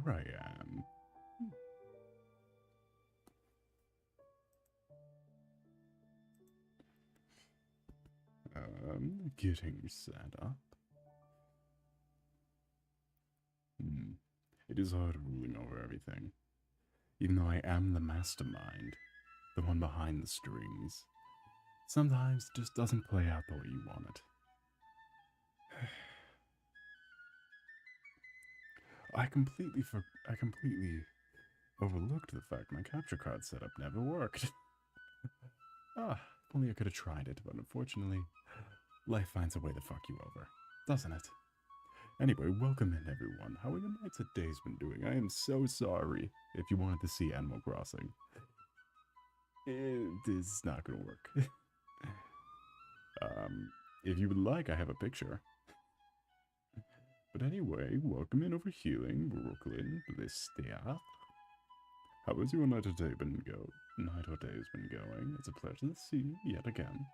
I am. Getting set up. It is hard ruling over everything. Even though I am the mastermind, the one behind the strings, sometimes it just doesn't play out the way you want it. I completely overlooked the fact my capture card setup never worked. If only I could have tried it, but unfortunately, life finds a way to fuck you over, doesn't it? Anyway, welcome in everyone. How are your nights and days been doing? I am so sorry if you wanted to see Animal Crossing. It is not gonna work. If you would like, I have a picture. But anyway, welcome in over healing, Brooklyn, Blister. How has your night or day been night or day has been going? It's a pleasure to see you yet again.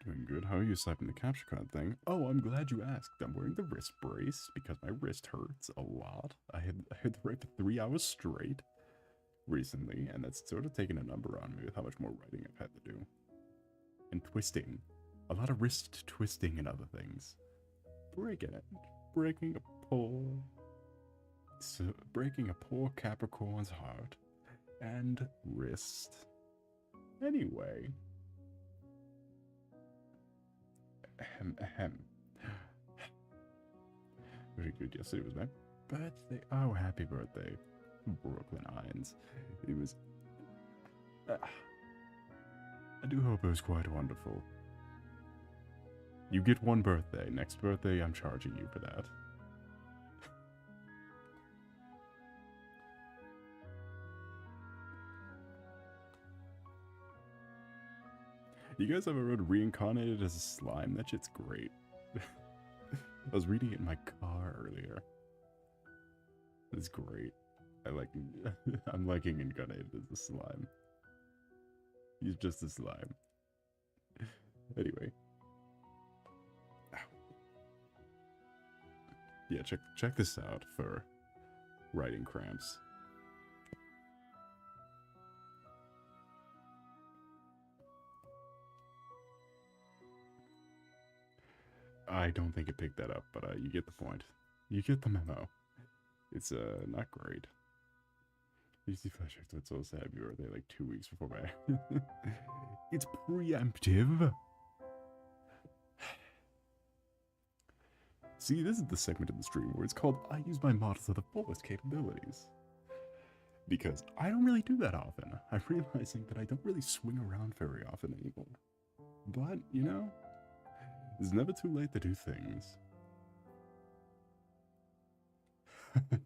Doing good. How are you swiping the capture card thing? Oh, I'm glad you asked. I'm wearing the wrist brace because my wrist hurts a lot. I had to write for 3 hours straight recently, and that's sort of taken a number on me with how much more writing I've had to do. And twisting. A lot of wrist twisting and other things. Breaking a poor Capricorn's heart and wrist. Anyway. Ahem. Very good. Yesterday was my birthday. Oh, happy birthday, Brooklyn Hines. It was... I do hope it was quite wonderful. You get one birthday. Next birthday, I'm charging you for that. You guys ever read Reincarnated as a Slime? That shit's great. I was reading it in my car earlier. It's great. I'm liking Incarnated as a slime. He's just a slime. Anyway. Ow. Yeah, check this out for writing cramps. I don't think it picked that up, but you get the point. You get the memo. It's not great. UC flashbacks with Solace happy birthday like 2 weeks before my... It's preemptive! See, this is the segment of the stream where it's called I use my model to the fullest capabilities. Because I don't really do that often. I'm realizing that I don't really swing around very often anymore. But, you know, it's never too late to do things.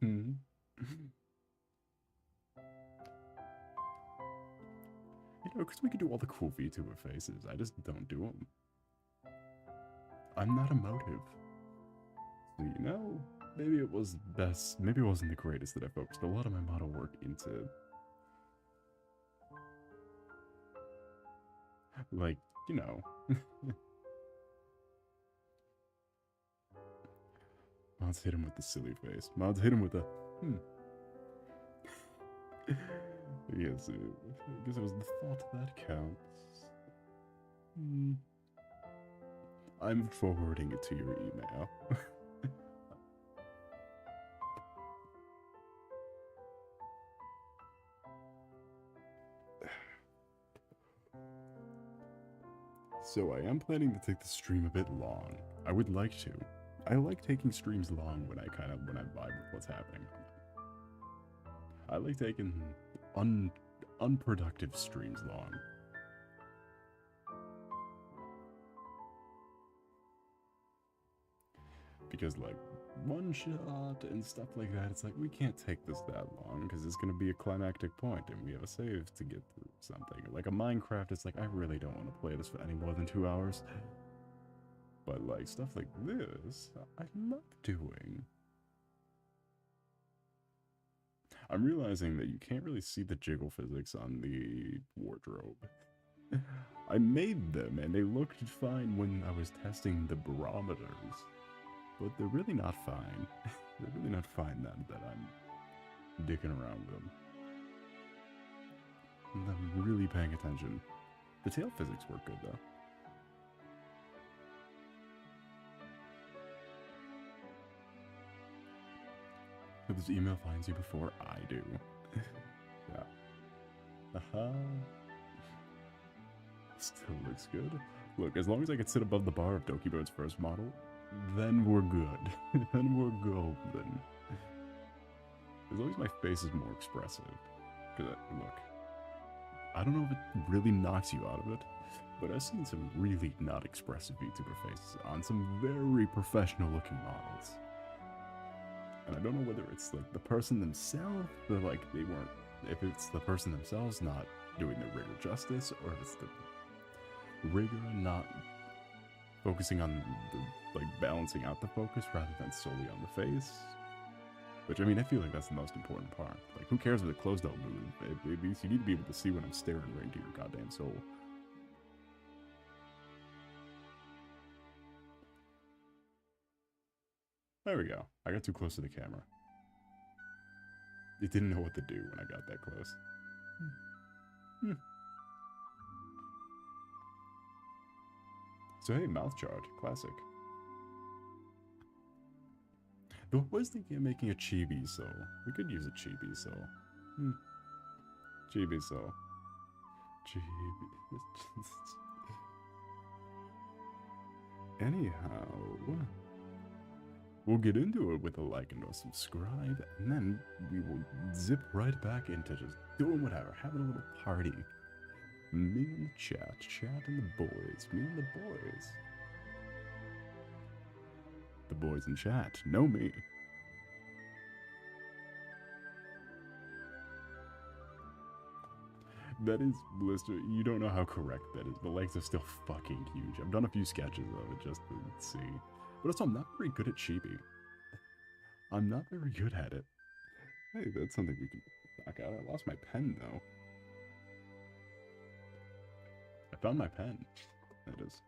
You know, because we could do all the cool VTuber faces. I just don't do them. I'm not emotive. So, you know, maybe it was best. Maybe it wasn't the greatest that I focused a lot of my model work into. Like, you know. Mods hit him with the silly face. Mods hit him with the, Yes, I guess it was the thought that counts. I'm forwarding it to your email. So I am planning to take the stream a bit long. I would like to. I like taking streams long when I vibe with what's happening on them. I like taking unproductive streams long. Because, like, one shot and stuff like that, it's like, we can't take this that long, because it's going to be a climactic point, and we have a save to get through something. Like a Minecraft, it's like, I really don't want to play this for any more than 2 hours. But, like, stuff like this, I love doing. I'm realizing that you can't really see the jiggle physics on the wardrobe. I made them, and they looked fine when I was testing the barometers. But they're really not fine. They're really not fine now that I'm dicking around with them. And I'm really paying attention. The tail physics work good, though. If this email finds you before I do. Yeah. Aha. Still looks good. Look, as long as I can sit above the bar of Dokibird's first model, then we're good. Then we're golden. As long as my face is more expressive. Because, look, I don't know if it really knocks you out of it, but I've seen some really not expressive VTuber faces on some very professional looking models. And I don't know whether it's like the person themselves, or like they weren't, if it's the person themselves not doing the rigor justice, or if it's the rigor not focusing on the, like, balancing out the focus rather than solely on the face. Which, I mean, I feel like that's the most important part. Like, who cares if the clothes don't move? At least you need to be able to see when I'm staring right into your goddamn soul. There we go. I got too close to the camera. It didn't know what to do when I got that close. So hey, mouth chart, classic. Though I was thinking of making a chibi soul. We could use a chibi soul. Chibi soul. Chibi. Anyhow, we'll get into it with a like and a subscribe, and then we will zip right back into just doing whatever, having a little party. Me and the chat and the boys, me and the boys. The boys in chat know me. That is, Blister, you don't know how correct that is. The legs are still fucking huge. I've done a few sketches of it just to see. But also, I'm not very good at chibi. I'm not very good at it. Hey, that's something we can back out. I lost my pen, though. I found my pen. That is.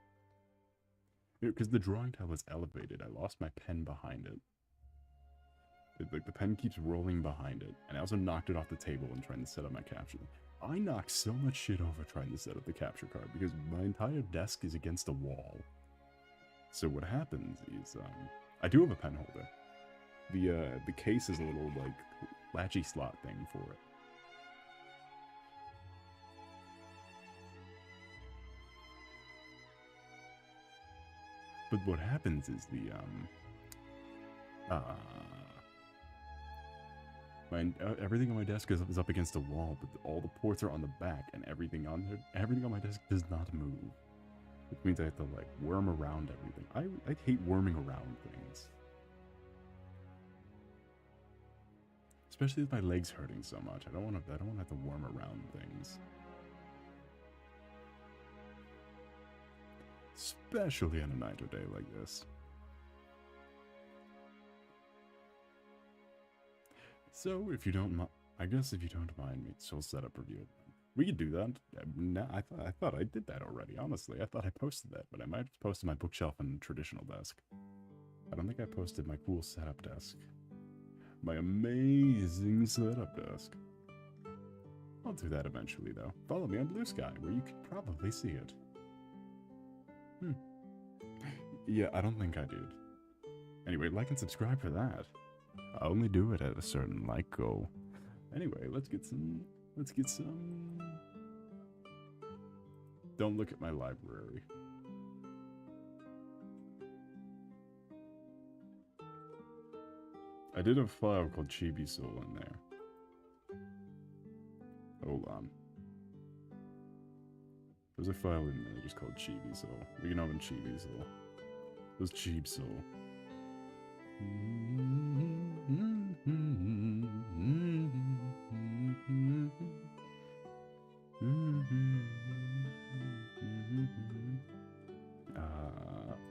Because the drawing tile is elevated. I lost my pen behind it. Like, the pen keeps rolling behind it. And I also knocked it off the table when trying to set up my capture. I knocked so much shit over trying to set up the capture card because my entire desk is against a wall. So what happens is, I do have a pen holder. The case is a little, like, latchy slot thing for it. But what happens is everything on my desk is up against a wall, but all the ports are on the back, and everything on my desk does not move. Which means I have to, like, worm around everything. I hate worming around things. Especially with my legs hurting so much. I don't want to have to worm around things. Especially on a night or day like this. So, if you don't mind, I guess if you don't mind me, she'll set up review. We could do that. I thought I did that already, honestly. I thought I posted that, but I might have posted my bookshelf and traditional desk. I don't think I posted my cool setup desk. My amazing setup desk. I'll do that eventually, though. Follow me on Blue Sky, where you can probably see it. Yeah, I don't think I did. Anyway, like and subscribe for that. I only do it at a certain like goal. Anyway, let's get some... Don't look at my library. I did a file called Chibi Soul in there. Hold on. There's a file in there just called Chibi Soul. We can open Chibi Soul. It was Cheap Soul.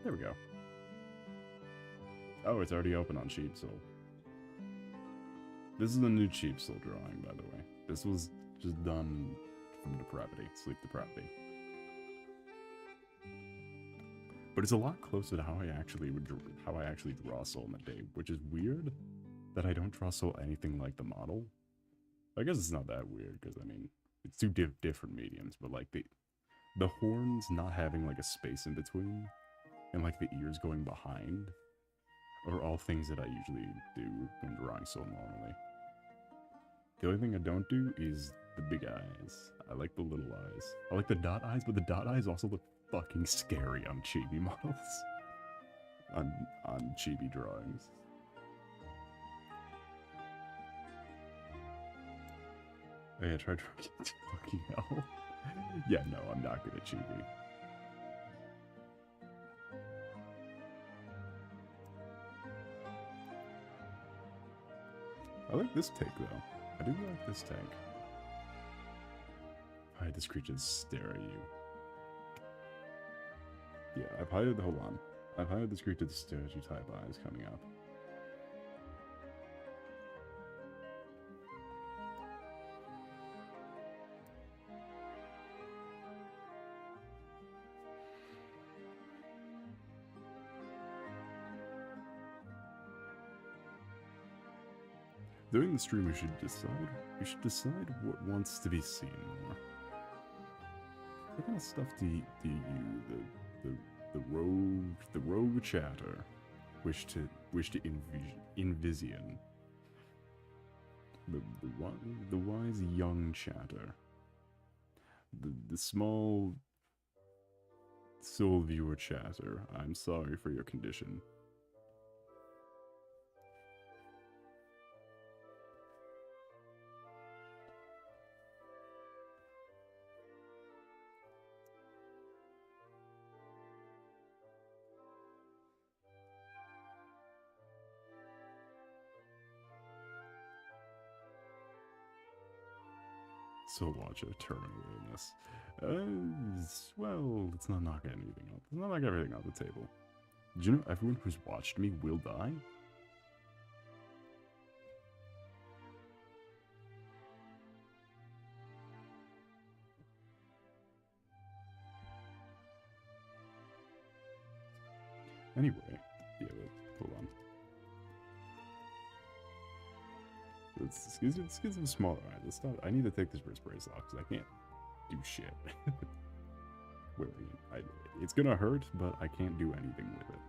There we go. Oh, it's already open on Cheap Soul. This is the new Cheap Soul drawing, by the way. This was just done from depravity, sleep depravity. But it's a lot closer to how I actually draw Soul in a day, which is weird that I don't draw Soul anything like the model. I guess it's not that weird because I mean it's two different mediums, but like the horns not having like a space in between and like the ears going behind are all things that I usually do when drawing Soul normally. The only thing I don't do is the big eyes. I like the little eyes. I like the dot eyes, but the dot eyes also look fucking scary on chibi models. on chibi drawings. Oh yeah, try drawing fucking hell. Yeah, no, I'm not good at chibi. I like this take though. I do like this tank. Hide this creature stare at you. Yeah, I've hired the whole on. I've hired this creature to stare at you type eyes coming up. During the stream, we should decide what wants to be seen more. What kind of stuff do you, the rogue chatter, wish to envision? The wise young chatter, the small soul viewer chatter. I'm sorry for your condition. Soul Watcher, terminal illness. Well, let's not knock anything up. Let's not knock everything off the table. Do you know everyone who's watched me will die? Anyway, yeah, hold on. Let's get some smaller eyes. Let's stop. I need to take this wrist brace off because I can't do shit. It's gonna hurt, but I can't do anything with it.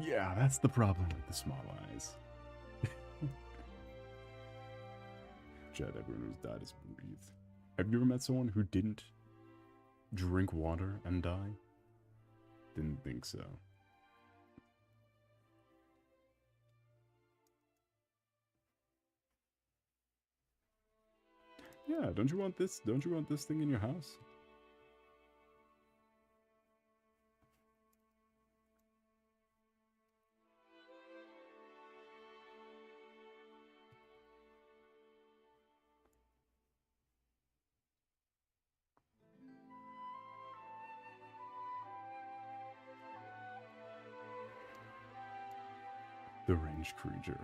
Yeah, that's the problem with the small eyes. Chad, everyone who's died has breathed. Have you ever met someone who didn't drink water and die? Didn't think so. Yeah, don't you want this? Don't you want this thing in your house? The ranged creature,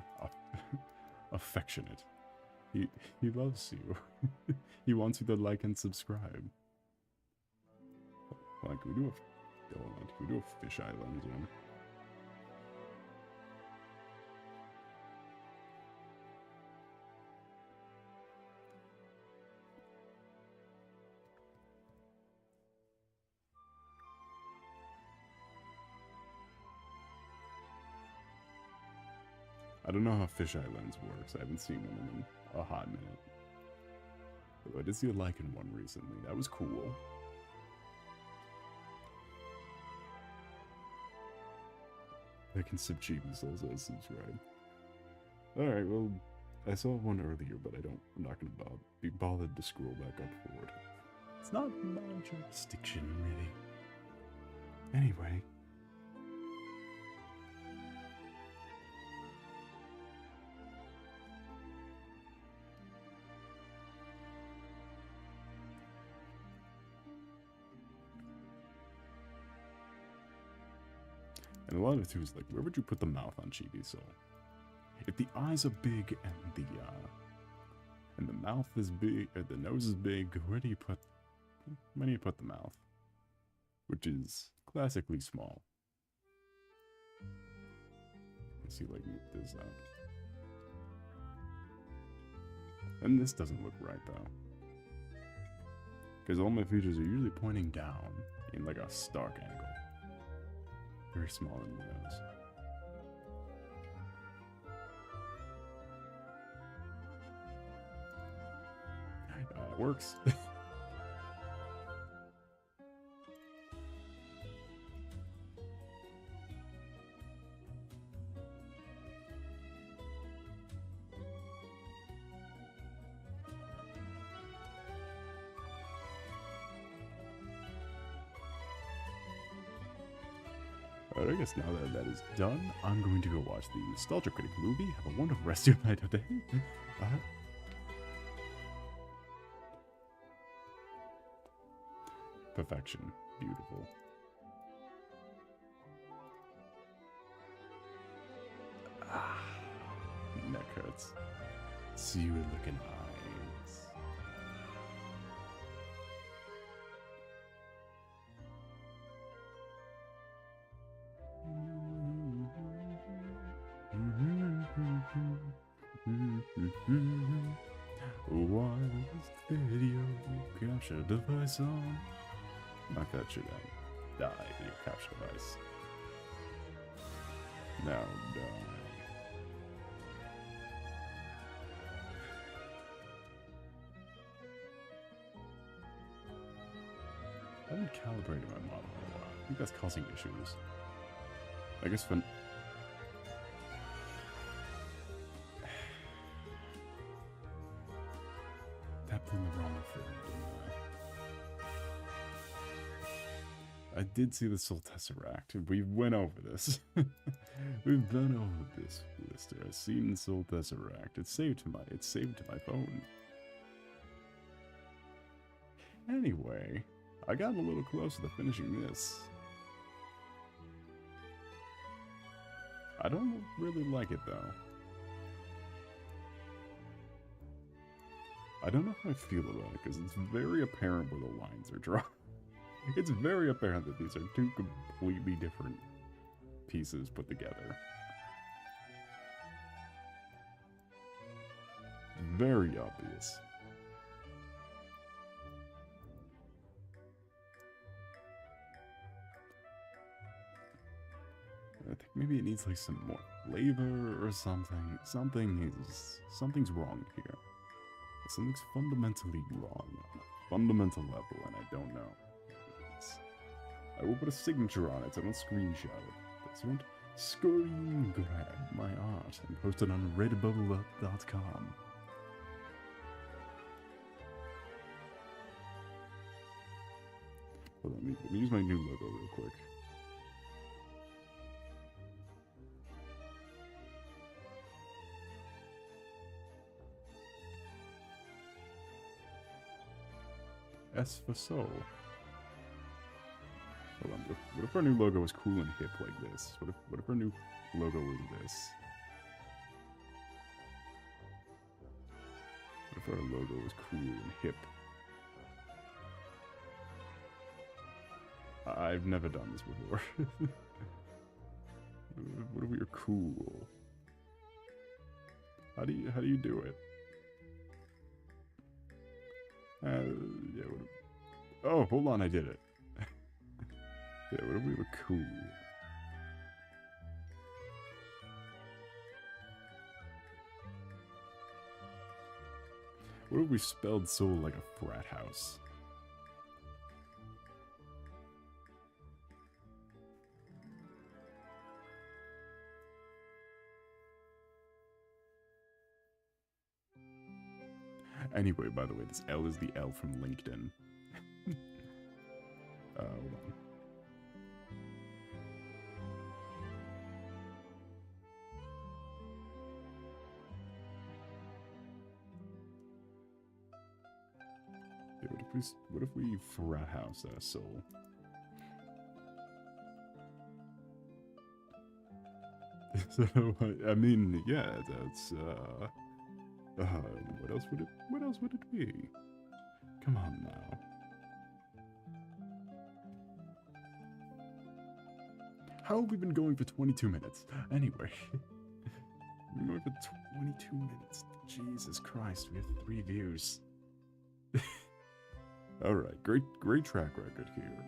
affectionate. He loves you. He wants you to like and subscribe. Like, can we do a fisheye lens one? I don't know how fisheye lens works. I haven't seen one in a hot minute. Although I did see a Lycan one recently. That was cool. I can sip chibi souls as subscribe. Alright, well, I saw one earlier, but I'm not gonna be bothered to scroll back up for it. It's not my jurisdiction, really. Anyway. And a lot of it too is like, where would you put the mouth on Chibi Soul? If the eyes are big and the mouth is big, or the nose is big, where do you put the mouth? Which is classically small. Let's see, like, move this up. And this doesn't look right, though. Because all my features are usually pointing down in, like, a stark angle. Very small in the nose. It works. I guess now that that is done, I'm going to go watch the Nostalgia Critic movie. Have a wonderful rest of your night today. Perfection. Beautiful. Neck hurts. See you looking eyes. Wireless video capture device on. Knock that shit out. Die, video capture device. Now die. I haven't calibrated my model in a while. I think that's causing issues. I guess when... tapped in the wrong thing, didn't I? I did see the Soul Tesseract. We went over this. We've been over this, Lister. I've seen Soul Tesseract. It's saved to my phone. Anyway, I got a little closer to finishing this. I don't really like it though. I don't know how I feel about it because it's very apparent where the lines are drawn. It's very apparent that these are two completely different pieces put together. Very obvious. I think maybe it needs like some more flavor or something. Something's wrong here. Something's fundamentally wrong on a fundamental level, and I don't know. I will put a signature on it, so don't screenshot it. So don't screen grab my art and post it on redbubble.com. Hold on, let me use my new logo real quick. S for soul. Hold on, what if our new logo was cool and hip like this? What if our new logo was this? What if our logo was cool and hip? I've never done this before. What if we were cool? How do you do it? Yeah, oh, hold on, I did it. Yeah, what if we were cool? What if we spelled soul like a frat house? Anyway, by the way, this L is the L from LinkedIn. Hold on. Yeah, what if we frat house soul? So, I mean, yeah, that's, what else would it be? Come on now. How have we been going for 22 minutes? Anyway. We've been going for 22 minutes. Jesus Christ, we have 3 views. Alright, great track record here.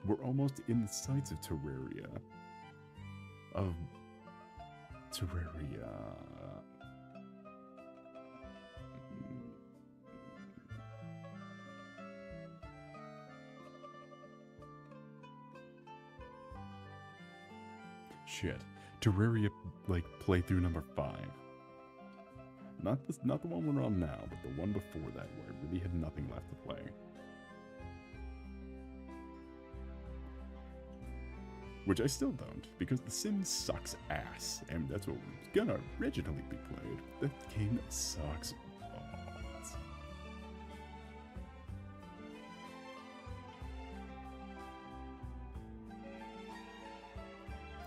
We're almost in the sights of Terraria. Shit. Terraria, like, playthrough number 5. Not the one we're on now, but the one before that, where I really had nothing left to play. Which I still don't, because The Sims sucks ass, and that's what was gonna originally be played. That game sucks balls.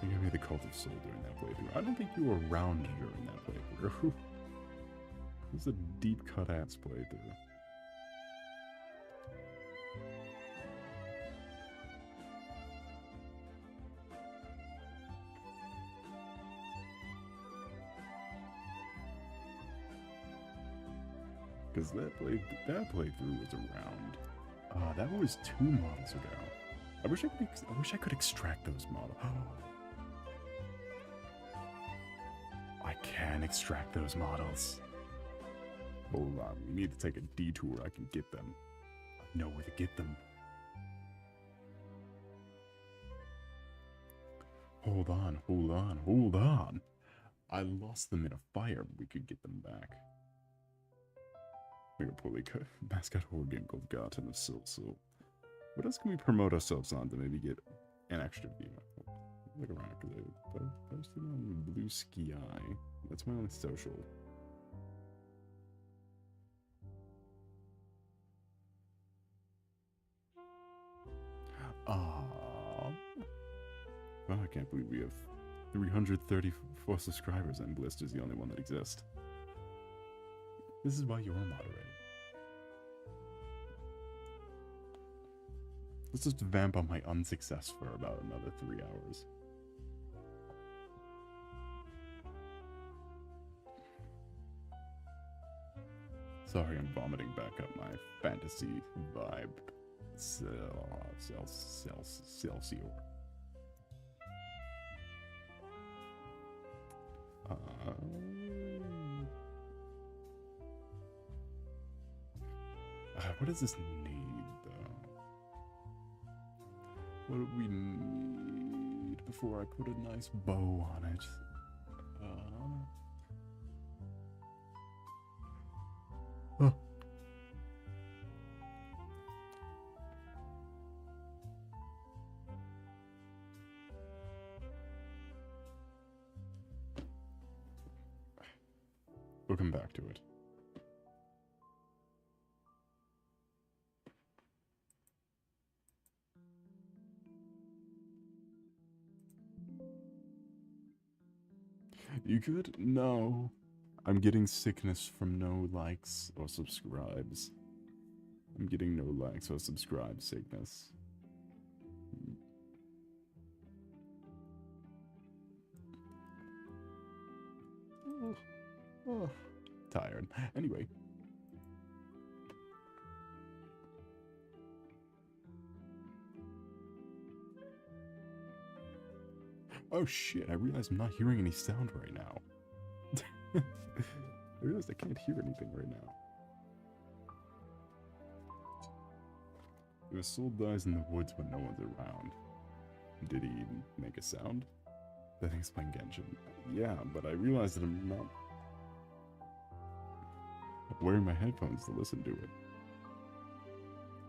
You gave me the Cult of Soul during that playthrough. I don't think you were around during that playthrough. It was a deep cut ass playthrough. Because that playthrough was around. That was 2 months ago. I wish I could extract those models. I can extract those models. Hold on, we need to take a detour. I can get them. I know where to get them. Hold on. I lost them in a fire, but we could get them back. Make a poorly cut mascot horror game called Garden of Soul. What else can we promote ourselves on to maybe get an extra view? Look around, because I posted on Blue Sky. That's my only social. Well, I can't believe we have 334 subscribers and Blist is the only one that exists. This is why you're moderating. Let's just vamp on my unsuccess for about another 3 hours. Sorry, I'm vomiting back up my fantasy vibe. Celsior. What does this need, though? What do we need before I put a nice bow on it? We'll come back to it. You good? No. I'm getting sickness from no likes or subscribes. I'm getting no likes or subscribe sickness. Tired. Anyway. Oh shit, I realize I'm not hearing any sound right now. I realized I can't hear anything right now. If a soul dies in the woods when no one's around, did he make a sound? That thing's playing Genshin. Yeah, but I realized that I'm not wearing my headphones to listen to it.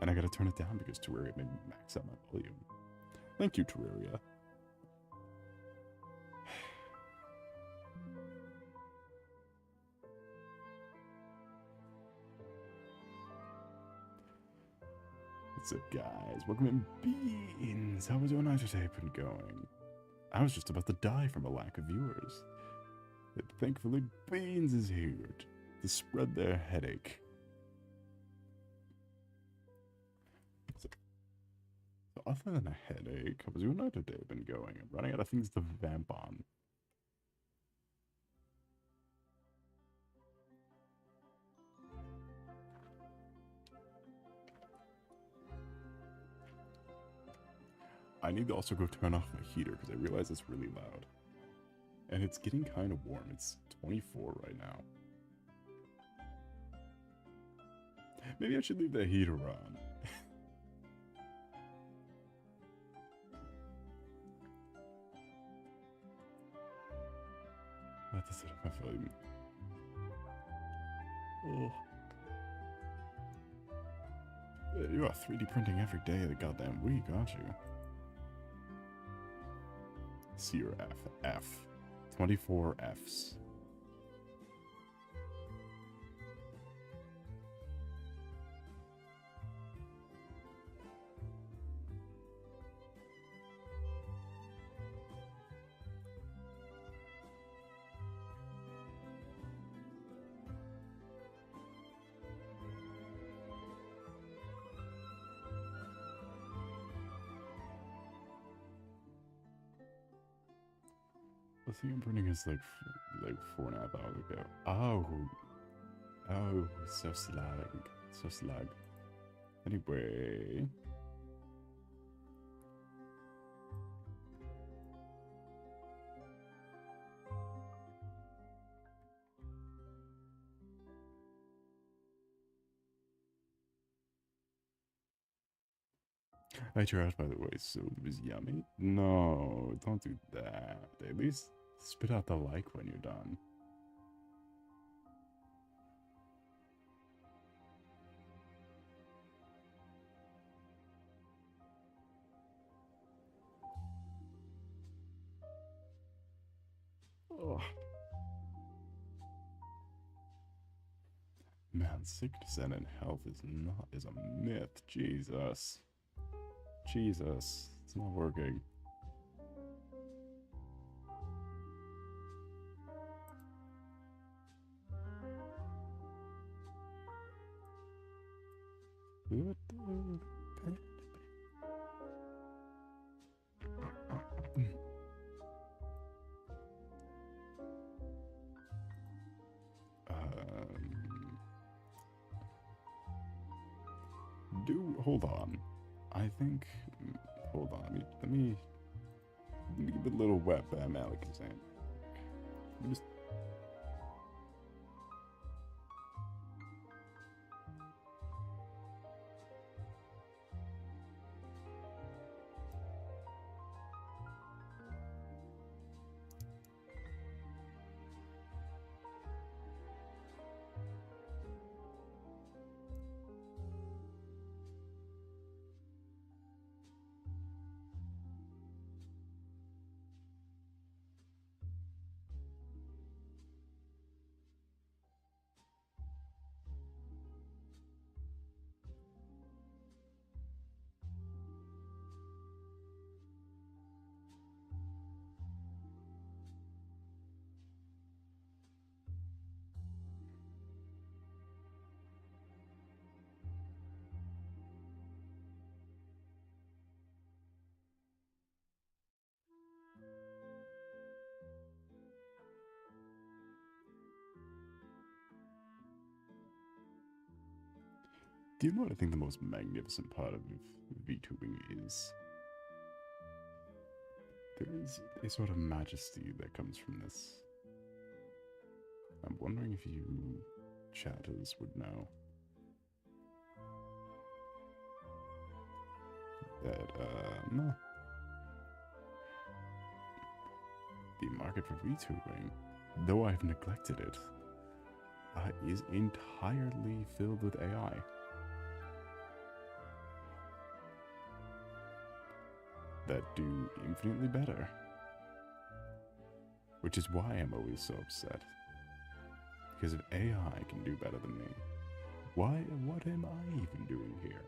And I gotta turn it down because Terraria made me max out my volume. Thank you, Terraria. Let's What's up, guys? Welcome in, Beans. How was your night today been going? I was just about to die from a lack of viewers. But thankfully, Beans is here to spread their headache. So other than a headache, how was your night today been going? I'm running out of things to vamp on. I need to also go turn off my heater because I realize it's really loud. And it's getting kind of warm. It's 24 right now. Maybe I should leave the heater on. What does it have my volume? Oh. You are 3D printing every day of the goddamn week, aren't you? C or F? F. 24 Fs. The thing I'm printing is like 4.5 hours ago. Oh, so slag. Anyway, I tried, by the way, so it was yummy. No, don't do that. At least spit out the like when you're done. Oh. Man, sickness and in health is a myth. Jesus. It's not working. Hold on. I think. Hold on. Let me give a little wet Bam Alakazam. Just. Do you know what I think the most magnificent part of VTubing is? There is a sort of majesty that comes from this. I'm wondering if you chatters would know that the market for VTubing, though I've neglected it, is entirely filled with AI. That do infinitely better. Which is why I'm always so upset. Because if AI can do better than me, what am I even doing here?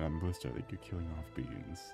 Blister, I think you're killing off beans.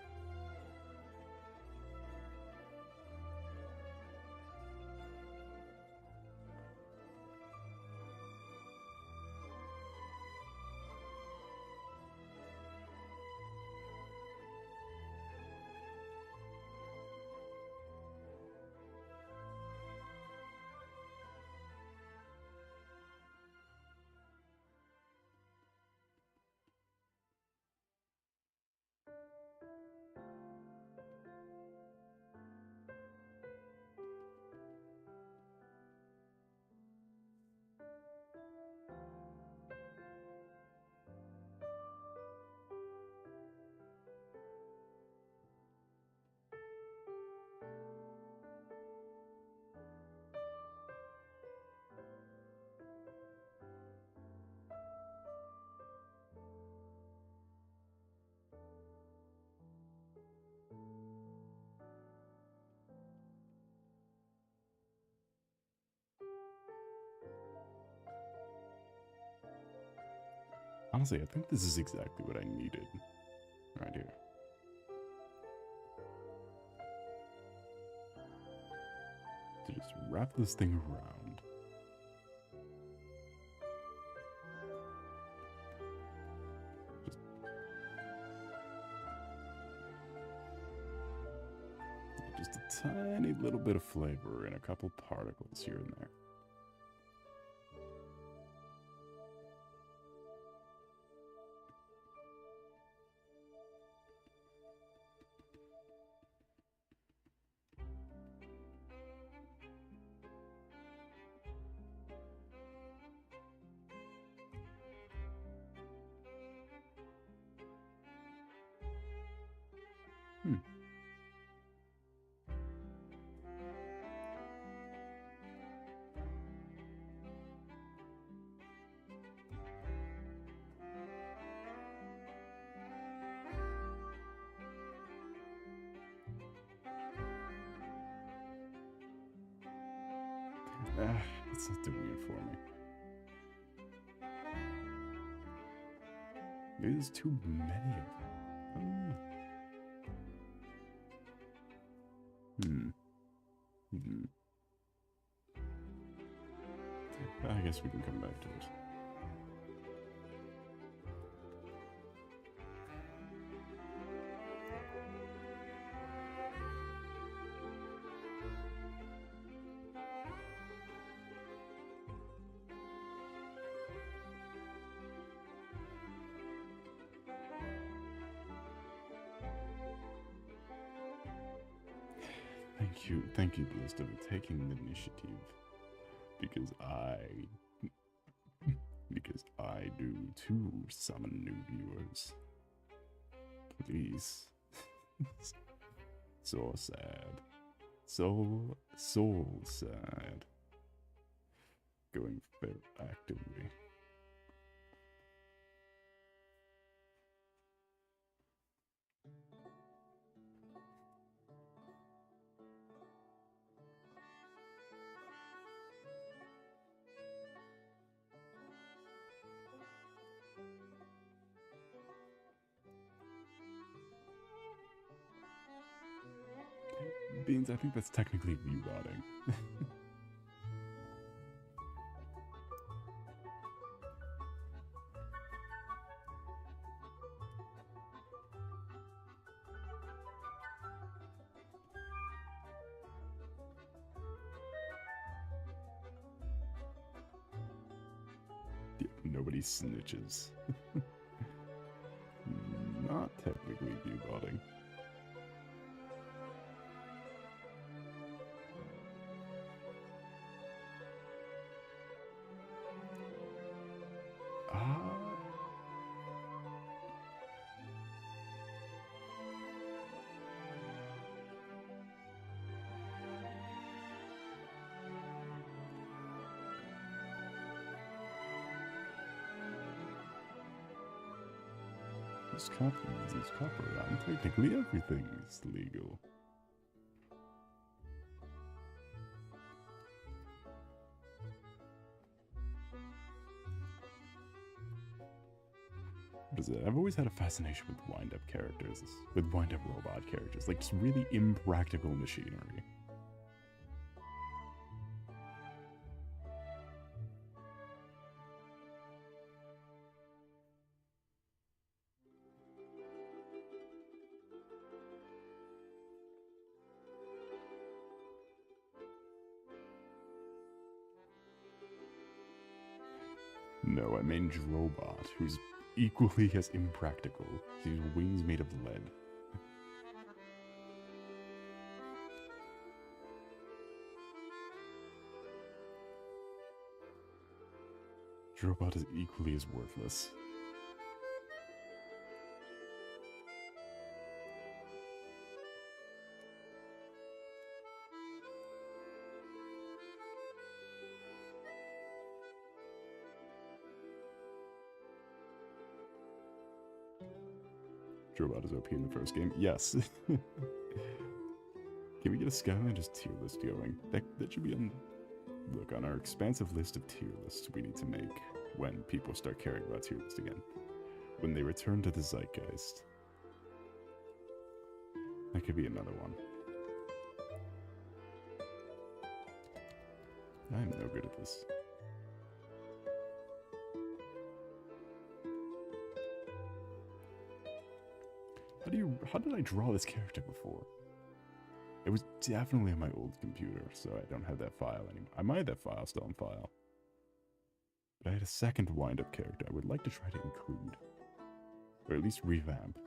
Honestly, I think this is exactly what I needed right here. To just wrap this thing around. Just a tiny little bit of flavor and a couple particles here and there. It's not doing it for me. Maybe there's too many of them. I guess we can come back to it. Thank you, Blister, for taking the initiative. Because I do too summon new viewers. Please. So sad. So sad. Going very actively. Beans, I think that's technically view-botting. Yeah, nobody snitches. Not technically view-botting. This copper around, technically everything is legal. opposite. I've always had a fascination with wind-up characters, with wind-up robot characters, like just really impractical machinery. No, I mean Drobot, who's equally as impractical. His wings made of lead. Drobot is equally as worthless. Drobot is OP in the first game. Yes. Can we get a Skylanders tier list going? That should be on... Look, on our expansive list of tier lists we need to make when people start caring about tier lists again. When they return to the zeitgeist. That could be another one. I am no good at this. How did I draw this character before? It was definitely on my old computer, so I don't have that file anymore. I might have that file still on file. But I had a second wind-up character I would like to try to include. Or at least revamp.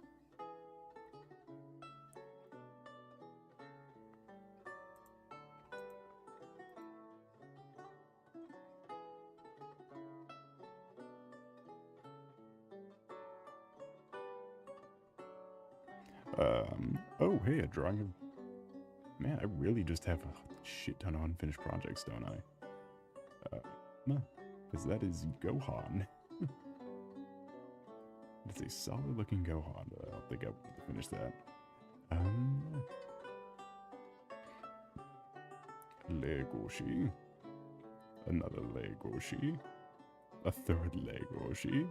Oh, hey, a drawing of... Man, I really just have a shit ton of unfinished projects, don't I? Because that is Gohan. It's a solid-looking Gohan, but I don't think I will finish that. Legoshi. Another Legoshi. A third Legoshi.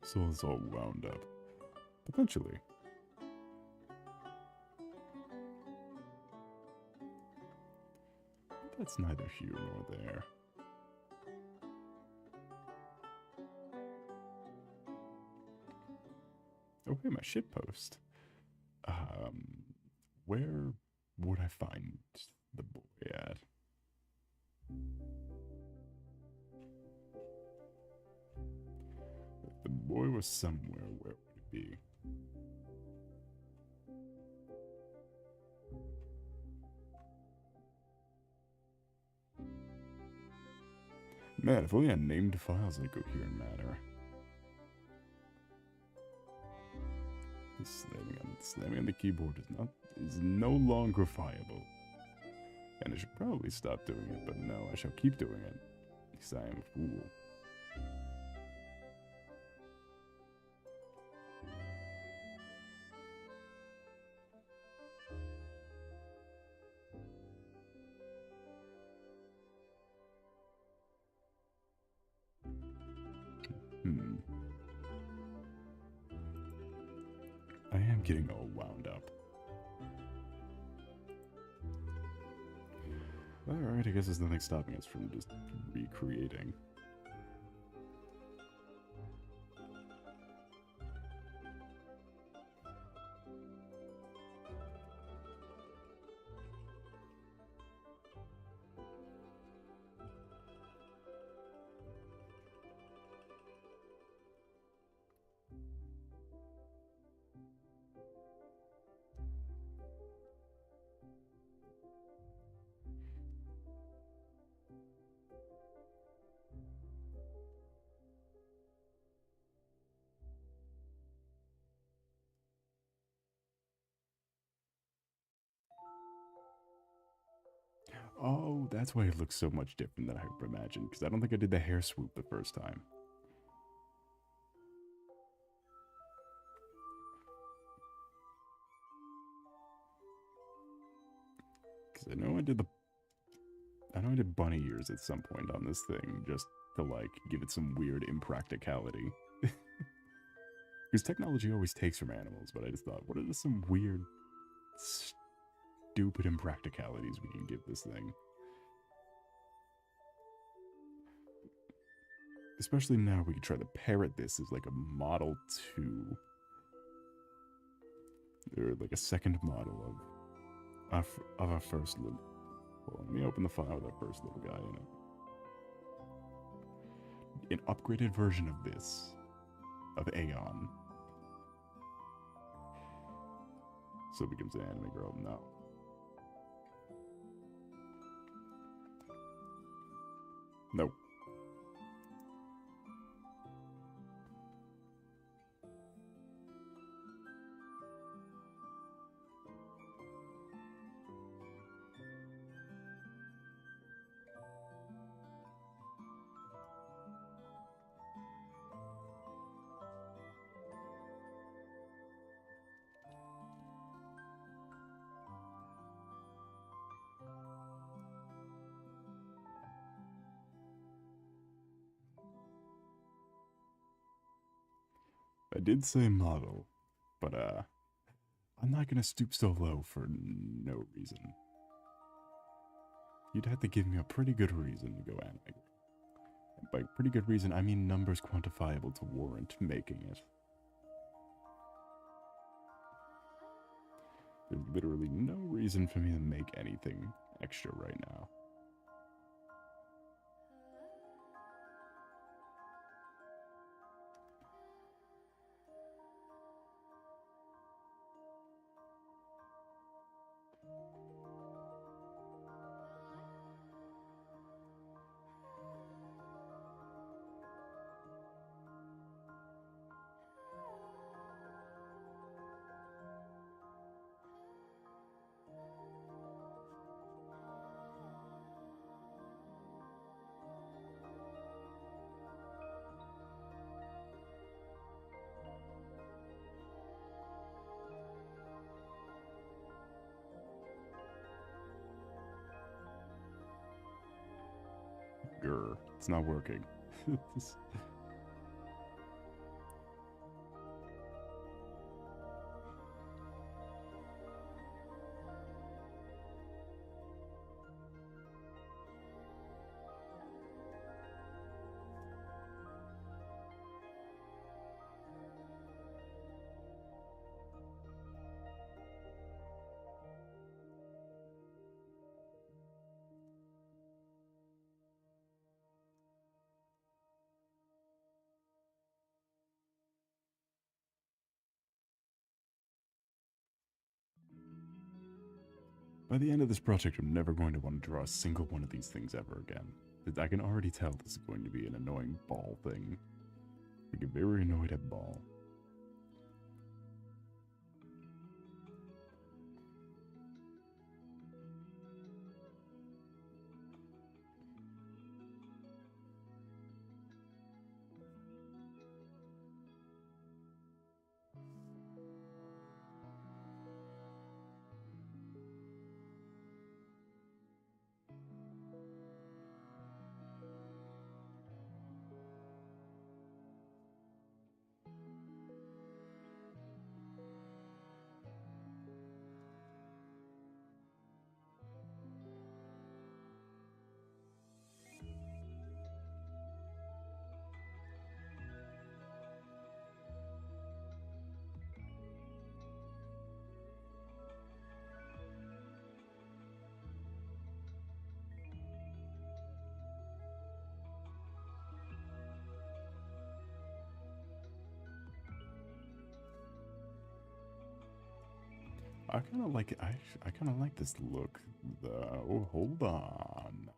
So it's all wound up. Potentially. But that's neither here nor there. Oh, hey, my shitpost. Where would I find the boy at? If the boy was somewhere, where would it be? Man, if only I named files like coherent matter. Slamming on the keyboard is no longer viable. And I should probably stop doing it, but no, I shall keep doing it. Because I am a fool. I am getting all wound up. Alright, I guess there's nothing stopping us from just recreating. Oh, that's why it looks so much different than I imagined, because I don't think I did the hair swoop the first time. Because I know I did the... I know I did bunny ears at some point on this thing, just to, like, give it some weird impracticality. Because technology always takes from animals, but I just thought, what are some weird, stupid impracticalities we can give this thing? Especially now we can try to parrot this as, like, a Model 2. Or, like, a second model of our first little... Well, let me open the file with our first little guy in it. An upgraded version of this, of Aeon. So becomes an anime girl. No. Nope. I did say model, but I'm not gonna stoop so low for no reason. You'd have to give me a pretty good reason to go anime. And by pretty good reason, I mean numbers quantifiable to warrant making it. There's literally no reason for me to make anything extra right now. Grr, it's not working. By the end of this project, I'm never going to want to draw a single one of these things ever again. I can already tell this is going to be an annoying ball thing. I get very annoyed at ball. I kind of like it. I kind of like this look, though. Hold on.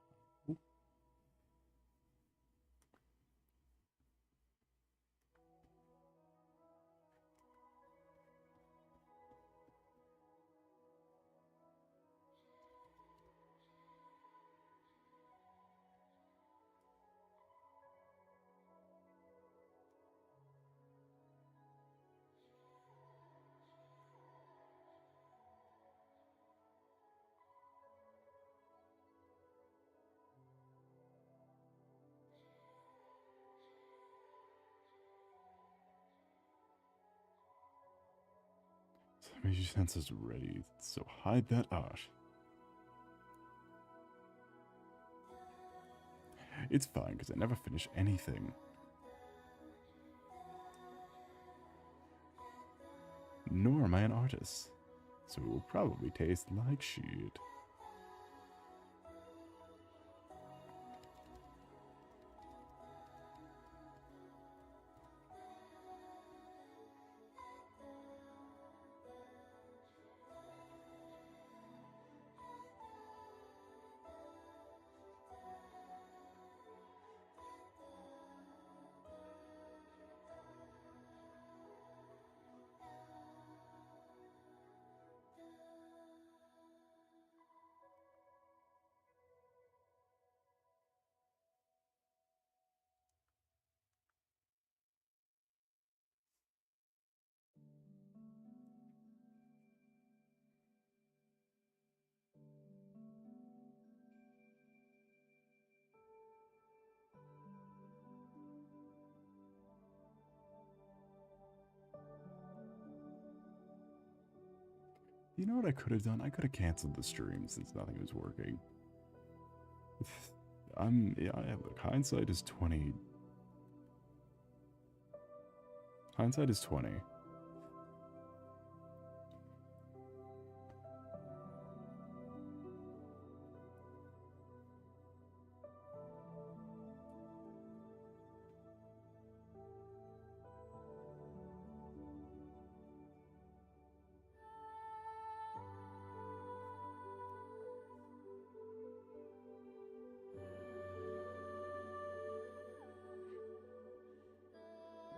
Made your senses ready, so hide that art. It's fine, because I never finish anything. Nor am I an artist, so it will probably taste like shit. You know what I could have done? I could have canceled the stream since nothing was working. Look, hindsight is 20. Hindsight is 20.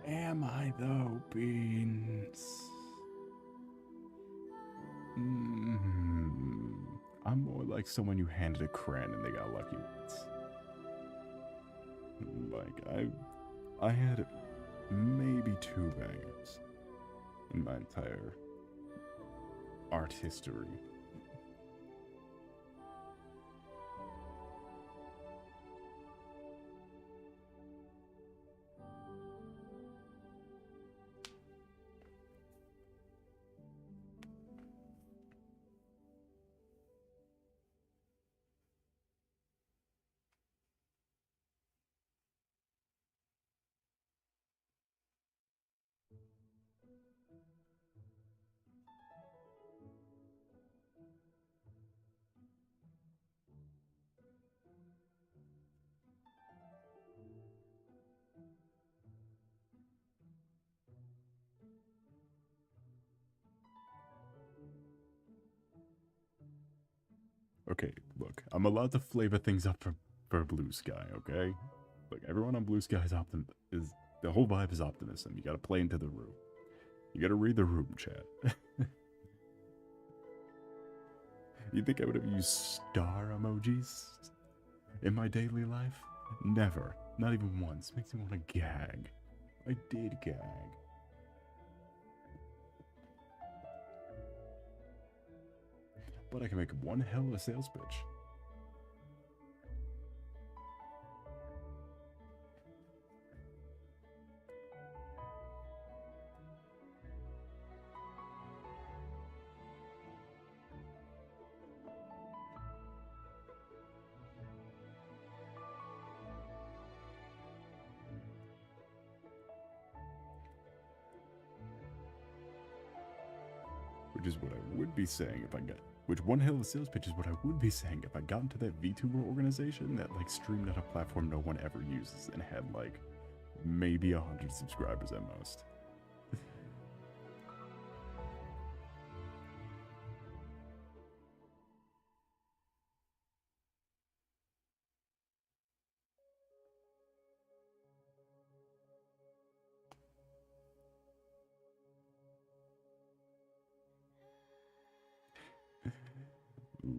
Am I though, Beans? I'm more like someone you handed a crayon and they got lucky once. Like, I had maybe 2 bangers in my entire art history. Okay, look, I'm allowed to flavor things up for Blue Sky, okay? Look, everyone on Blue Sky is the whole vibe is optimism. You gotta play into the room. You gotta read the room, chat. You think I would have used star emojis in my daily life? Never. Not even once. Makes me want to gag. I did gag. But I can make one hell of a sales pitch. Which is what I would be saying if I got... Which one hell of a sales pitch is what I would be saying if I got into that VTuber organization that, like, streamed on a platform no one ever uses and had, like, maybe 100 subscribers at most.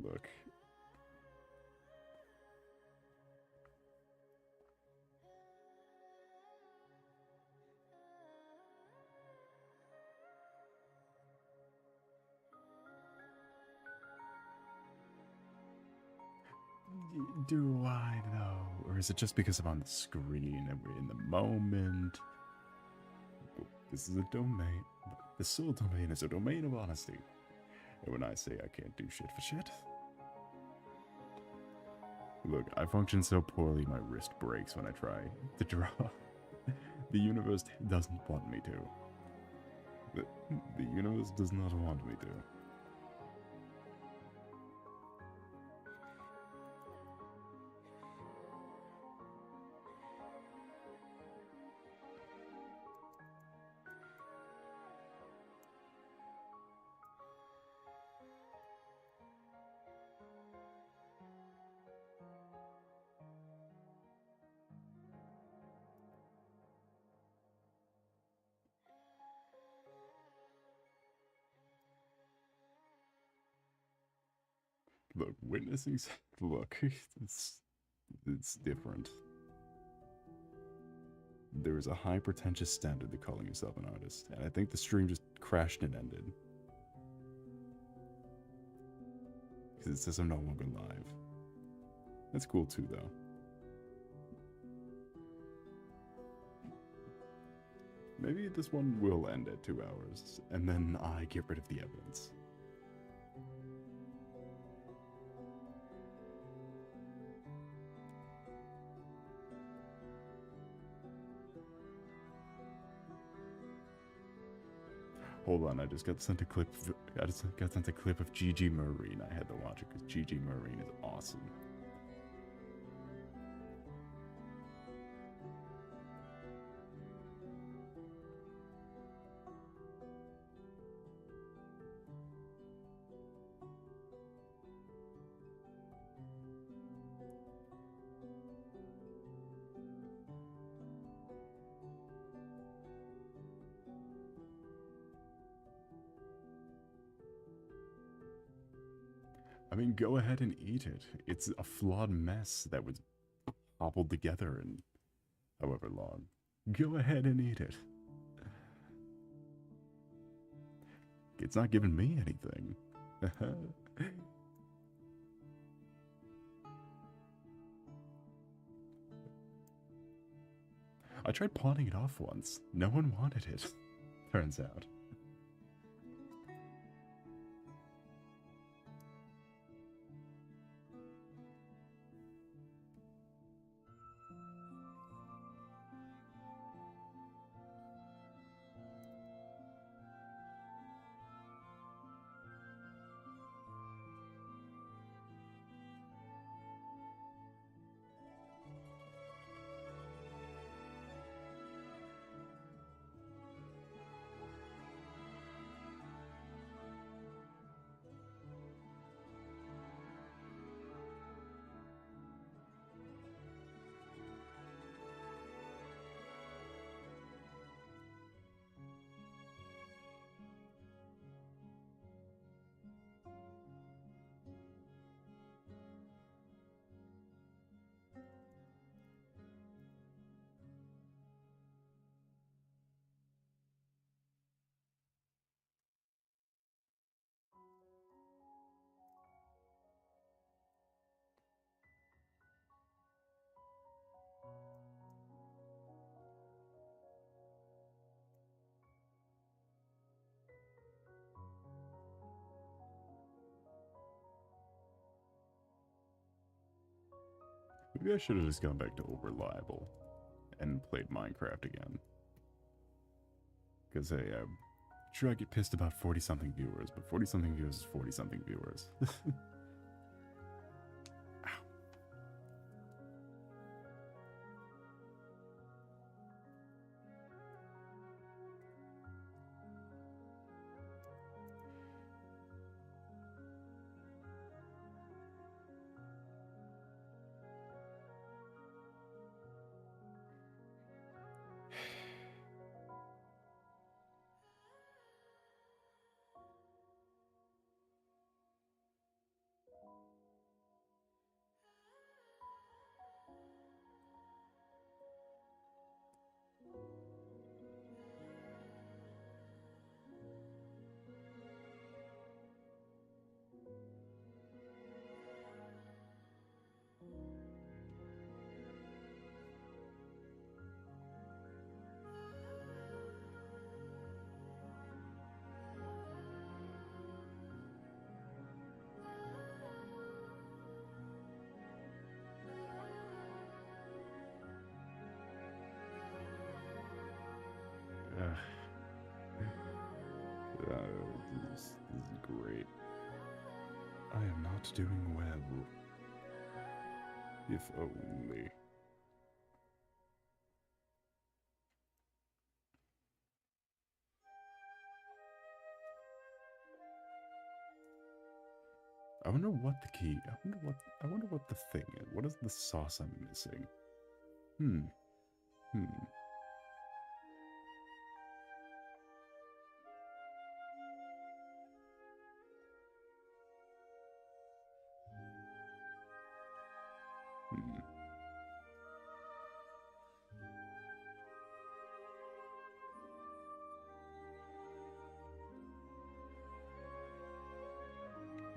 Look. Do I, though? Or is it just because I'm on the screen and we're in the moment? This is a domain. The soul domain is a domain of honesty. And when I say I can't do shit for shit. Look, I function so poorly my wrist breaks when I try to draw. The universe doesn't want me to. The universe does not want me to. Look, witnessing... Look, it's different. There is a high pretentious standard to calling yourself an artist, and I think the stream just crashed and ended. Because it says I'm no longer live. That's cool too, though. Maybe this one will end at 2 hours, and then I get rid of the evidence. Hold on, I just got sent a clip. I just got sent a clip of Gigi Marine. I had to watch it because Gigi Marine is awesome. I mean, go ahead and eat it. It's a flawed mess that was hobbled together in however long. Go ahead and eat it. It's not giving me anything. I tried pawning it off once. No one wanted it, turns out. Maybe I should have just gone back to Overliable and played Minecraft again. Because, hey, I'm sure I get pissed about 40-something viewers, but 40-something viewers is 40-something viewers. This is great. I am not doing well. If only. I wonder what the key. I wonder what the thing is. What is the sauce I'm missing? Hmm. Hmm. Hmm.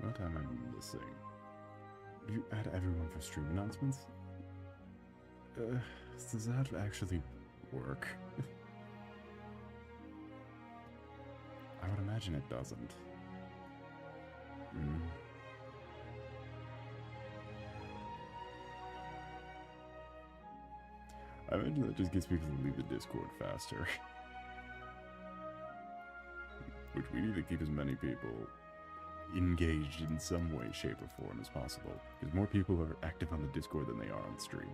What am I missing? Do you add everyone for stream announcements? Does that actually work? I would imagine it doesn't. Hmm. I imagine that just gets people to leave the Discord faster. Which we need to keep as many people engaged in some way, shape, or form as possible. Because more people are active on the Discord than they are on stream.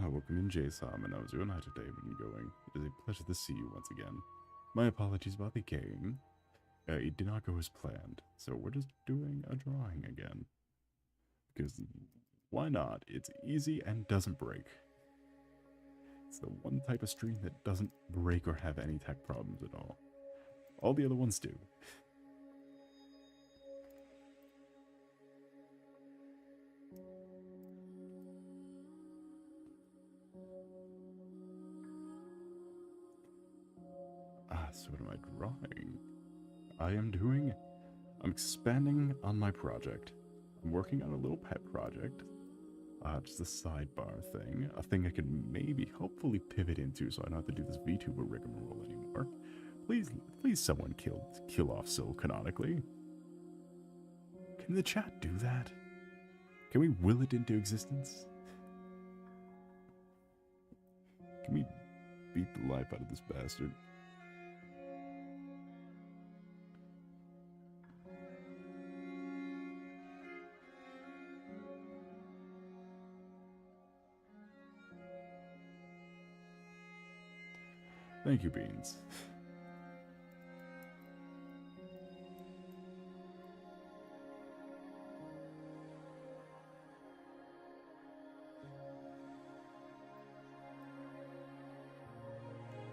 Welcome in, J-Sam, and how's your night today been going? It is a pleasure to see you once again. My apologies about the game. It did not go as planned, so we're just doing a drawing again. Because why not? It's easy and doesn't break. It's the one type of stream that doesn't break or have any tech problems at all. All the other ones do. So what am I drawing? I'm expanding on my project. I'm working on a little pet project. Just a sidebar thing. A thing I can maybe, hopefully pivot into so I don't have to do this VTuber rigmarole anymore. Please someone kill off Sil canonically. Can the chat do that? Can we will it into existence? Can we beat the life out of this bastard? Thank you, Beans.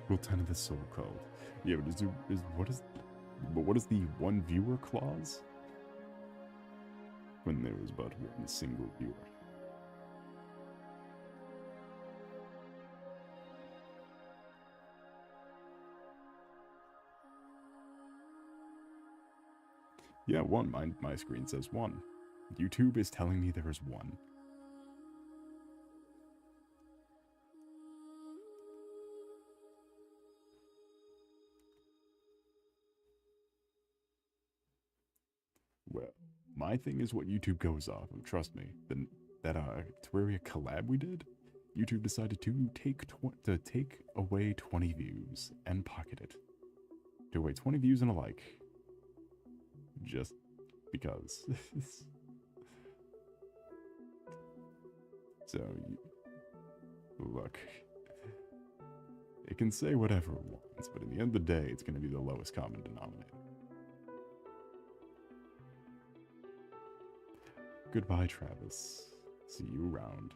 Will 10 of the soul called? Yeah, but what is the one viewer clause? When there was but one single viewer. Yeah, one. My screen says one. YouTube is telling me there is one. Well, my thing is what YouTube goes off of. Trust me. That Terraria collab we did, YouTube decided to take away 20 views and pocket it. To away 20 views and a like. Just because. So, look. It can say whatever it wants, but at the end of the day, it's going to be the lowest common denominator. Goodbye, Travis. See you around.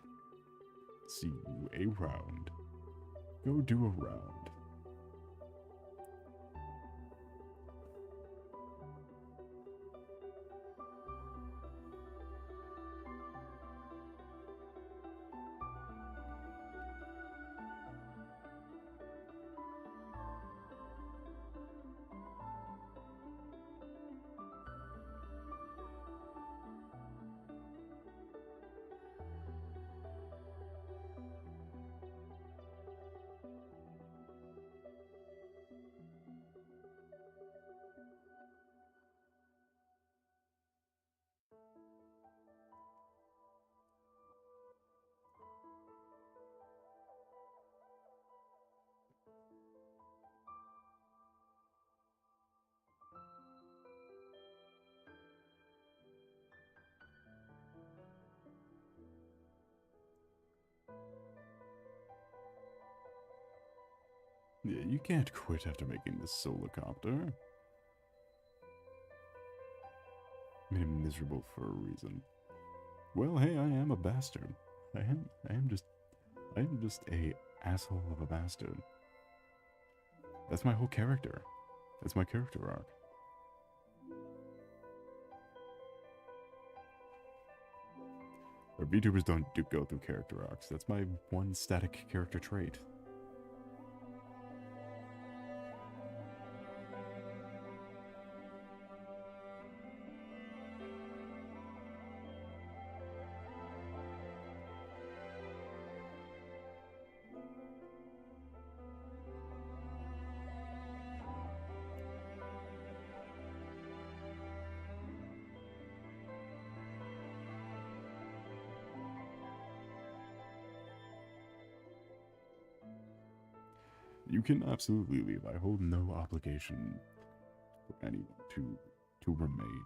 See you around. Go do a round. Yeah, you can't quit after making this solocopter. Made him miserable for a reason. Well, hey, I am a bastard. I am just a asshole of a bastard. That's my whole character. That's my character arc. Or VTubers don't go through character arcs. That's my one static character trait. You can absolutely leave. I hold no obligation for anyone to remain.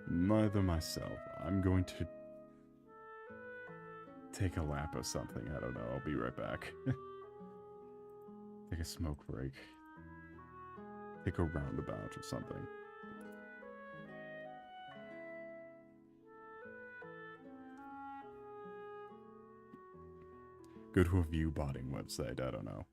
Neither myself. I'm going to take a lap of something. I don't know. I'll be right back. Take a smoke break. Take a roundabout or something. Go to a view botting website. I don't know.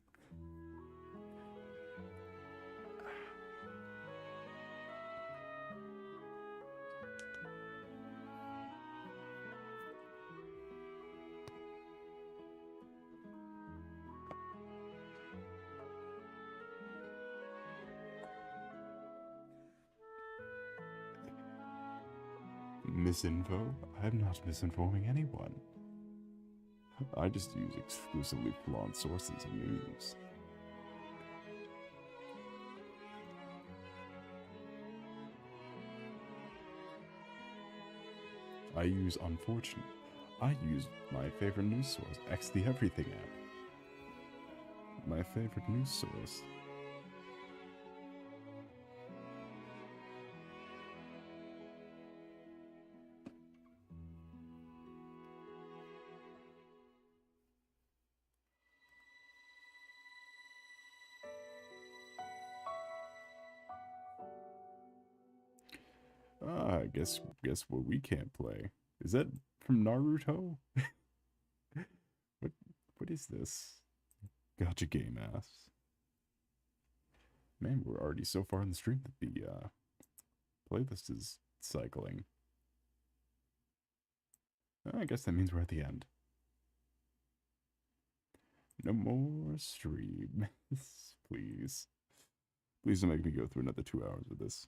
Misinfo? I'm not misinforming anyone. I just use exclusively flawed sources of news. I use my favorite news source, X the Everything app. My favorite news source. I guess what we can't play. Is that from Naruto? what is this? Gotcha game ass. Man, we're already so far in the stream that the playlist is cycling. I guess that means we're at the end. No more stream. Please. Please don't make me go through another 2 hours of this.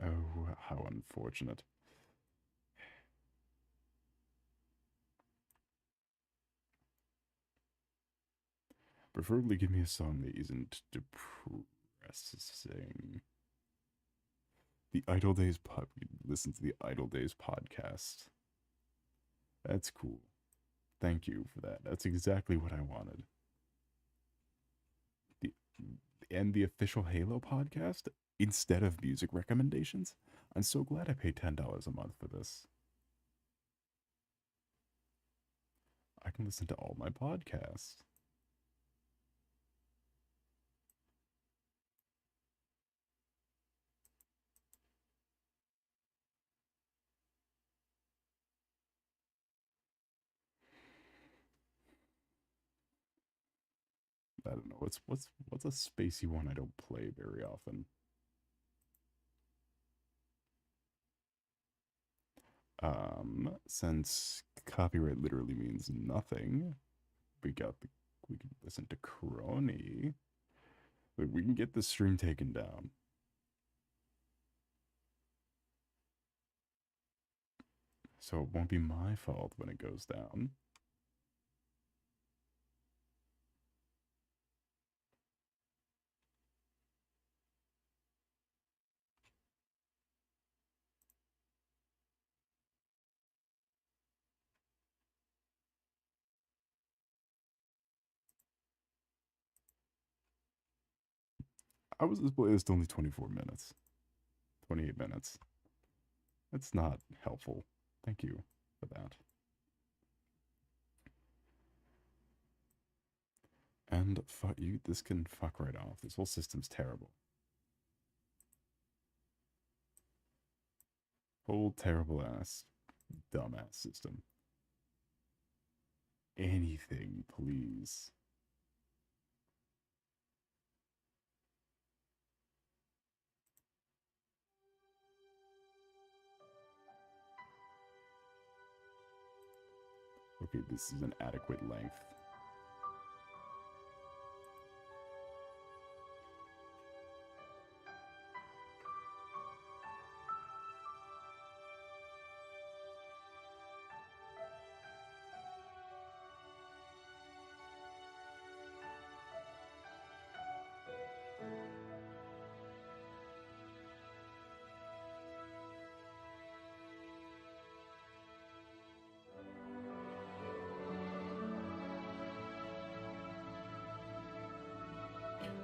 Oh, how unfortunate. Preferably give me a song that isn't depressing. The Idle Days listen to the Idle Days podcast. That's cool. Thank you for that. That's exactly what I wanted. The official Halo podcast instead of music recommendations. I'm so glad I paid $10 a month for this. I can listen to all my podcasts. I don't know. What's a spacey one I don't play very often? Since copyright literally means nothing, we can listen to Crony. We can get the stream taken down. So it won't be my fault when it goes down. How was this playlist only 24 minutes? 28 minutes. That's not helpful. Thank you for that. And fuck you, this can fuck right off. This whole system's terrible. Whole terrible ass, dumbass system. Anything, please. Okay, this is an adequate length.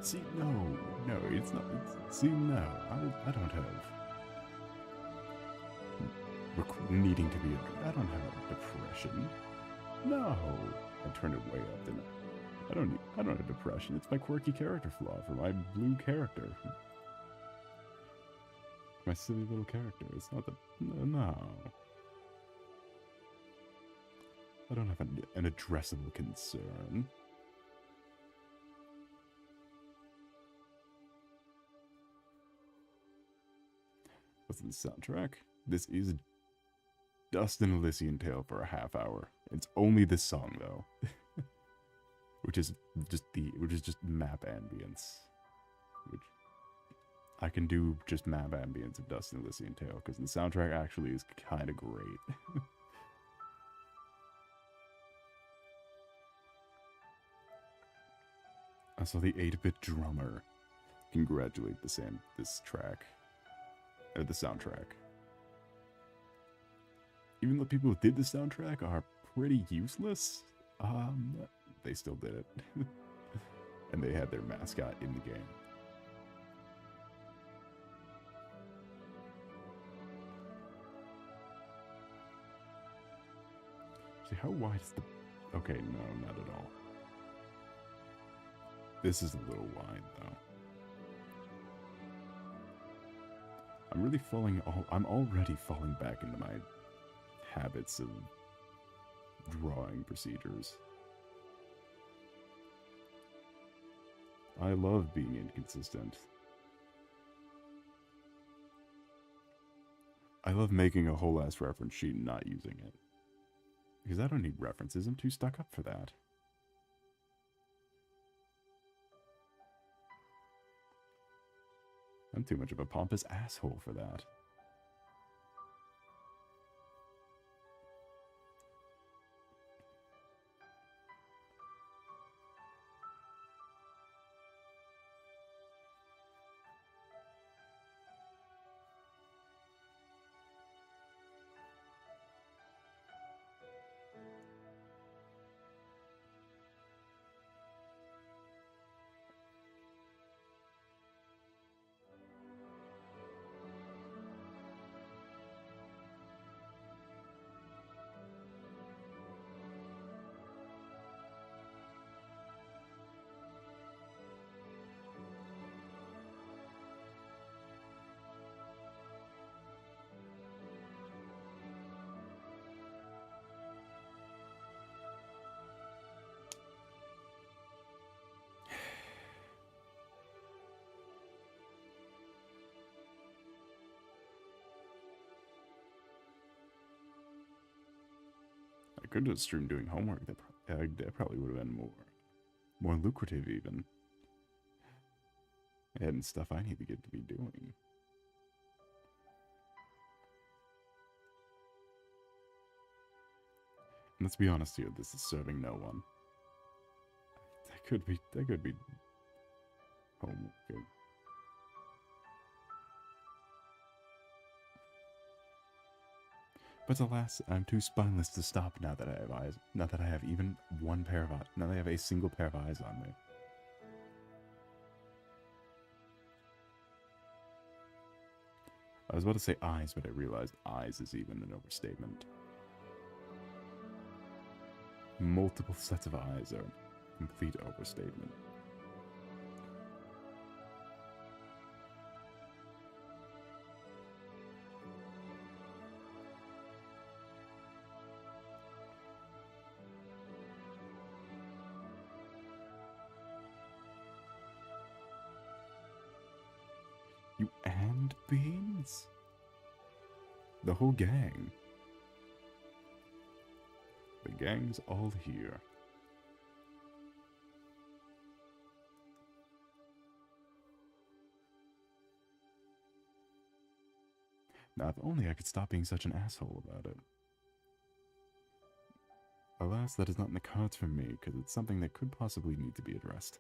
See, no, it's not. See, no, I don't have needing to be. I don't have a depression. No, I turned it way up. Didn't I? I don't have depression. It's my quirky character flaw for my blue character. My silly little character. It's not the no. I don't have an addressable concern. What's the soundtrack? This is Dust and Elysian Tale for a half hour. It's only this song though, which is just map ambience. Which I can do just map ambience of Dust and Elysian Tale because the soundtrack actually is kind of great. I saw the 8-bit drummer congratulate this track. Or the soundtrack. Even though people who did the soundtrack are pretty useless, they still did it. And they had their mascot in the game. See, how wide is the... Okay, no, not at all. This is a little wide, though. I'm already falling back into my habits of drawing procedures. I love being inconsistent. I love making a whole ass reference sheet and not using it. Because I don't need references, I'm too stuck up for that. I'm too much of a pompous asshole for that. I could have streamed doing homework. That probably would have been more lucrative even. And stuff I need to get to be doing. And let's be honest here, this is serving no one. That could be homework. But alas, I'm too spineless to stop now that I have eyes. Not that I have even one pair of eyes. Now that I have a single pair of eyes on me. I was about to say eyes, but I realized eyes is even an overstatement. Multiple sets of eyes are a complete overstatement. You and Beans? The whole gang. The gang's all here. Now, if only I could stop being such an asshole about it. Alas, that is not in the cards for me, because it's something that could possibly need to be addressed.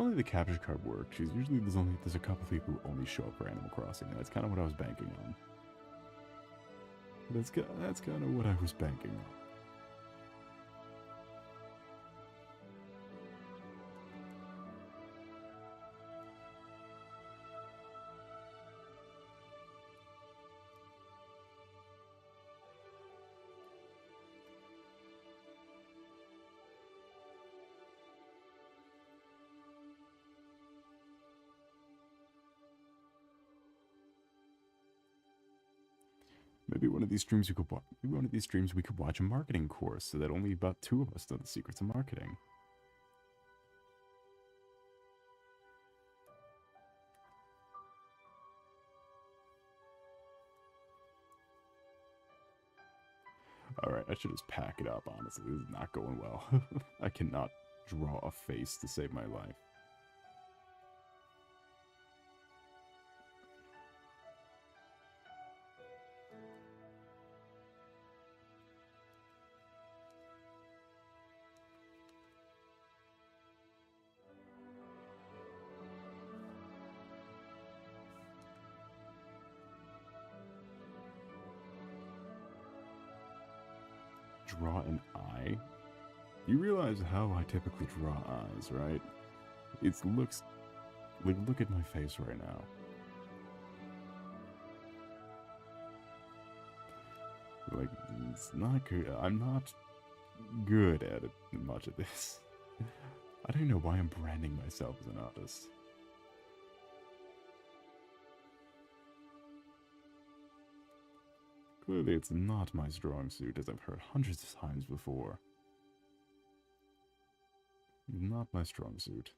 Only the capture card works. Usually there's a couple people who only show up for Animal Crossing, and that's kind of what I was banking on. That's kind of what I was banking on. Maybe one of these streams we could watch a marketing course so that only about 2 of us know the secrets of marketing. Alright, I should just pack it up, honestly. This is not going well. I cannot draw a face to save my life. Draw an eye? You realize how I typically draw eyes, right? It looks like, look at my face right now. Like, it's not good. I'm not good at it, much of this. I don't know why I'm branding myself as an artist. Clearly, it's not my strong suit, as I've heard hundreds of times before. Not my strong suit.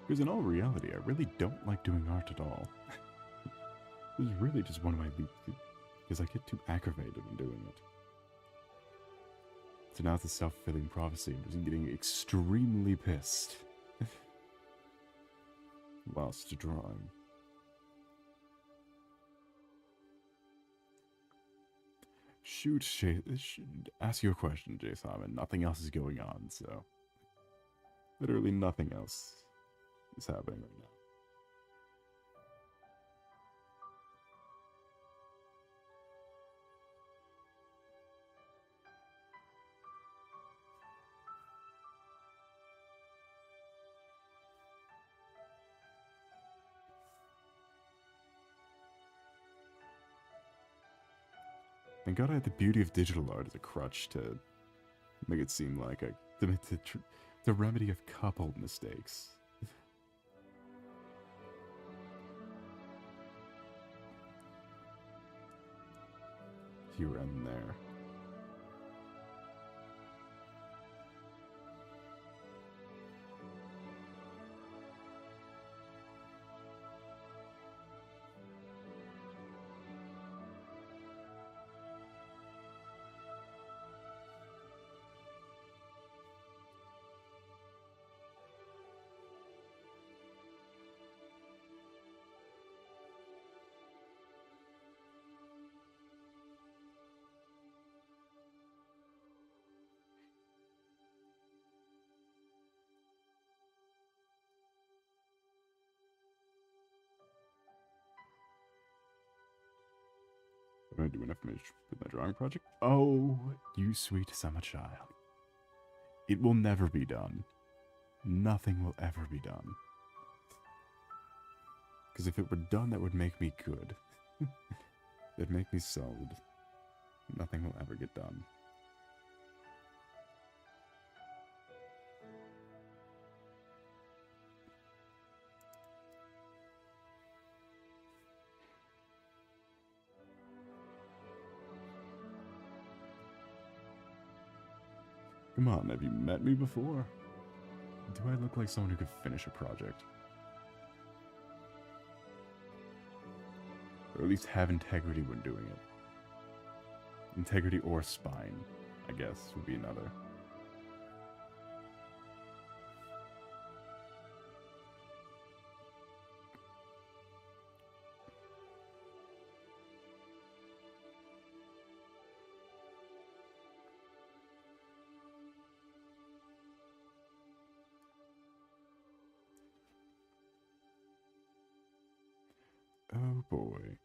Because in all reality, I really don't like doing art at all. This is really just one of my least, because I get too aggravated when doing it. So now it's a self-fulfilling prophecy. I'm just getting extremely pissed whilst drawing. Shoot, ask you a question, J. Simon. Nothing else is going on, so literally nothing else is happening right now. Thank God I had the beauty of digital art as a crutch to make it seem like the remedy of coupled mistakes. Here and there. What am I doing? I finished with my drawing project? Oh, you sweet summer child. It will never be done. Nothing will ever be done. Because if it were done, that would make me good. That'd make me solid. Nothing will ever get done. Come on, have you met me before? Do I look like someone who could finish a project? Or at least have integrity when doing it. Integrity or spine, I guess, would be another. Oh boy.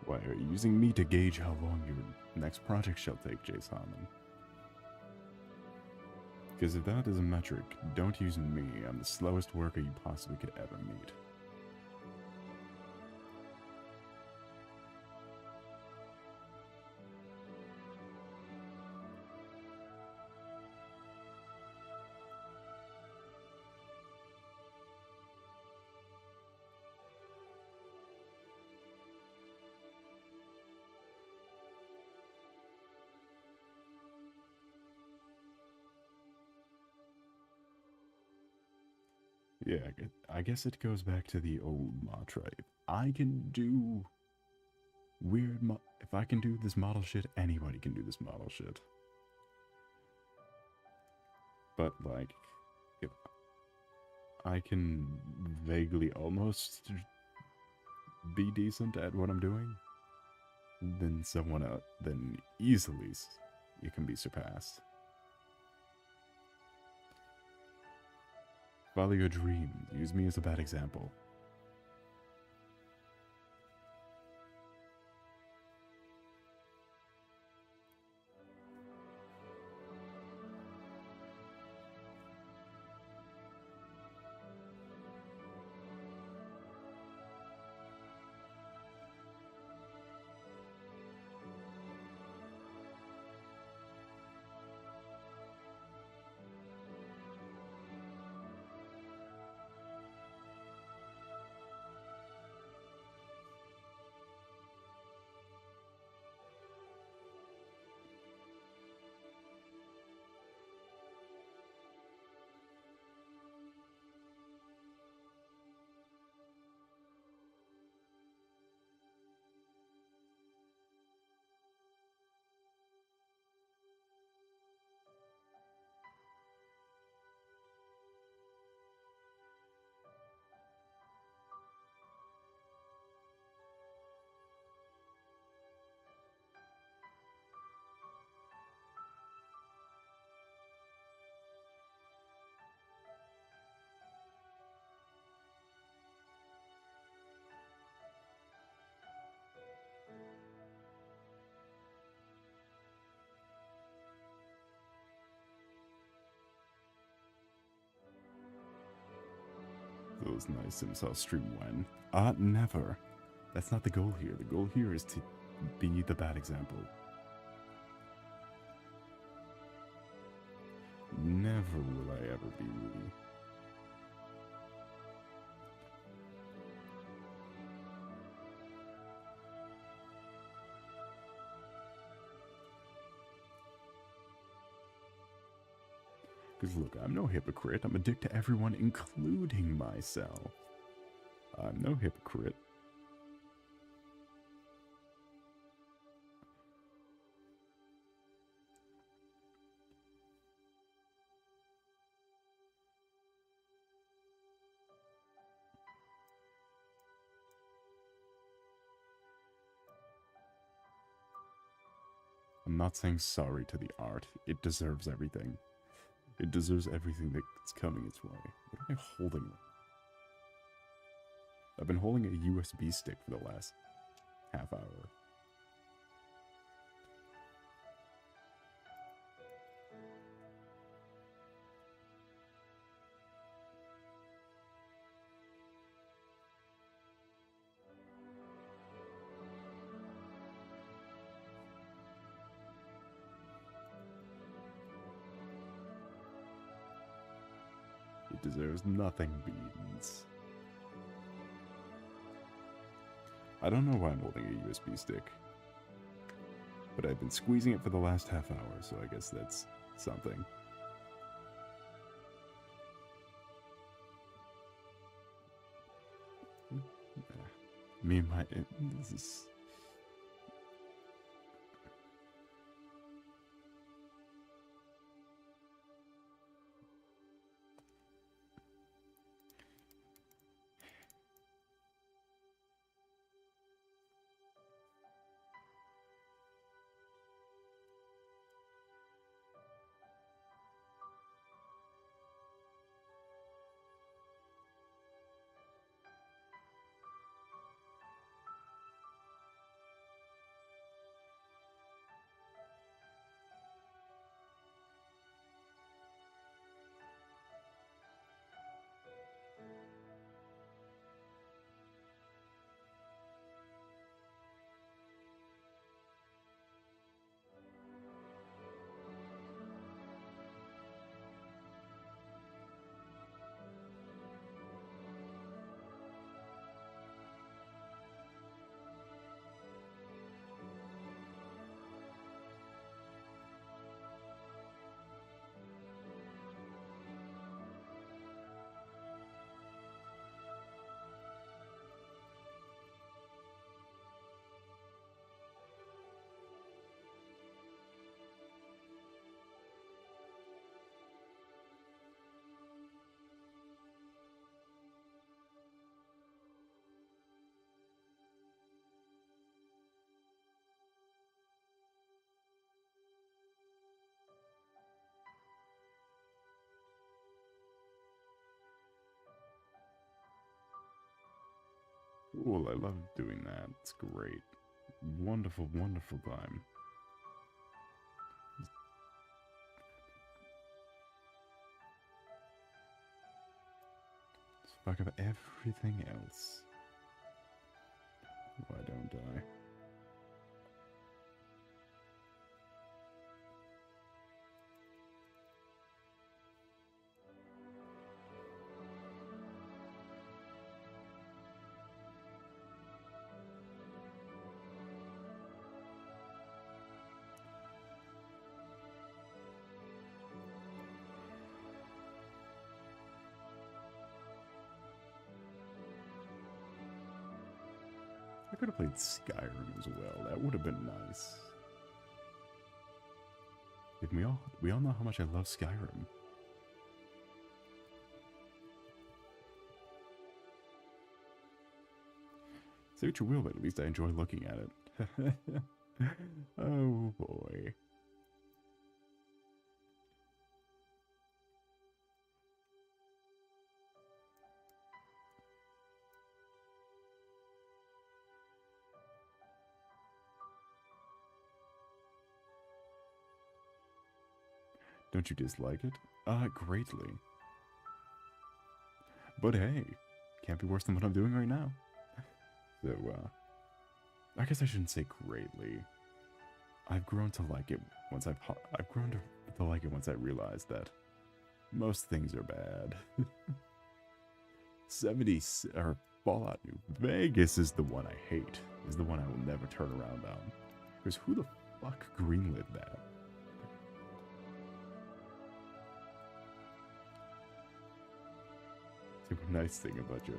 Why are you using me to gauge how long your next project shall take, Jace Harmon? Because if that is a metric, don't use me. I'm the slowest worker you possibly could ever meet. Yeah, I guess it goes back to the old mantra. If I can do if I can do this model shit, anybody can do this model shit. But, like, if I can vaguely almost be decent at what I'm doing, then then easily it can be surpassed. Follow your dreams. Use me as a bad example. those nice sims. I'll stream when? Never. That's not the goal here. The goal here is to be the bad example. Never will I ever be Rudy. Because look, I'm no hypocrite. I'm a dick to everyone, including myself. I'm no hypocrite. I'm not saying sorry to the art. It deserves everything. It deserves everything that's coming its way. What am I holding? I've been holding a USB stick for the last half hour. It deserves nothing, beans. I don't know why I'm holding a USB stick, but I've been squeezing it for the last half hour, so I guess that's something. Me and my... This is... Cool, I love doing that. It's great. Wonderful, wonderful time. Let's fuck up everything else. Why don't I? I could have played Skyrim as well. That would have been nice. Like we all know how much I love Skyrim. Say what you will, but at least I enjoy looking at it. Oh boy. Don't you dislike it? Greatly. But hey, can't be worse than what I'm doing right now. So, I guess I shouldn't say greatly. I've grown to like it once I've grown to like it once I realized that most things are bad. 70 or Fallout New Vegas is the one I hate. Is the one I will never turn around on. Because who the fuck greenlit that? Super nice thing about your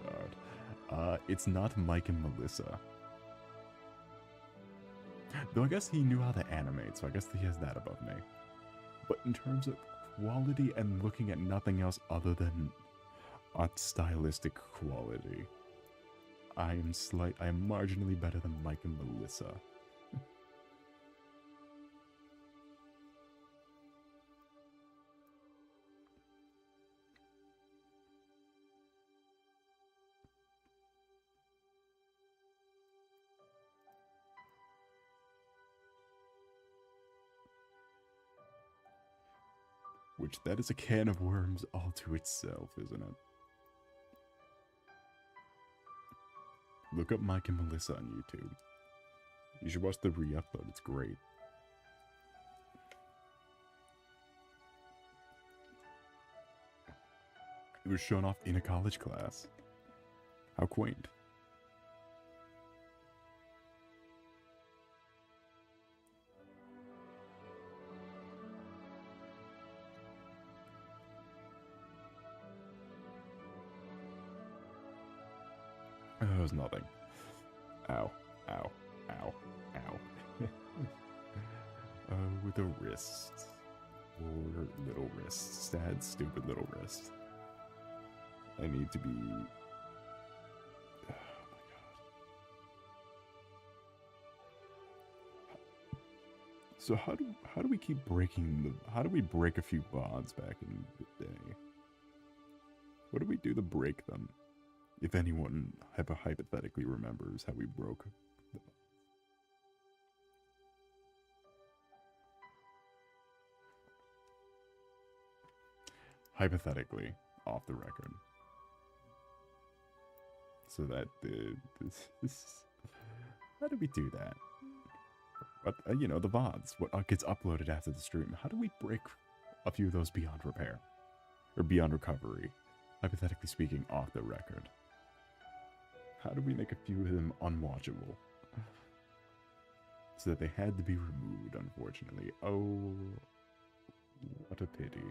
art. It's not Mike and Melissa. Though I guess he knew how to animate, so I guess he has that above me. But in terms of quality and looking at nothing else other than art stylistic quality, I am marginally better than Mike and Melissa. Which, that is a can of worms all to itself, isn't it? Look up Mike and Melissa on YouTube. You should watch the re-upload, it's great. It was shown off in a college class. How quaint. It was nothing. Ow, ow, ow, ow. Oh, the wrist. Poor little wrist. Sad, stupid little wrist. I need to be... Oh my god. So how do we keep breaking the... How do we break a few bonds back in the day? What do we do to break them? If anyone hypothetically remembers how we broke them. Hypothetically, off the record. So that how do we do that? But, you know, the VODs, what gets uploaded after the stream. How do we break a few of those beyond repair? Or beyond recovery? Hypothetically speaking, off the record. How do we make a few of them unwatchable? So that they had to be removed, unfortunately. Oh, what a pity.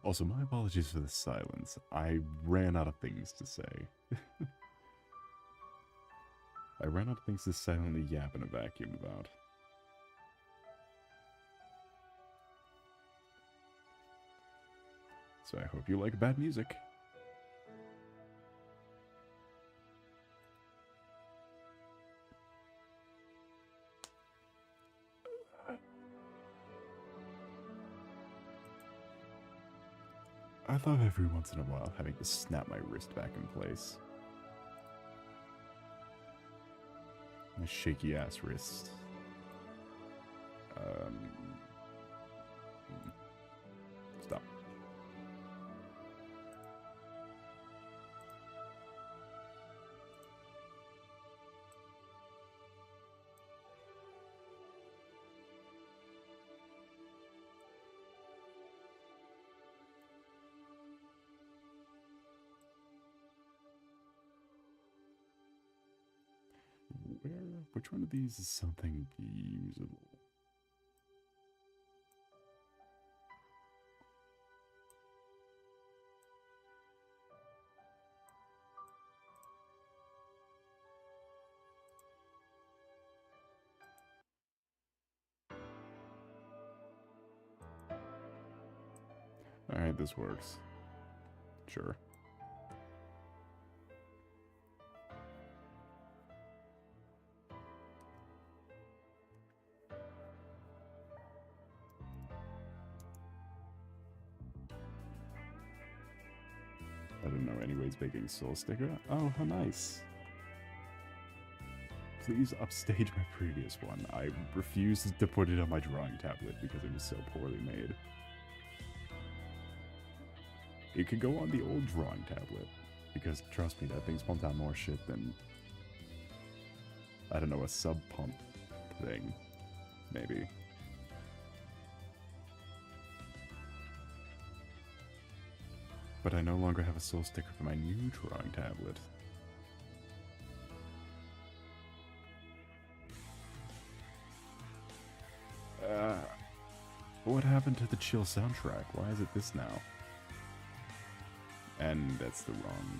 Also, my apologies for the silence. I ran out of things to say. I ran out of things to silently yap in a vacuum about. So I hope you like bad music. I thought every once in a while having to snap my wrist back in place. My shaky ass wrist. Stop. Which one of these is something usable? but this works. Sure. I don't know anyways making soul sticker. Oh, how nice. Please upstage my previous one. I refused to put it on my drawing tablet because it was so poorly made. It could go on the old drawing tablet. Because, trust me, that thing spawns out more shit than... I don't know, a sub-pump thing. Maybe. But I no longer have a soul sticker for my new drawing tablet. What happened to the chill soundtrack? Why is it this now? And that's the wrong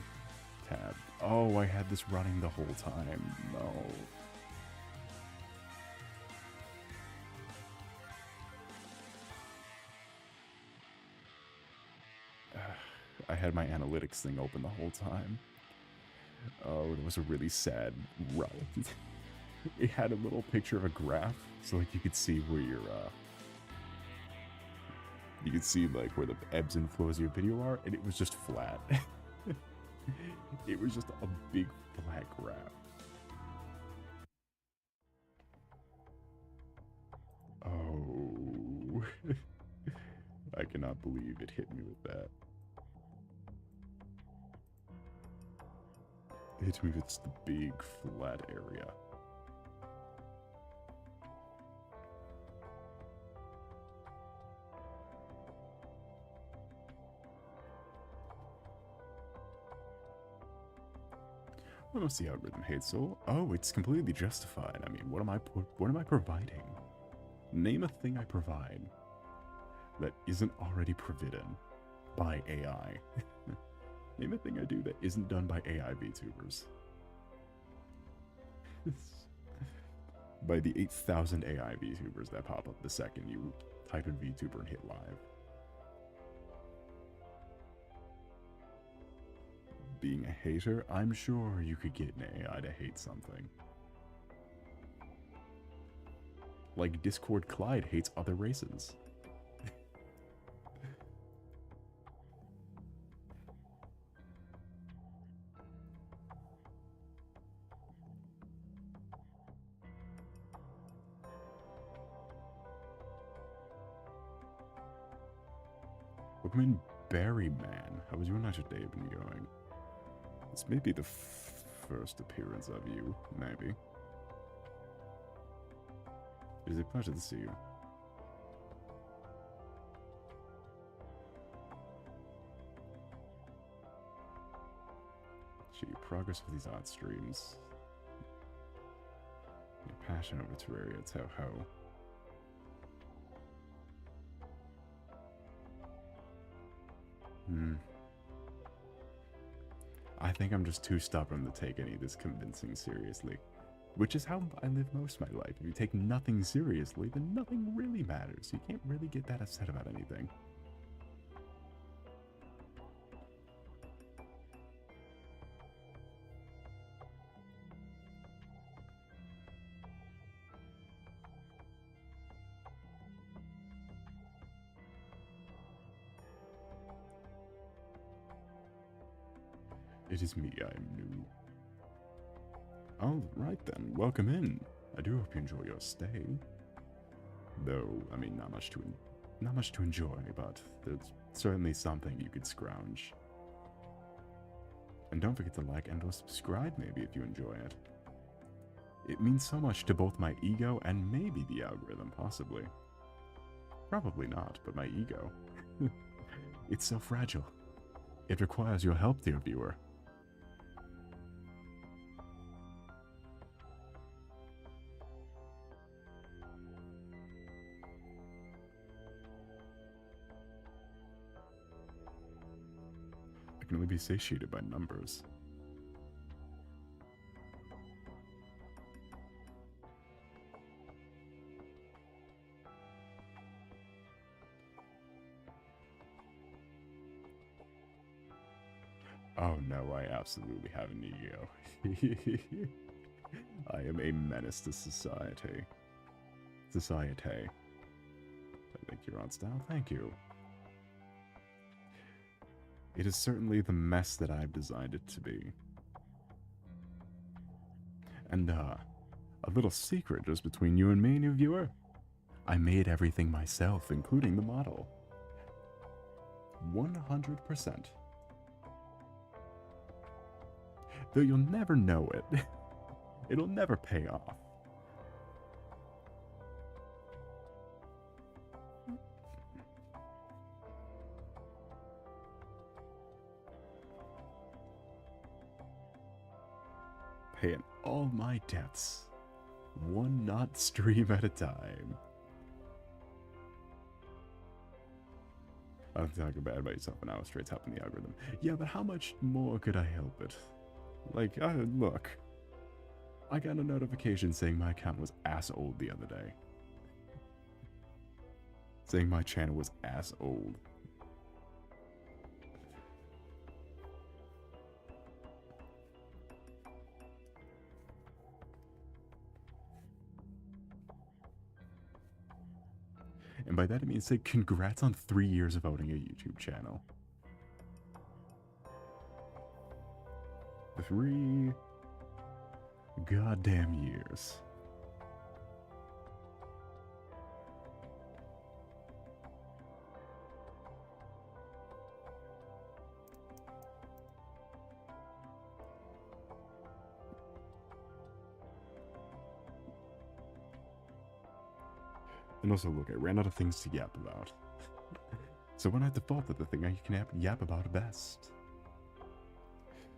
tab. Oh, I had this running the whole time. No. I had my analytics thing open the whole time. Oh, it was a really sad run. It had a little picture of a graph, so like you could see where your you could see like where the ebbs and flows of your video are, and it was just flat. It was just a big flat graph. Oh. I cannot believe it hit me with that. It hits me with just the big flat area. I don't see how algorithm hates soul. Oh, it's completely justified. I mean, what am I providing? Name a thing I provide that isn't already provided by AI. Name a thing I do that isn't done by AI VTubers. By the 8,000 AI VTubers that pop up the second you type in VTuber and hit live. Being a hater, I'm sure you could get an AI to hate something. Like Discord Clyde hates other races. Welcome in, Barry Man. How was your night or day been going? This may be the first appearance of you, maybe. It is a pleasure to see you. Gee, progress with these art streams. Your passion over Terraria, Toho. I think I'm just too stubborn to take any of this convincing seriously. Which is how I live most of my life. If you take nothing seriously, then nothing really matters. You can't really get that upset about anything. It is me, I am new. Alright then, welcome in. I do hope you enjoy your stay. Though, I mean, not much to enjoy, but there's certainly something you could scrounge. And don't forget to like and or subscribe maybe if you enjoy it. It means so much to both my ego and maybe the algorithm, possibly. Probably not, but my ego. It's so fragile. It requires your help, dear viewer. I can only be satiated by numbers. absolutely have an ego. I am a menace to society. Society. I think you're on style. Thank you. It is certainly the mess that I've designed it to be. And, a little secret just between you and me, new viewer. I made everything myself, including the model. 100%. Though you'll never know it. It'll never pay off. Paying all my debts, one not stream at a time. I'm talking bad about yourself and I was straight helping the algorithm. Yeah, but how much more could I help it? Like, look. I got a notification saying my account was ass old the other day. Saying my channel was ass old. And by that I mean say congrats on 3 years of owning a YouTube channel. 3 goddamn years. And also, look, I ran out of things to yap about. So when I default to the thing I can yap about best.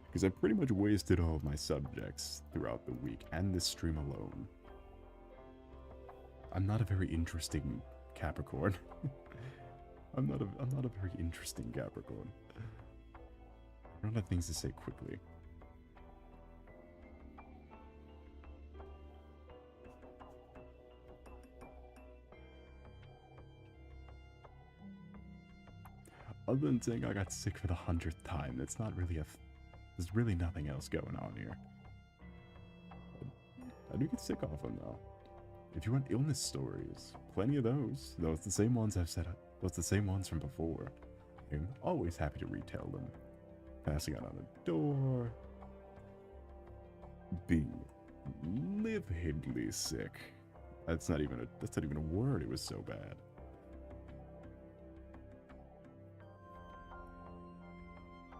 Because I pretty much wasted all of my subjects throughout the week and this stream alone. I'm not a very interesting Capricorn. I'm not a very interesting Capricorn. I run out of things to say quickly. Other than saying I got sick for the 100th time, that's not really there's really nothing else going on here. I do get sick often though. If you want illness stories, plenty of those. Though it's the same ones I've said, those the same ones from before. I'm always happy to retell them. Passing out on a door. Being lividly sick. That's not even a word, it was so bad.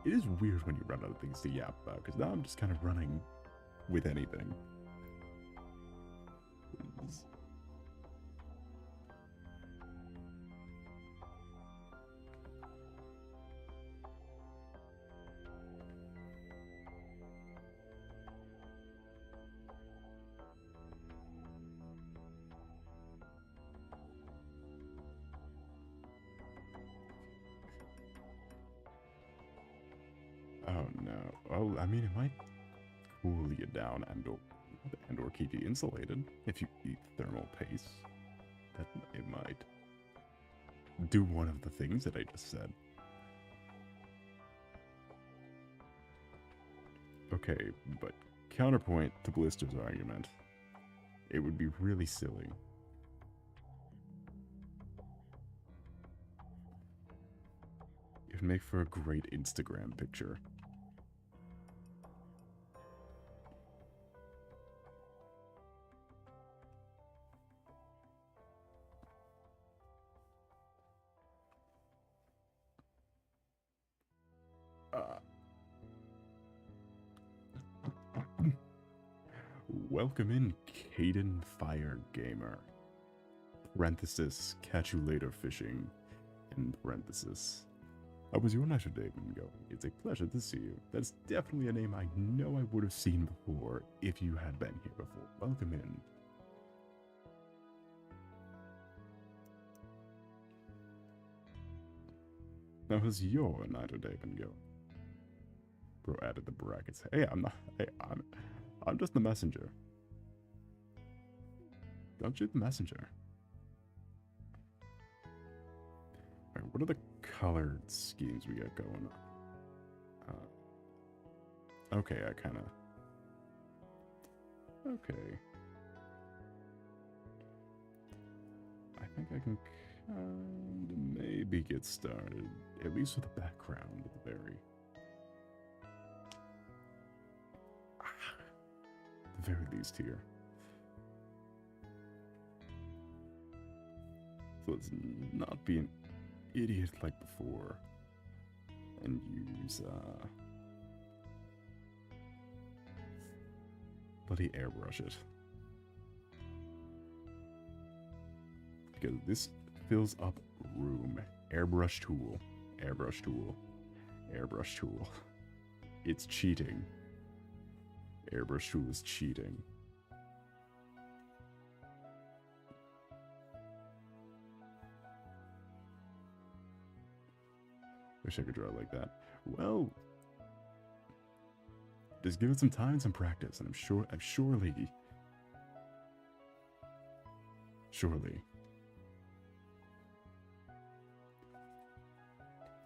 It is weird when you run out of things to yap about, because now I'm just kind of running with anything. Oh no. Well, I mean, it might cool you down and/or keep you insulated if you eat thermal paste. That it might do one of the things that I just said. Okay, but counterpoint to Blister's argument. It would be really silly. It would make for a great Instagram picture. Welcome in, Caden Fire Gamer. Parenthesis, catch you later fishing. In parenthesis. How was your night today been going? It's a pleasure to see you. That's definitely a name I know I would have seen before if you had been here before. Welcome in. How has your night today been going? Bro added the brackets. Hey, I'm just the messenger. Don't shoot the messenger. Alright, what are the colored schemes we got going on? Okay, I kind of... Okay. I think I can kind of maybe get started, at least with the background at the very least here. So let's not be an idiot like before and use bloody airbrush it, because this fills up room. Airbrush tool, airbrush tool, airbrush tool. It's cheating. Airbrush tool is cheating. Wish I could draw it like that. Well, just give it some time and some practice, and I'm surely.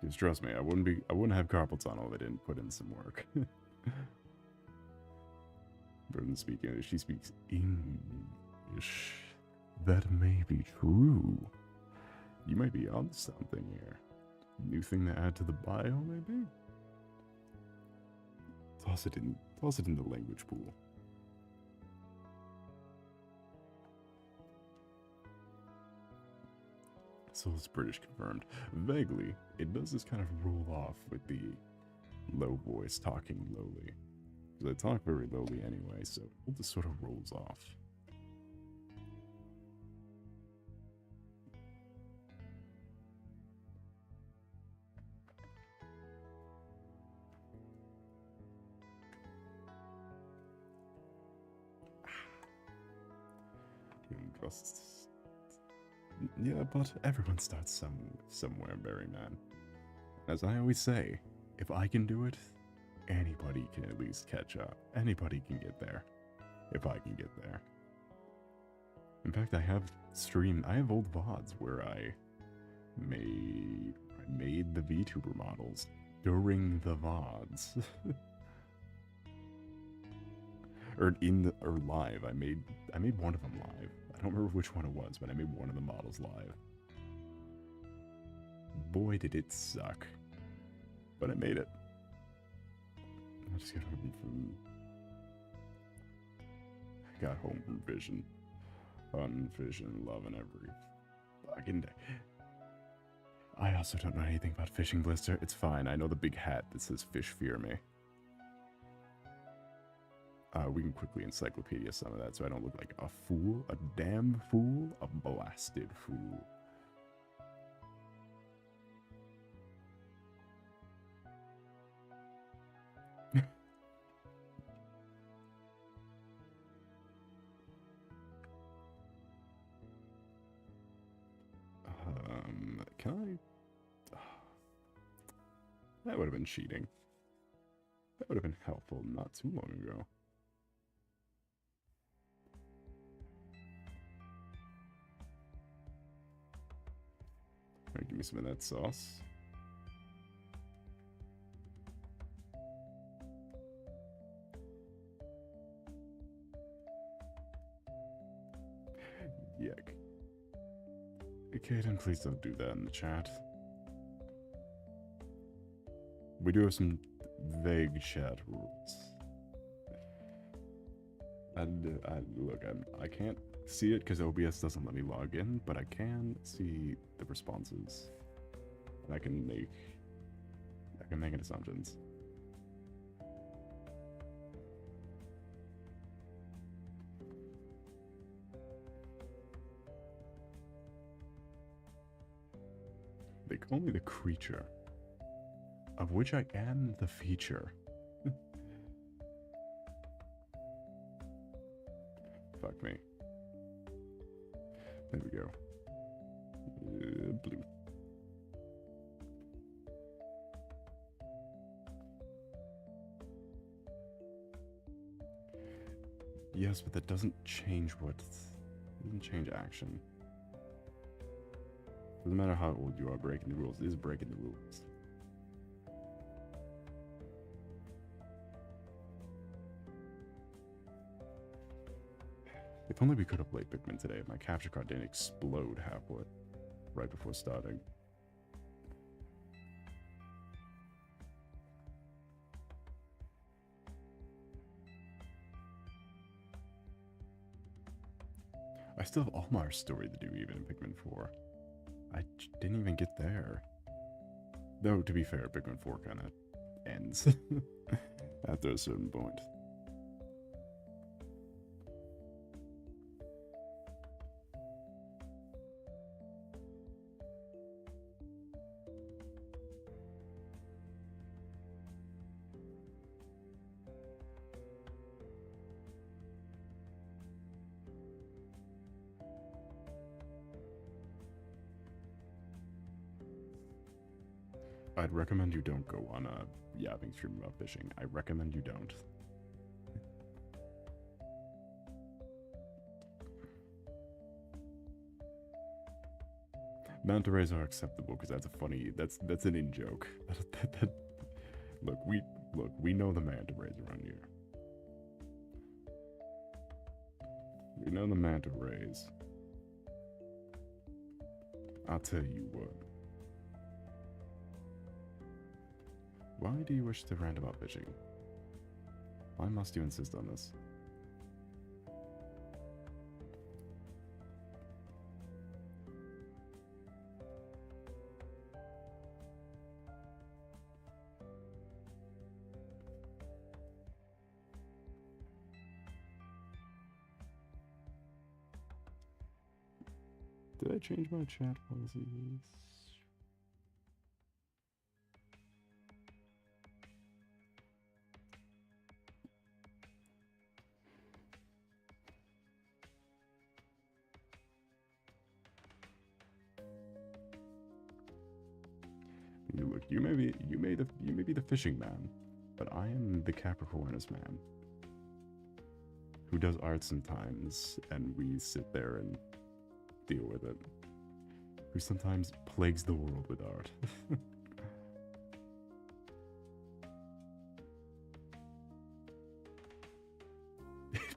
Just trust me, I wouldn't have carpal tunnel if I didn't put in some work. Burden speak English, she speaks English. That may be true. You might be on something here. New thing to add to the bio, maybe? Toss it in the language pool. So it's British confirmed. Vaguely, it does this kind of roll off with the low voice talking lowly. Because I talk very lowly anyway, so it just sort of rolls off. Yeah, but everyone starts somewhere, Berryman. As I always say, if I can do it, anybody can at least catch up. Anybody can get there. If I can get there. In fact, I have old VODs where I made the VTuber models during the VODs. or live. I made one of them live. I don't remember which one it was, but I made one of the models live. Boy, did it suck. But I made it. I just got home from... I got home from Vision. On Vision, loving every fucking day. I also don't know anything about Fishing Blister. It's fine. I know the big hat that says Fish Fear Me. We can quickly encyclopedia some of that so I don't look like a fool, a damn fool, a blasted fool. Can I? That would have been cheating. That would have been helpful not too long ago. Alright, give me some of that sauce. Yuck. Kaden, please don't do that in the chat. We do have some vague chat rules. Look, I can't see it because OBS doesn't let me log in, but I can see the responses. And I can make assumptions. They call me the creature, of which I am the feature. Fuck me. There we go. Blue. Yes, but that doesn't change doesn't change action. Doesn't matter how old you are, breaking the rules is breaking the rules. If only we could have played Pikmin today. My capture card didn't explode halfway, right before starting. I still have Almar's story to do even in Pikmin 4. I didn't even get there. Though, to be fair, Pikmin 4 kind of ends after a certain point. I'd recommend you don't go on a yapping stream about fishing. I recommend you don't. Manta rays are acceptable because that's a funny. That's an in joke. Look, we know the manta rays around here. We know the manta rays. I'll tell you what. Why do you wish to rant about fishing? Why must you insist on this? Did I change my chat policies? Look, you may be the fishing man, but I am the Capricornus man, who does art sometimes, and we sit there and deal with it. Who sometimes plagues the world with art.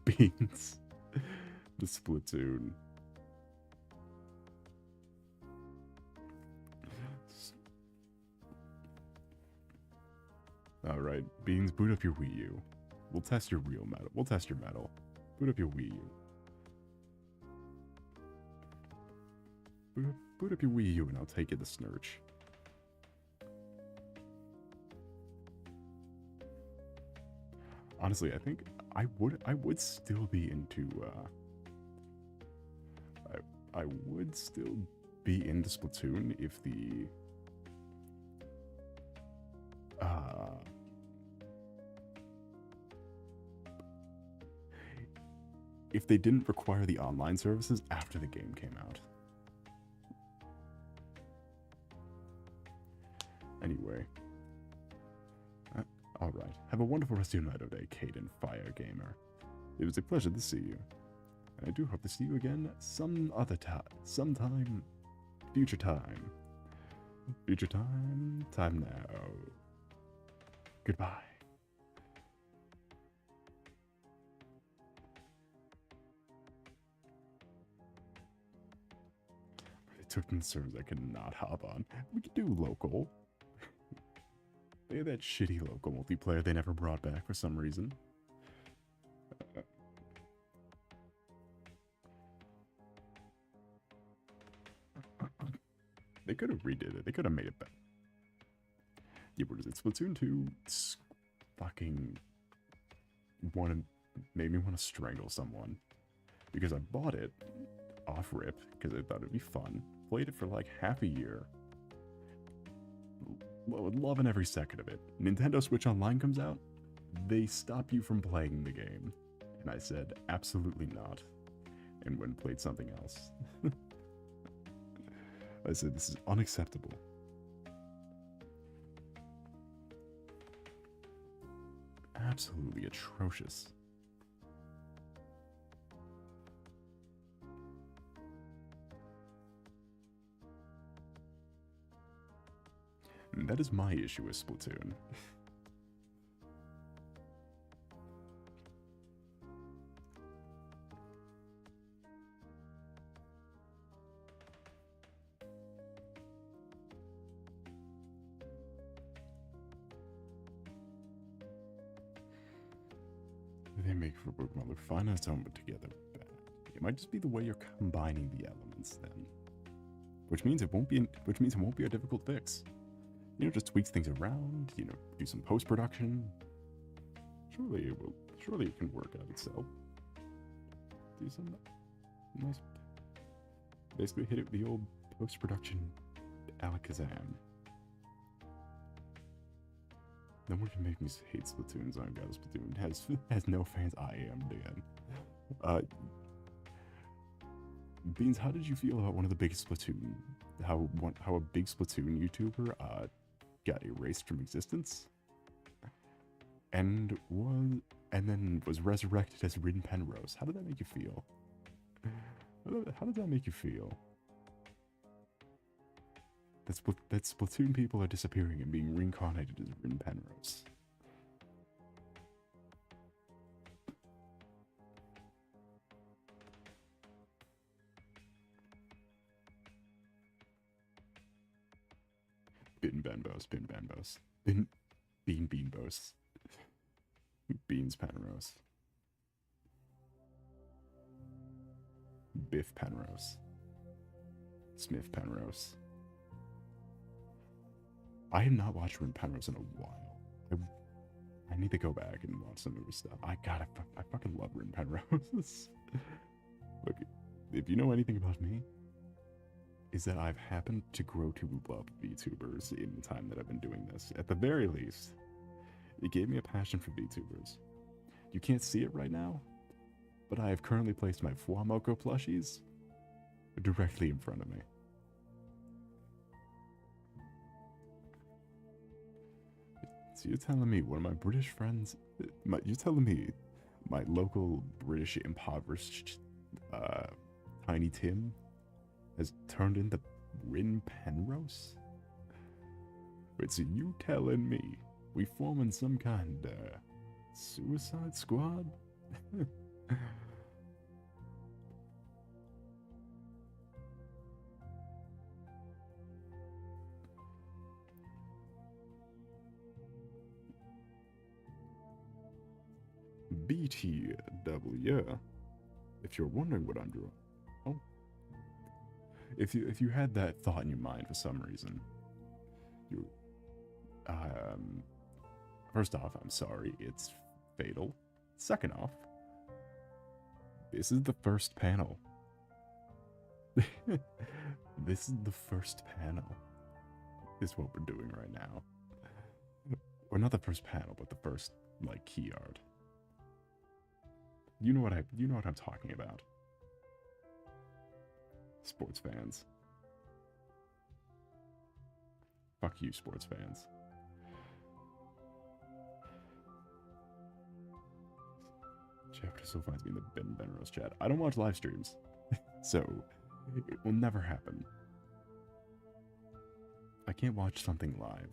Beans. The Splatoon. Alright, Beans, boot up your Wii U. We'll test your real metal. We'll test your metal. Boot up your Wii U. Boot up your Wii U and I'll take you to Snurch. Honestly, I think I would still be into I would still be into Splatoon if the if they didn't require the online services after the game came out. Anyway. Alright. Have a wonderful rest of your night or day, Caden Fire Gamer. It was a pleasure to see you. And I do hope to see you again some other time. Sometime. Future time. Future time. Time now. Goodbye. Took concerns I could not hop on. We could do local. They had that shitty local multiplayer they never brought back for some reason. They could have redid it. They could have made it better. Yeah, what is it? Splatoon 2 fucking made me want to strangle someone. Because I bought it off rip because I thought it'd be fun. Played it for like half a year. Loving every second of it. Nintendo Switch Online comes out, they stop you from playing the game. And I said, absolutely not. And went and played something else. I said, this is unacceptable. Absolutely atrocious. And that is my issue with Splatoon. they make for Pokemon look fine on its own, but together bad. It might just be the way you're combining the elements then. Which means it won't be a difficult fix. You know, just tweak things around, you know, do some post-production. Surely it can work out itself. Do some nice, basically hit it with the old post-production Alakazam. No one can make me hate Splatoon. I've got a Splatoon. Has no fans. I am Dan. Beans, how did you feel about one of the biggest Splatoon? How a big Splatoon YouTuber got erased from existence, and then was resurrected as Rin Penrose. How did that make you feel? How did that make you feel? That Splatoon people are disappearing and being reincarnated as Rin Penrose. Bean Banbos. Beanbos. Beans Penrose. Biff Penrose. Smith Penrose. I have not watched Rin Penrose in a while. I need to go back and watch some of his stuff. I fucking love Rin Penrose. Look, if you know anything about me, is that I've happened to grow to love VTubers in the time that I've been doing this. At the very least, it gave me a passion for VTubers. You can't see it right now, but I have currently placed my Fuamoko plushies directly in front of me. So you're telling me one of my British friends, you're telling me my local British impoverished Tiny Tim has turned into Rin Penrose? Wait, so you telling me we forming some kind of suicide squad? BTW, if you're wondering what I'm doing, oh, if you had that thought in your mind for some reason, you, first off, I'm sorry, it's fatal. Second off, this is the first panel. This is the first panel. Is what we're doing right now. Or not the first panel, but the first, like, key art. You know what I'm talking about. Sports fans. Fuck you, sports fans. Chapter so finds me in the Ben Benrose chat. I don't watch live streams, so it will never happen. I can't watch something live.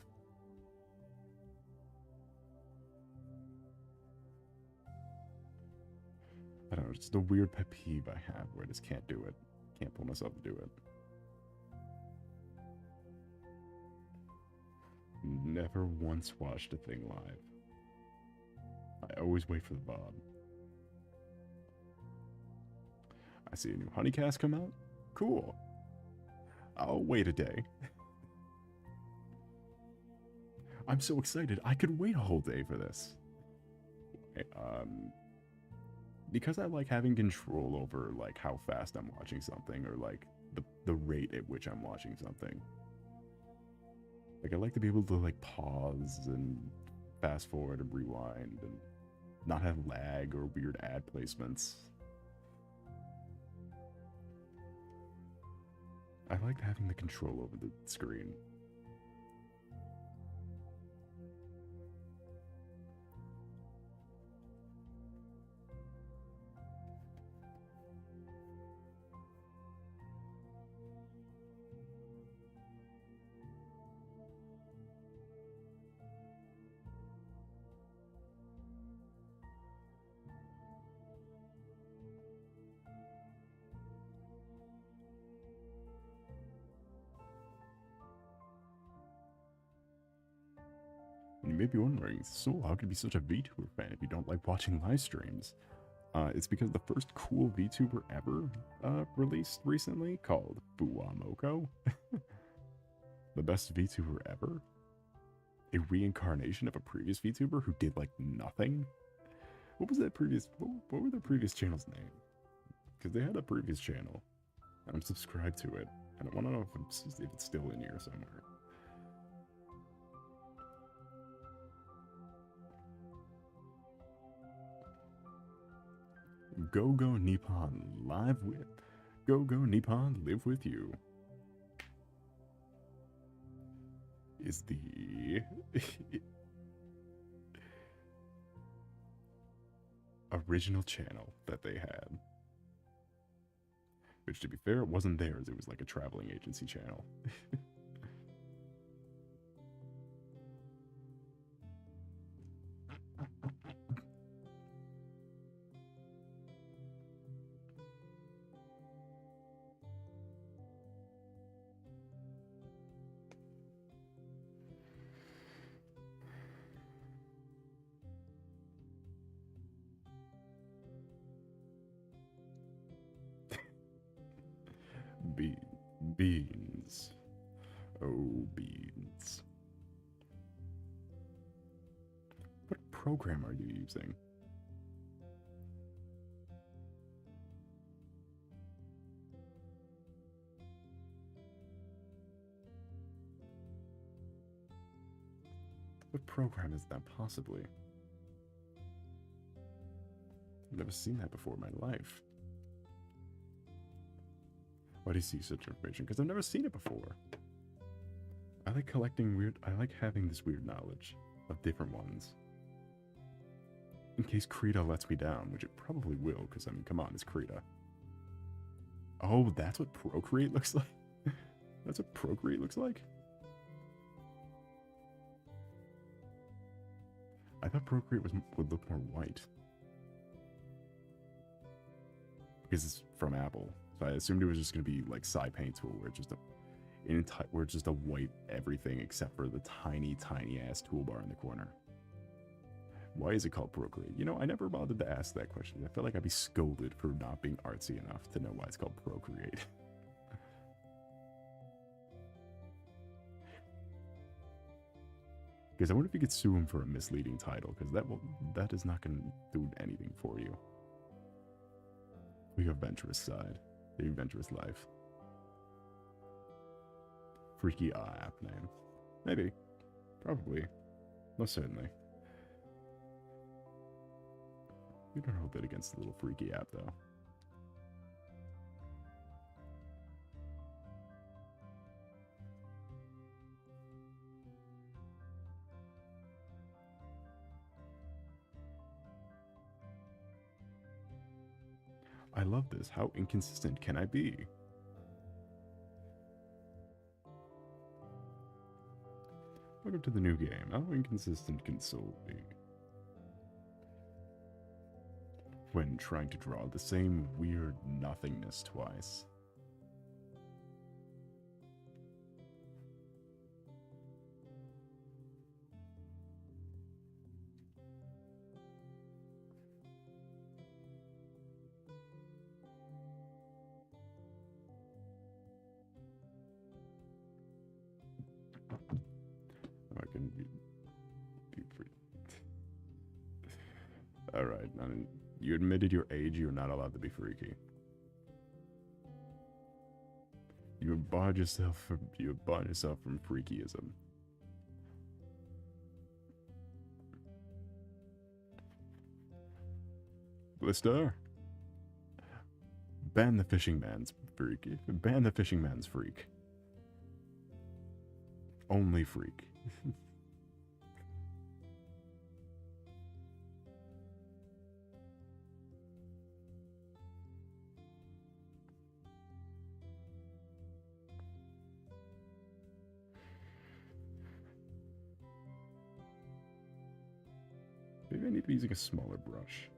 I don't know, it's just a weird pet peeve I have where I just can't do it. Can't pull myself to do it. Never once watched a thing live. I always wait for the VOD. I see a new Honeycast come out? Cool. I'll wait a day. I'm so excited. I could wait a whole day for this. Because I like having control over like how fast I'm watching something, or like the rate at which I'm watching something. Like I like to be able to like pause and fast forward and rewind and not have lag or weird ad placements. I like having the control over the screen. You may be wondering, so how could you be such a VTuber fan if you don't like watching live streams? It's because the first cool VTuber ever released recently, called Fuwamoko, the best VTuber ever, a reincarnation of a previous VTuber who did like nothing. What was that previous? What were the previous channel's name? Because they had a previous channel, and I'm subscribed to it. I don't want to know if it's still in here somewhere. Go Nippon live with Go Nippon live with you is the original channel that they had, which, to be fair, it wasn't theirs. It was like a traveling agency channel. Beans. Oh, beans. What program are you using? What program is that possibly? I've never seen that before in my life. Why do you see such information? Because I've never seen it before. I like collecting I like having this weird knowledge of different ones. In case Krita lets me down, which it probably will, because, I mean, come on, it's Krita. Oh, that's what Procreate looks like? That's what Procreate looks like? I thought Procreate would look more white. Because it's from Apple. So I assumed it was just going to be like Sci Paint tool, where it's just a white everything except for the tiny, tiny ass toolbar in the corner. Why is it called Procreate? You know, I never bothered to ask that question. I felt like I'd be scolded for not being artsy enough to know why it's called Procreate. Because I wonder if you could sue him for a misleading title, because that is not going to do anything for you. We have Venturous side. The Adventurous Life. Freaky app name. Maybe. Probably. Most certainly. We don't hold that against the little freaky app, though. I love this. How inconsistent can I be? Welcome to the new game. How inconsistent can soul be? When trying to draw the same weird nothingness twice. I can be free. Alright, you admitted your age, you're not allowed to be freaky. You barred yourself from freakyism. Blister? Ban the fishing man's freaky. Ban the fishing man's freak. Only freak. Maybe I need to be using a smaller brush.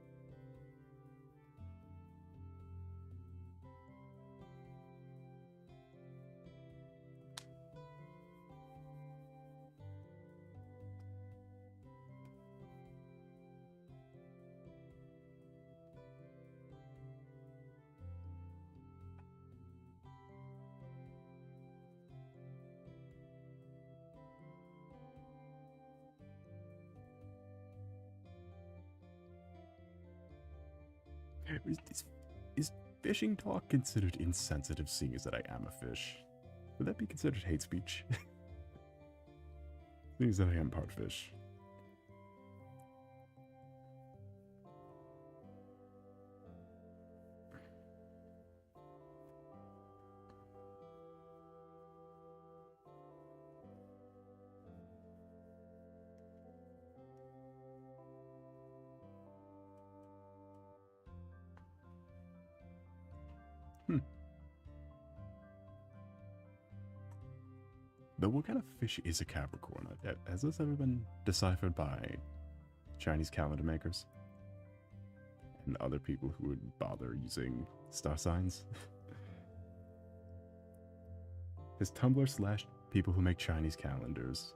Is fishing talk considered insensitive, seeing as that I am a fish? Would that be considered hate speech? Seeing as that I am part fish. But what kind of fish is a Capricorn? Has this ever been deciphered by Chinese calendar makers? And other people who would bother using star signs? Has Tumblr / people who make Chinese calendars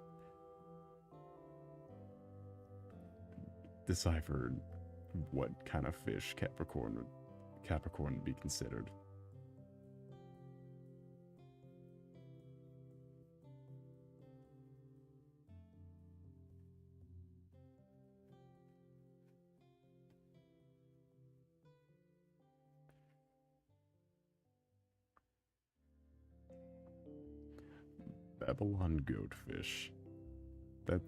deciphered what kind of fish Capricorn would be considered? Babylon goatfish. That.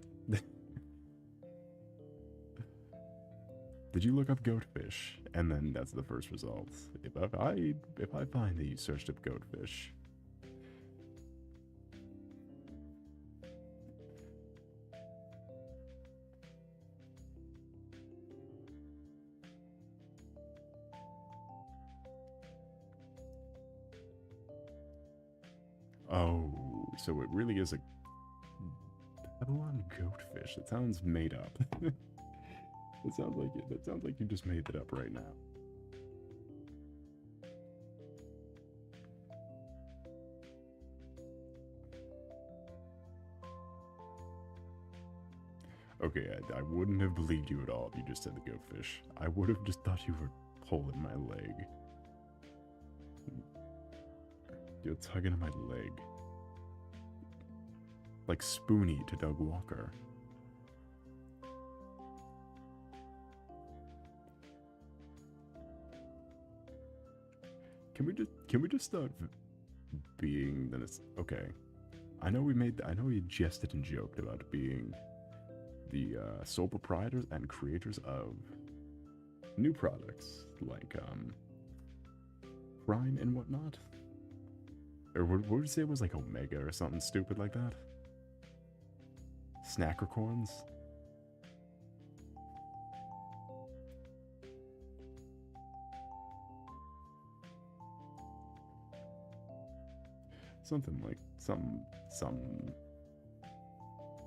Did you look up goatfish? And then that's the first result. If I find that you searched up goatfish. Oh, so it really is a Babylon goatfish. It sounds made up. That sounds like it. That sounds like you just made it up right now. Okay, I wouldn't have believed you at all if you just said the goatfish. I would have just thought you were pulling my leg. You're tugging at my leg. Like Spoonie to Doug Walker. Can we just start being then it's okay. I know we jested and joked about being the sole proprietors and creators of new products like Prime and whatnot. Or what would you say it was, like Omega or something stupid like that? Snackercorns? Something like some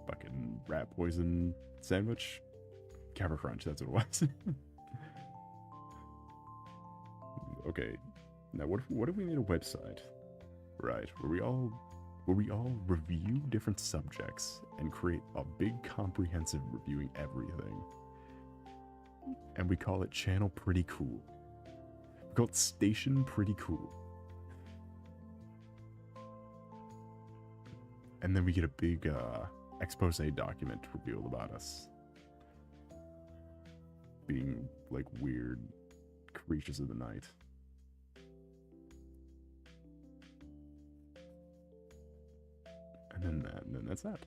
fucking rat poison sandwich. Capper Crunch, that's what it was. Okay, now what if we made a website, right, where we all review different subjects and create a big comprehensive reviewing everything, and we call it Channel Pretty Cool. We call it Station Pretty Cool. And then we get a big expose document revealed about us being like weird creatures of the night. And then that's that.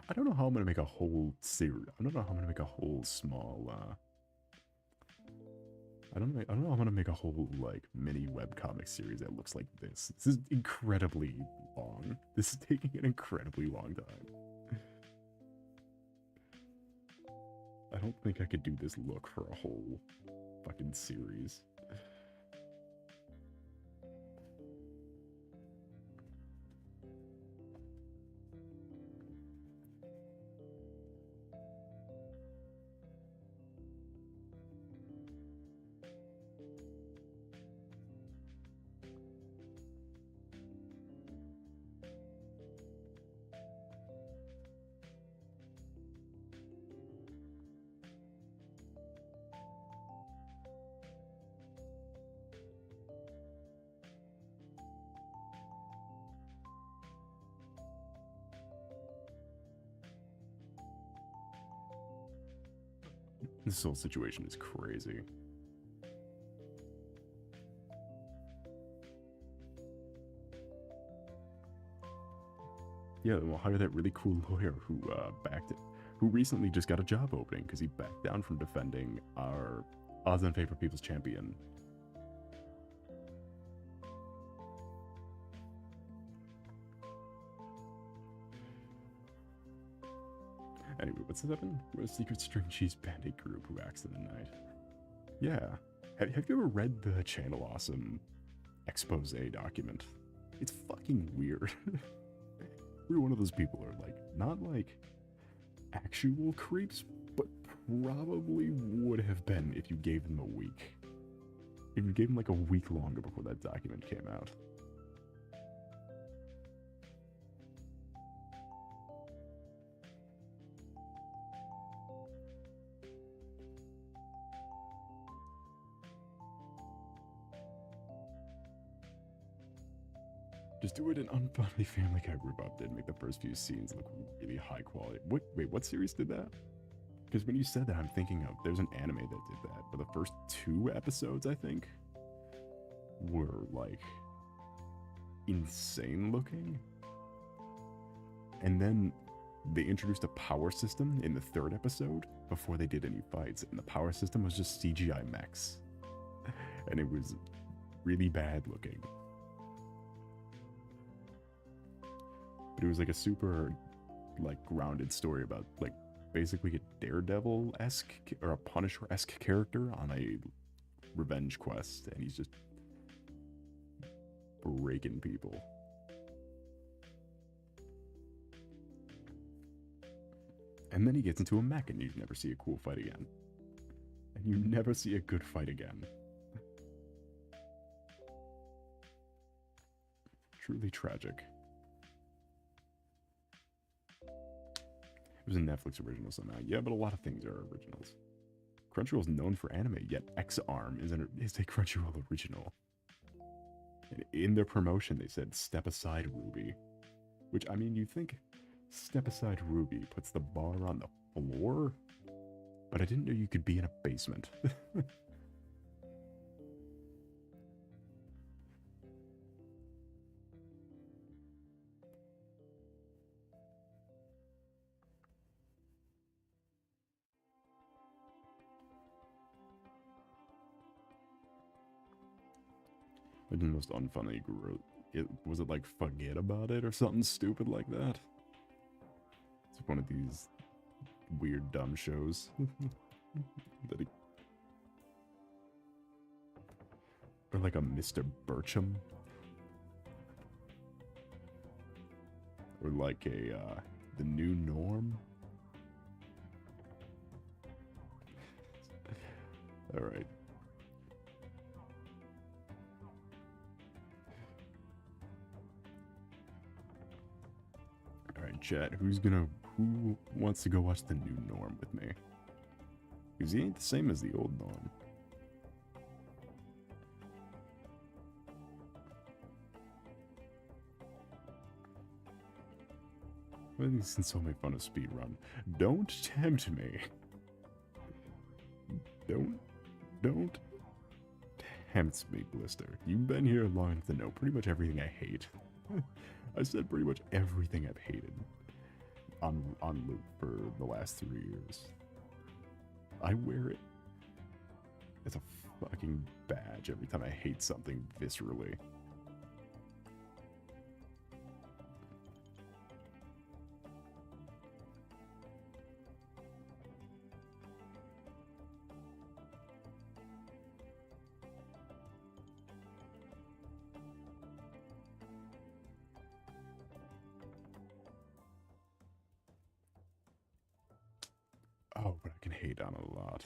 I don't know how I'm gonna make a whole series. I don't know how I'm gonna make a whole small. I don't know how I'm gonna make a whole like mini webcomic series that looks like this. This is incredibly long. This is taking an incredibly long time. I don't think I could do this look for a whole fucking series. This whole situation is crazy. Yeah, we'll hire that really cool lawyer who who recently just got a job opening because he backed down from defending our odds on favor people's champion. Anyway, what's this happen? We're a secret string cheese bandit group who acts in the night. Yeah. Have you ever read the Channel Awesome expose document? It's fucking weird. We're one of those people who are like, not like actual creeps, but probably would have been if you gave them a week. If you gave them like a week longer before that document came out. Just do it in Unfunny Family Guy group update. Make the first few scenes look really high quality. Wait, what series did that? Because when you said that, I'm thinking of, there's an anime that did that, but the first 2 episodes, I think, were like insane looking. And then they introduced a power system in the 3rd episode before they did any fights, and the power system was just CGI mechs. And it was really bad looking. But it was like a super like grounded story about like basically a Daredevil-esque or a Punisher-esque character on a revenge quest, and he's just breaking people. And then he gets into a mech and you never see a cool fight again. And you never see a good fight again. Truly tragic. It was a Netflix original somehow. Yeah, but a lot of things are originals. Crunchyroll's known for anime, yet X-Arm is a Crunchyroll original. And in their promotion, they said, "Step aside, Ruby." Which, I mean, you think "Step aside, Ruby" puts the bar on the floor? But I didn't know you could be in a basement. The most unfunny group. Was it like "Forget About It" or something stupid like that? It's one of these weird dumb shows. Or like a Mr. Bircham. Or like a The New Norm. Alright. Alright, chat, who wants to go watch The New Norm with me? Because he ain't the same as the old Norm. Well, at least since I'll make fun of speedrun. Don't tempt me. Don't tempt me, Blister. You've been here long enough to know pretty much everything I hate. I said pretty much everything I've hated on loop for the last 3 years. I wear it as a fucking badge every time I hate something viscerally. Oh, but I can hate on it a lot.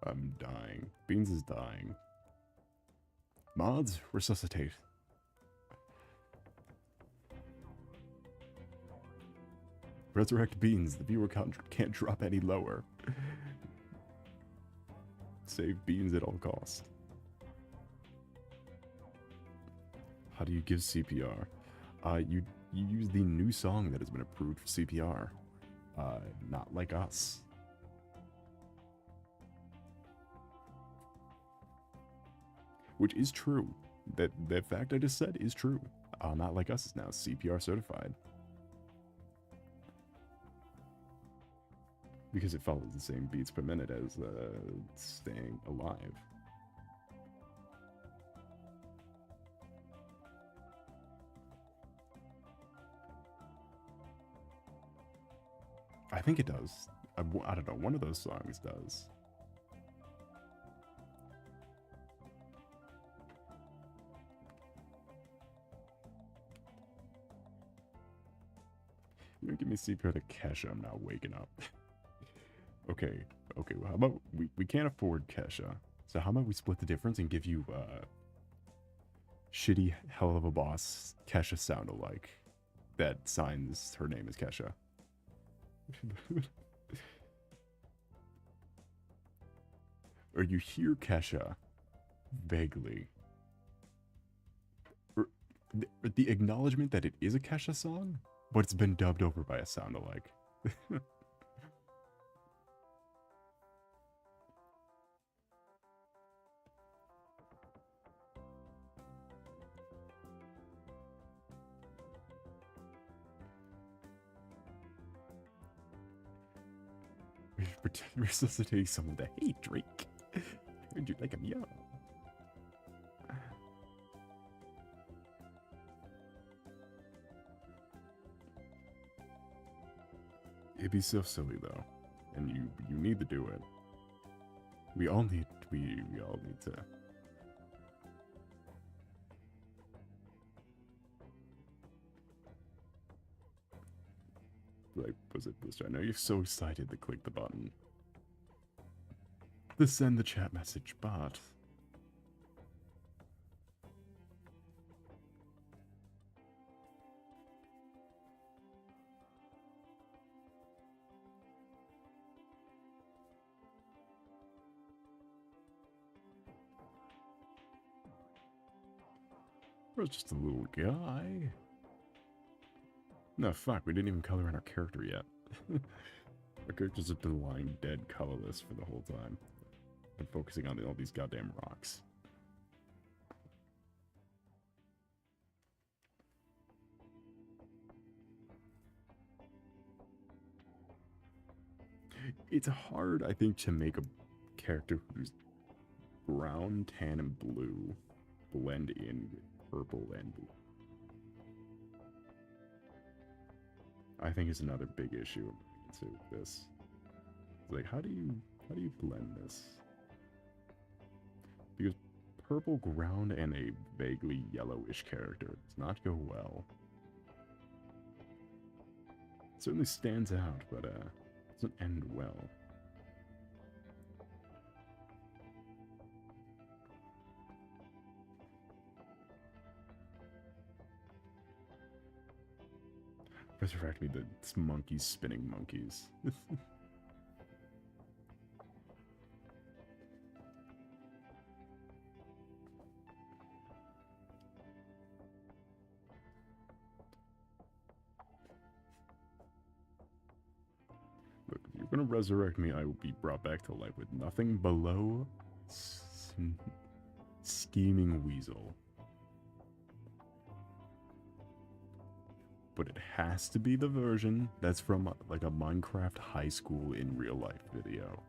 I'm dying. Beans is dying. Mods, resuscitate. Resurrect Beans. The viewer count can't drop any lower. Save Beans at all costs. How do you give CPR? You use the new song that has been approved for CPR. Not Like Us. Which is true. That fact I just said is true. Not Like Us is now CPR certified. Because it follows the same beats per minute as Staying Alive. I think it does. I don't know, one of those songs does. You don't give me CPR to Kesha, I'm now waking up. Okay, well, how about, we can't afford Kesha, so how about we split the difference and give you, shitty hell of a boss Kesha sound-alike that signs her name as Kesha. Or you hear Kesha vaguely. Or the acknowledgement that it is a Kesha song, but it's been dubbed over by a sound-alike. Resuscitating someone that, hey Drake, heard you like him young. It'd be so silly though, and you need to do it. We all need to. Like, was it this? I know you're so excited to click the button to send the chat message, but I was just a little guy. No, fuck, we didn't even color in our character yet. Our characters have been lying dead colorless for the whole time. And focusing on all these goddamn rocks. It's hard, I think, to make a character who's brown, tan, and blue blend in with purple and blue. I think is another big issue into this. It's like, how do you blend this? Because purple ground and a vaguely yellowish character does not go well. It certainly stands out, but doesn't end well. Resurrect me, the monkeys spinning monkeys. Look, if you're gonna resurrect me, I will be brought back to life with nothing below scheming weasel. But it has to be the version that's from like a Minecraft high school in real life video.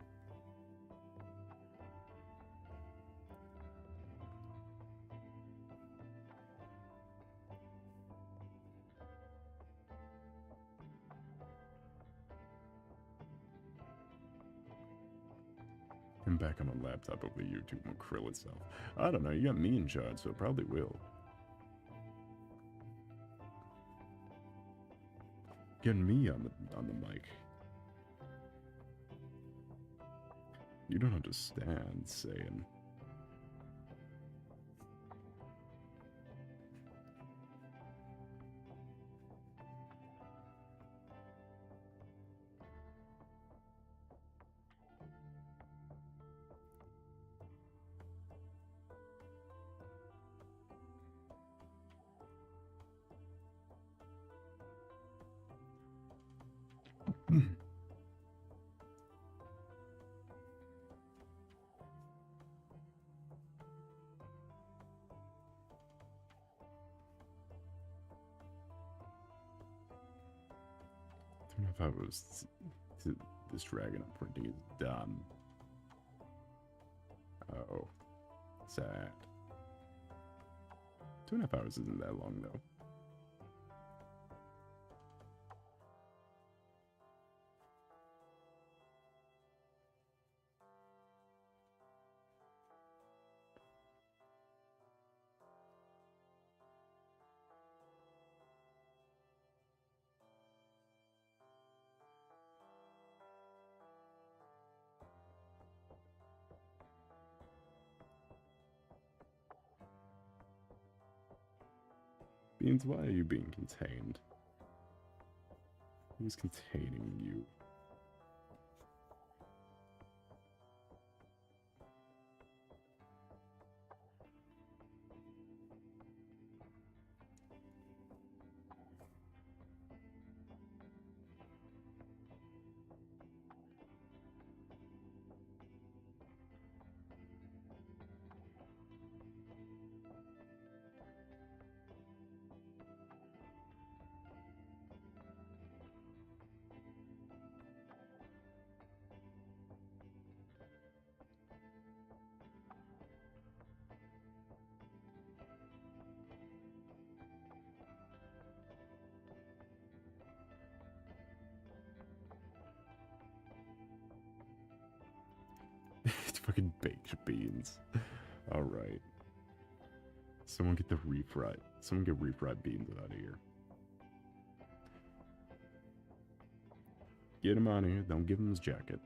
I'm back on my laptop over the YouTube will krill itself. I don't know, you got me in charge, so it probably will. Getting me on the mic. You don't understand, saying. I don't know if I was this dragon I'm printing is done. Oh, sad. 2.5 hours isn't that long though. Beans, why are you being contained? Who's containing you? It's fucking baked beans. Alright. Someone get the refried. Someone get refried beans out of here. Get him out of here. Don't give him his jacket.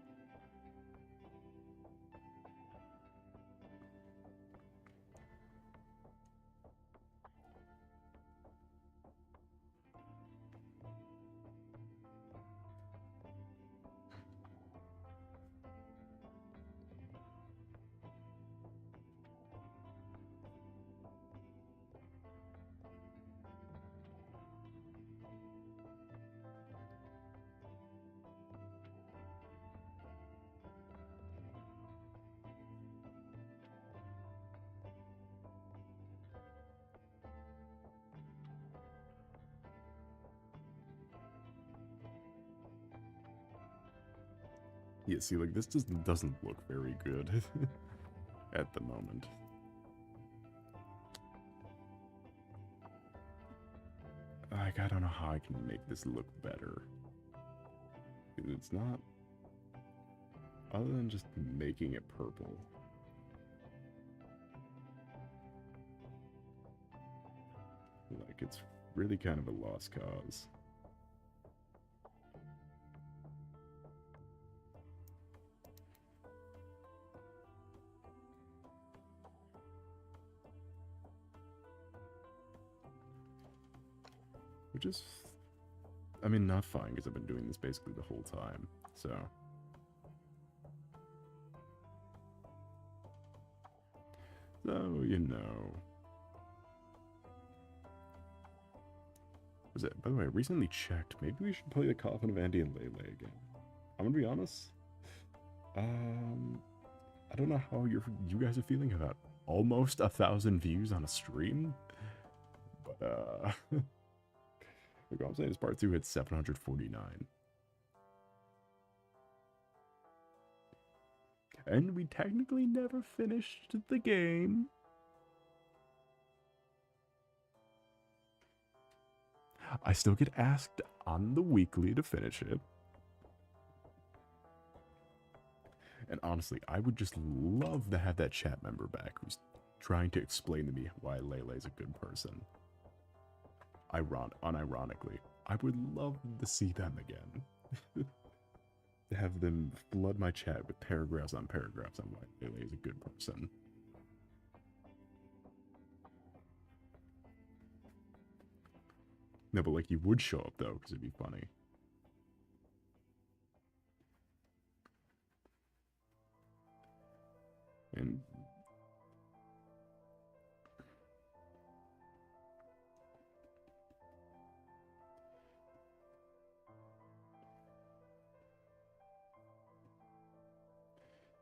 Yeah, see, like, this just doesn't look very good at the moment. Like, I don't know how I can make this look better. It's not... Other than just making it purple. Like, it's really kind of a lost cause. Which is, I mean, not fine, because I've been doing this basically the whole time, so. So, you know. Was it, by the way, I recently checked. Maybe we should play the Coffin of Andy and Lele again. I'm gonna be honest. I don't know how you guys are feeling about almost 1,000 views on a stream, but look, what I'm saying is part 2 hit 749. And we technically never finished the game. I still get asked on the weekly to finish it. And honestly, I would just love to have that chat member back who's trying to explain to me why Lele's a good person. Unironically, I would love to see them again. have them flood my chat with paragraphs on paragraphs on why Lele is a good person. No, but like you would show up though, because it'd be funny. And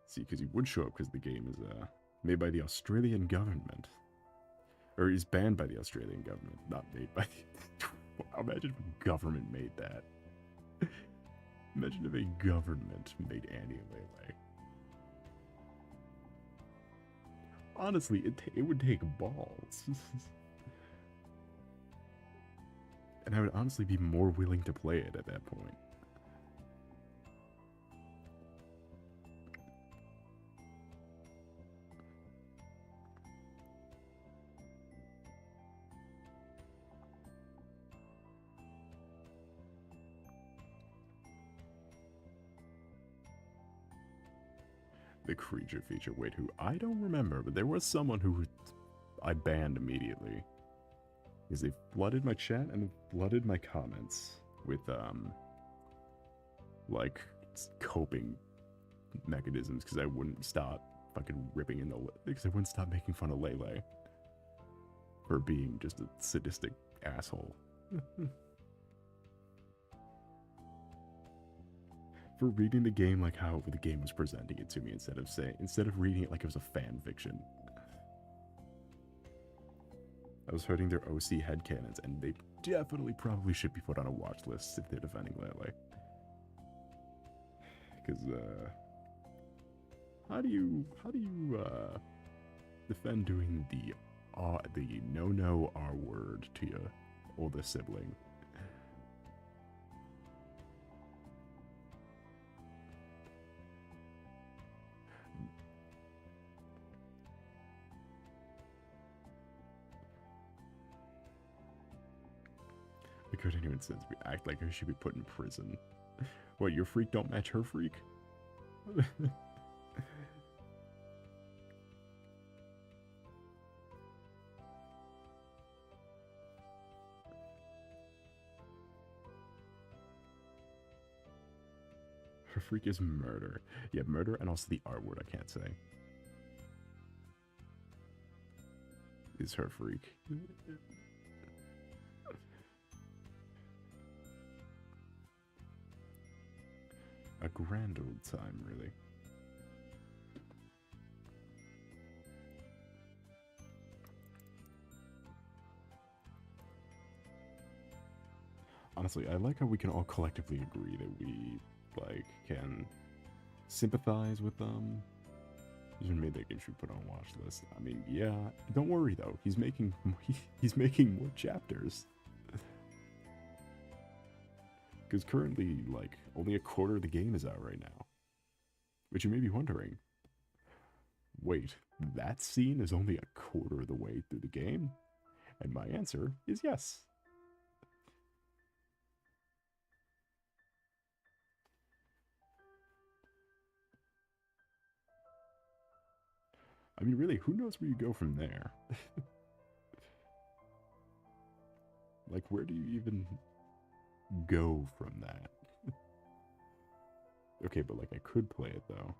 see, because he would show up because the game is made by the Australian government. Or is banned by the Australian government, not made by the... Wow, imagine if a government made that. Imagine if a government made Annie and Lele. Honestly, it would take balls. And I would honestly be more willing to play it at that point. The creature feature. Wait, who? I don't remember, but there was someone who I banned immediately. Because they flooded my chat and flooded my comments with, like, coping mechanisms, because I wouldn't stop fucking ripping in the... Because I wouldn't stop making fun of Lele for being just a sadistic asshole. For reading the game like how the game was presenting it to me instead of reading it like it was a fan fiction. I was hurting their OC headcanons, and they definitely probably should be put on a watch list if they're defending Lele. Because, how do you defend doing the no R word to your older sibling? The code anyone says we act like I should be put in prison. What, your freak don't match her freak? Her freak is murder. Yeah, murder and also the R word I can't say. Is her freak. A grand old time, really. Honestly, I like how we can all collectively agree that we, like, can sympathize with them. Even made that game should put on a watch list. I mean, yeah, don't worry though. He's making more chapters. Because currently, like, only a quarter of the game is out right now. Which you may be wondering, wait, that scene is only a quarter of the way through the game? And my answer is yes. I mean, really, who knows where you go from there? Like, where do you even go from that? Okay, but like I could play it though.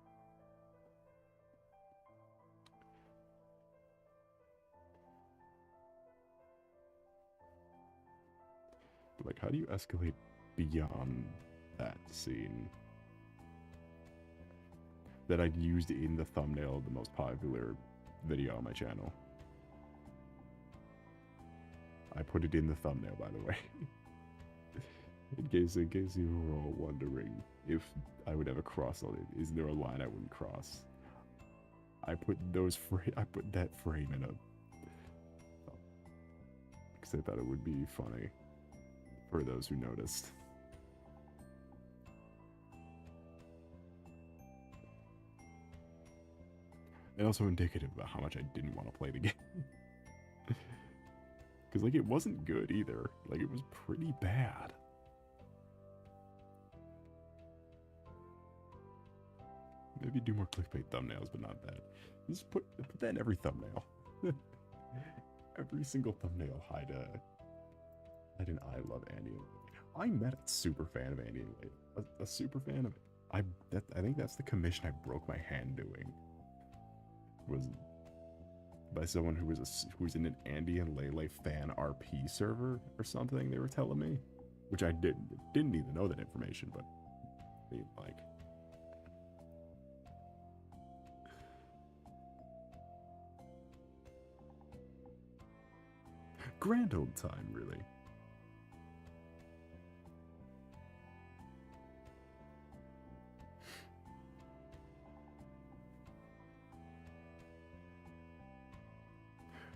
But like, how do you escalate beyond that scene that I'd used in the thumbnail of the most popular video on my channel? I put it in the thumbnail, by the way. in case you were all wondering if I would ever cross on it. Is there a line I wouldn't cross? I put that frame in because I thought it would be funny for those who noticed. And also indicative about how much I didn't want to play the game. Because, like, it wasn't good either. Like, it was pretty bad. Maybe do more clickbait thumbnails, but not that. Just put that in every thumbnail. Every single thumbnail hide an I love Andy and Layla. I met a super fan of Andy and Layla. A super fan of I think that's the commission I broke my hand doing. Was by someone who was in an Andy and Layla fan RP server or something. They were telling me, which I didn't even know that information, but they like. Grand old time, really.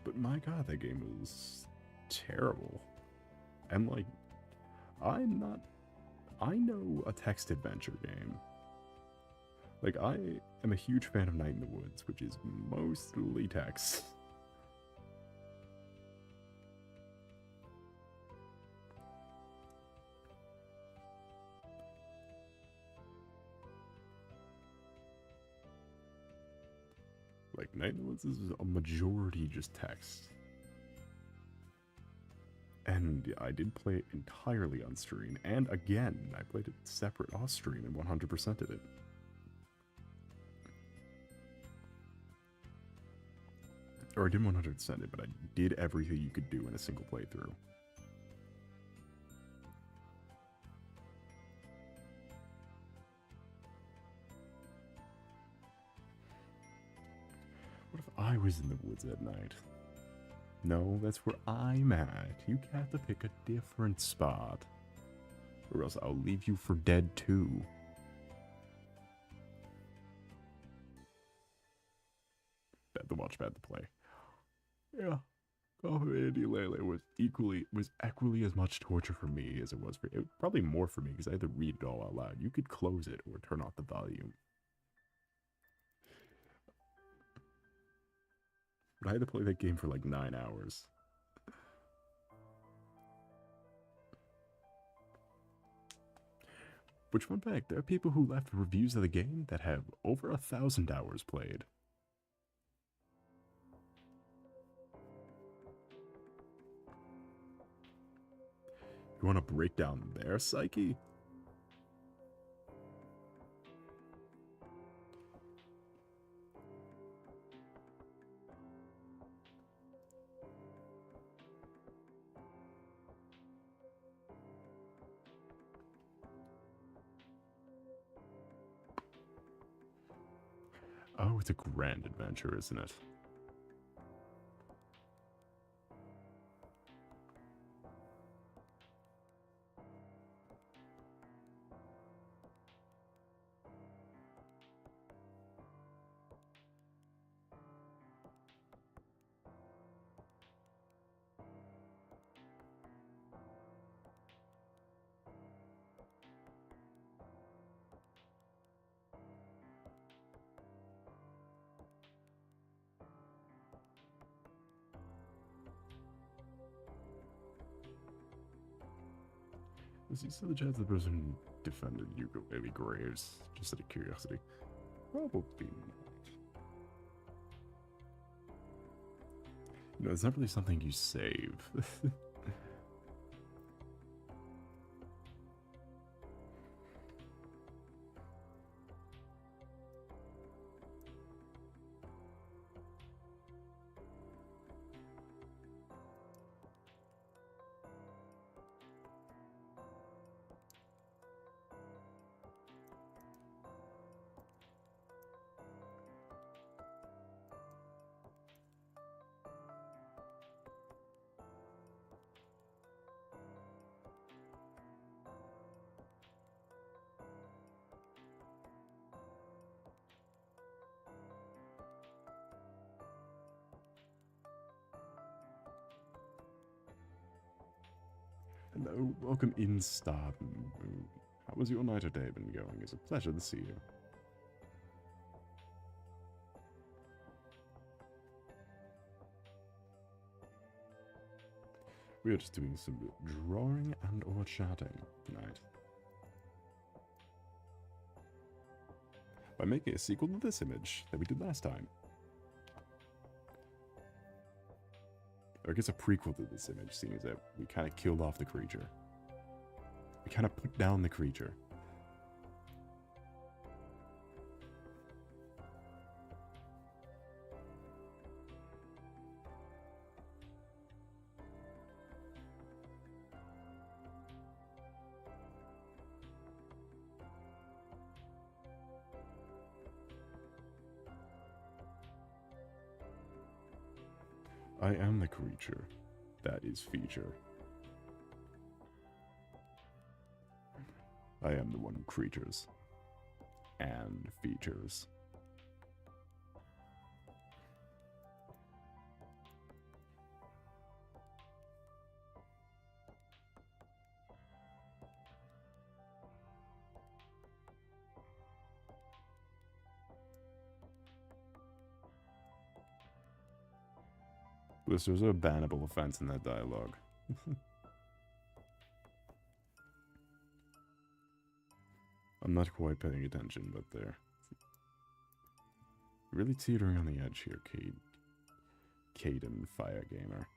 But my god, that game was terrible. And like, I know a text adventure game. Like, I am a huge fan of Night in the Woods, which is mostly text. Like, Night in the Woods is a majority just text. And I did play it entirely on stream, and again, I played it separate off stream and 100%ed it. Or I didn't 100% it, but I did everything you could do in a single playthrough. What if I was in the woods at night? No, that's where I'm at. You have to pick a different spot. Or else I'll leave you for dead too. Bad to watch, bad to play. Yeah. Andy Layla was equally as much torture for me as it was for it. Probably more for me because I had to read it all out loud. You could close it or turn off the volume. But I had to play that game for like 9 hours. Which, fun fact, there are people who left reviews of the game that have over 1,000 hours played. You want to break down their psyche? Oh, it's a grand adventure, isn't it? Is he still the chance the person who defended ukulele graves? Just out of curiosity. Probably not. You know, it's not really something you save. Hello, welcome in, Star. How was your night or day been going? It's a pleasure to see you. We are just doing some drawing and or chatting tonight. by making a sequel to this image that we did last time. Or I guess a prequel to this image, seeing as that we kind of killed off the creature. We kind of put down the creature. I am the creature that is feature. I am the one who creatures and features. There's a bannable offense in that dialogue. I'm not quite paying attention, but they're really teetering on the edge here, Caden Fire Gamer.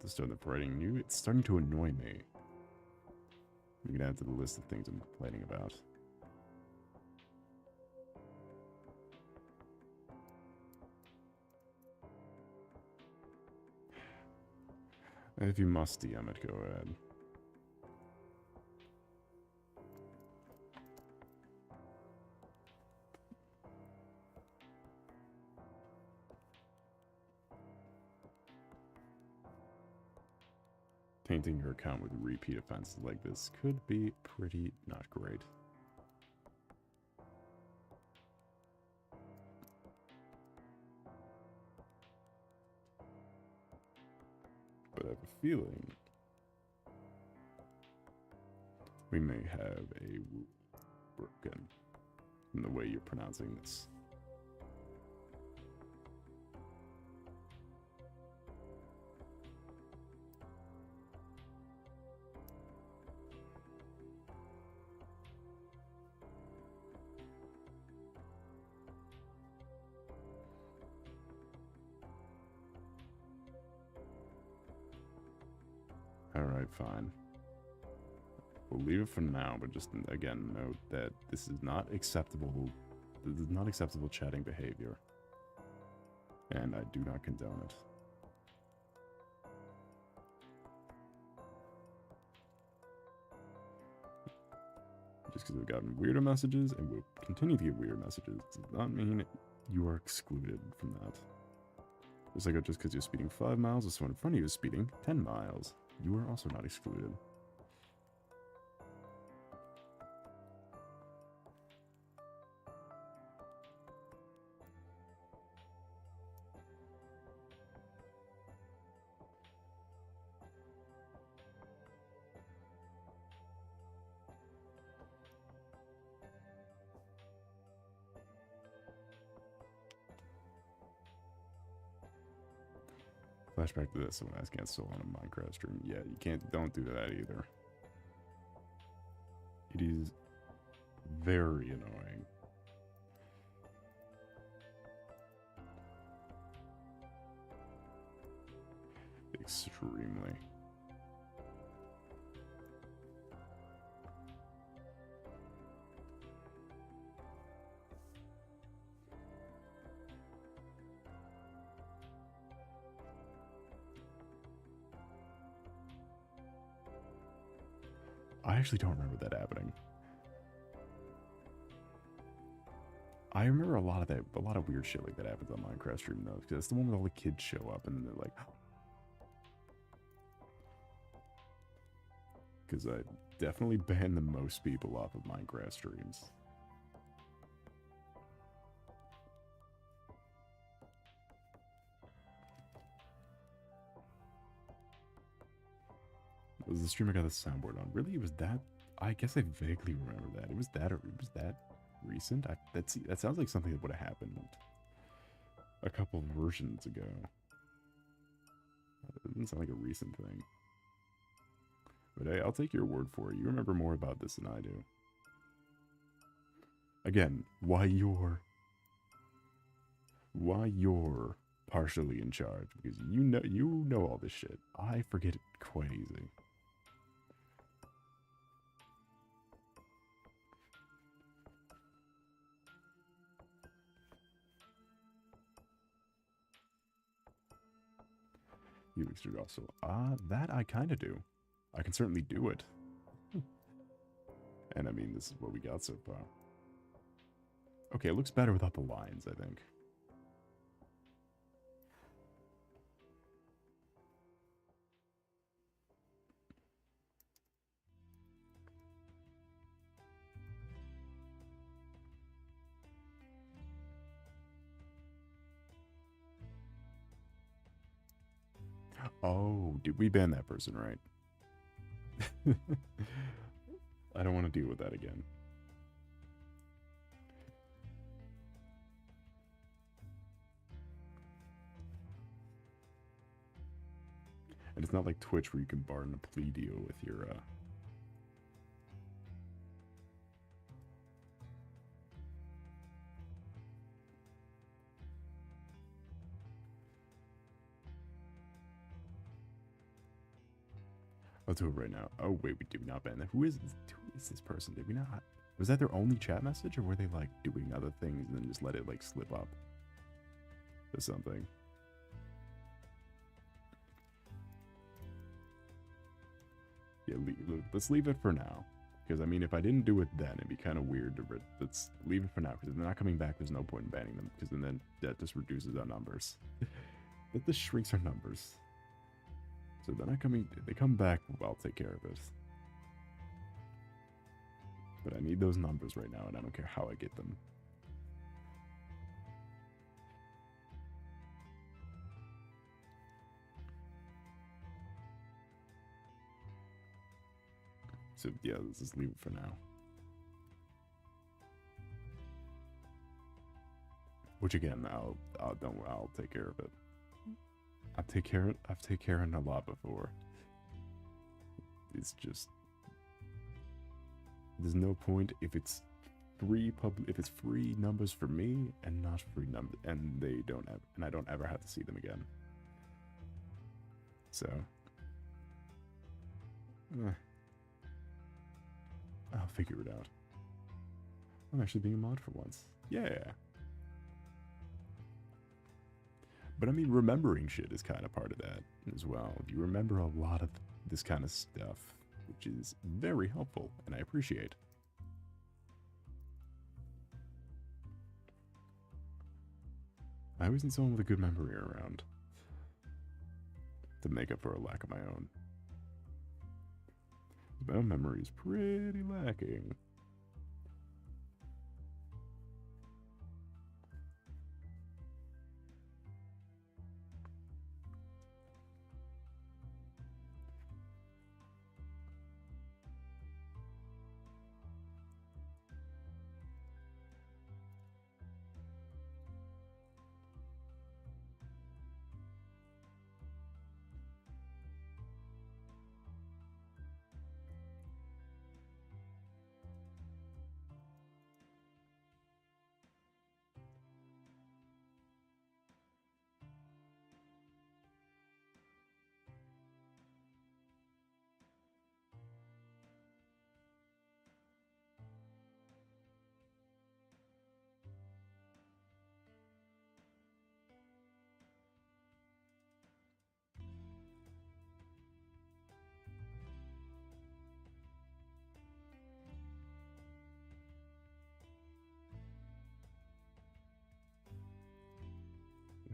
The stone of writing new, it's starting to annoy me. We can add to the list of things I'm complaining about. If you must DM it, go ahead. Tainting your account with repeat offenses like this could be pretty not great. But I have a feeling we may have a rule broken in the way you're pronouncing this. Alright, fine. We'll leave it for now, but just again note that this is not acceptable. This is not acceptable chatting behavior. And I do not condone it. Just because we've gotten weirder messages and we'll continue to get weird messages does not mean you are excluded from that. It's like just because you're speeding 5 miles or someone in front of you is speeding 10 miles. You are also not excluded. Flashback to this, someone asking us on a Minecraft stream. Yeah, you can't, don't do that either. It is very annoying. Extremely. I actually don't remember that happening. I remember a lot of weird shit like that happens on Minecraft stream though, because it's the one where all the kids show up and they're like, because definitely banned the most people off of Minecraft streams. It was the stream I got the soundboard on. Really, it was that? I guess I vaguely remember that. It was that recent? That sounds like something that would have happened a couple of versions ago. It doesn't sound like a recent thing. But hey, I'll take your word for it. You remember more about this than I do. Again, why you're partially in charge, because you know all this shit. I forget it quite easy. You extrude also. That I kind of do. I can certainly do it. And I mean, this is what we got so far. Okay, it looks better without the lines, I think. Oh, did we ban that person, right? I don't want to deal with that again. And it's not like Twitch where you can bargain a plea deal with your, I'll do it right now. Oh, wait, we did not ban that. Who is this person? Did we not? Was that their only chat message, or were they, like, doing other things and then just let it, like, slip up or something? Yeah, let's leave it for now. Because, I mean, if I didn't do it then, it'd be kind of weird to... Let's leave it for now, because if they're not coming back, there's no point in banning them, because then that just reduces our numbers. That just shrinks our numbers. So they're not coming... If they come back, I'll take care of it. But I need those numbers right now, and I don't care how I get them. So yeah, let's just leave it for now. Which again, I'll take care of it. I've taken care of a lot before. It's just there's no point if it's free numbers for me and not free numbers, and I don't ever have to see them again. So I'll figure it out. I'm actually being a mod for once. Yeah. But I mean, remembering shit is kind of part of that as well. You remember a lot of this kind of stuff, which is very helpful, and I appreciate. I always need someone with a good memory around to make up for a lack of my own. My own memory is pretty lacking.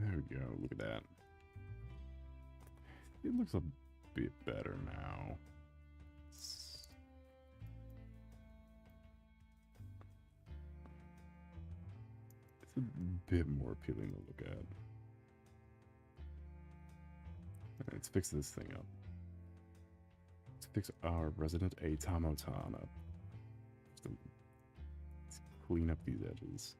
There we go, look at that. It looks a bit better now. a bit more appealing to look at. Let's fix this thing up. Let's fix our resident automaton up. Let's clean up these edges.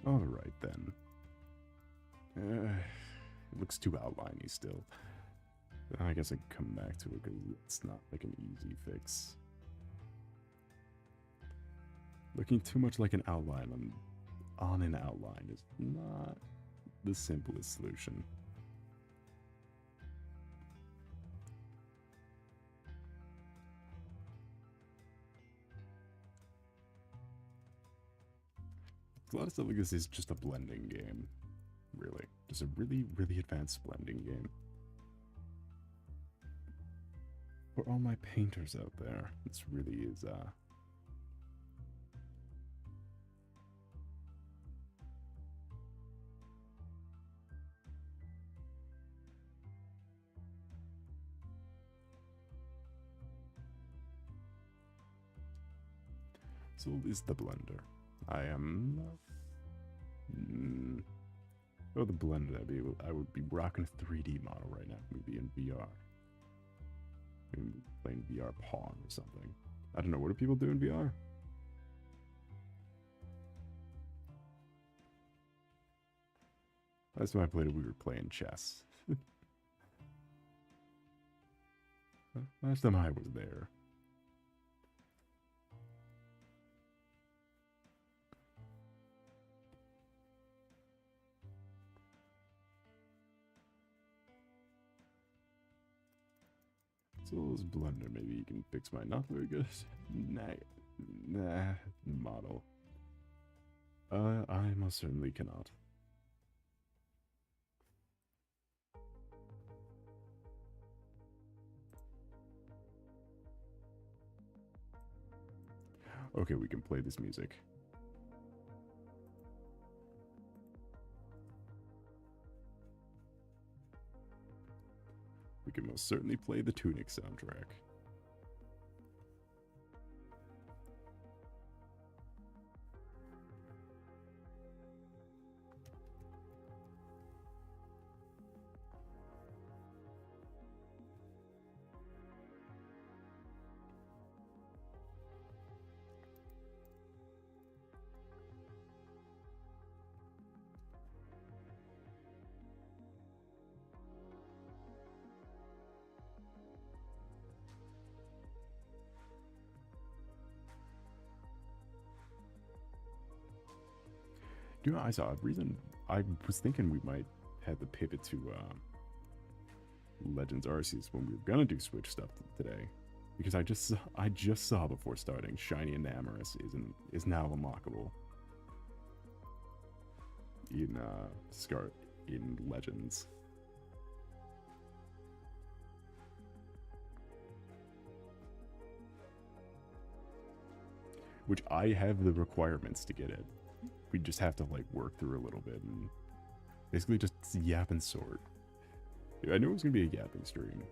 Alright then. It looks too outliney still. I guess I can come back to it because it's not like an easy fix. Looking too much like an outline on an outline is not the simplest solution. A lot of stuff like this is just a blending game, really. Just a really, really advanced blending game. For all my painters out there, this really is, So is the blender. I am... Oh, the blender, I would be rocking a 3D model right now. Maybe in VR. Maybe playing VR Pong or something. I don't know, what do people do in VR? Last time I played it, we were playing chess. Last time I was there. Solace blender, maybe you can fix my not very good model. I most certainly cannot. Okay, we can play this music. We can most certainly play the Tunic soundtrack. You know, I saw a reason. I was thinking we might have the pivot to Legends Arceus when we were gonna do Switch stuff today, because I just saw before starting Shiny and Amorous is now unlockable in Legends. Which I have the requirements to get it. We just have to like work through a little bit and basically just yap and sort. I knew it was gonna be a yapping stream,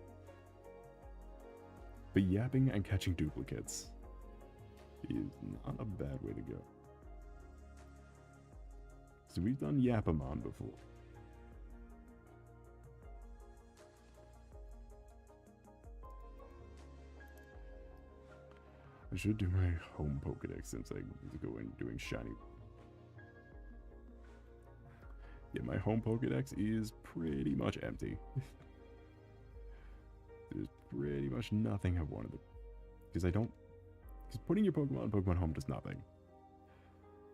but yapping and catching duplicates is not a bad way to go. So we've done Yapamon before. I should do my home Pokedex since I need to go in doing shiny. Yeah, my home Pokedex is pretty much empty. There's pretty much nothing I wanted to... Because I don't... Because putting your Pokemon in Pokemon Home does nothing.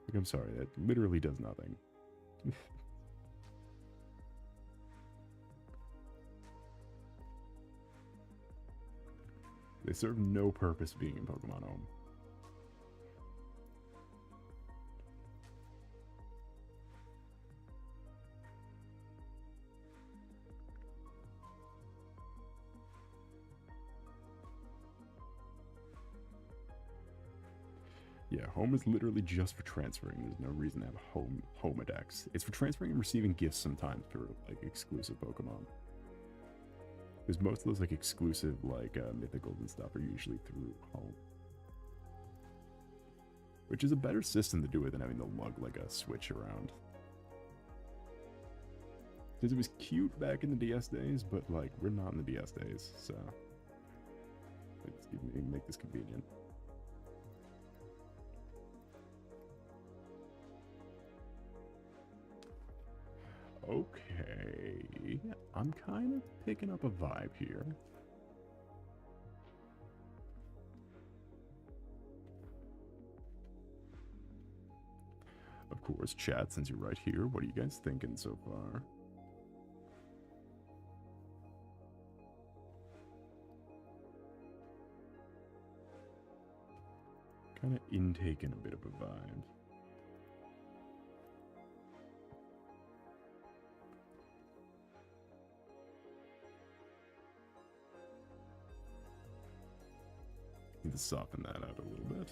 Like, I'm sorry, that literally does nothing. They serve no purpose being in Pokemon Home. Yeah, home is literally just for transferring. There's no reason to have a Homedex. It's for transferring and receiving gifts sometimes for, like, exclusive Pokemon. Because most of those, like, exclusive, like, mythicals and stuff are usually through home. Which is a better system to do it than having to lug, like, a Switch around. Because it was cute back in the DS days, but, like, we're not in the DS days, so... Let's make this convenient. Okay, I'm kind of picking up a vibe here. Of course, chat, since you're right here, what are you guys thinking so far? Kind of intaking a bit of a vibe. Need to soften that out a little bit.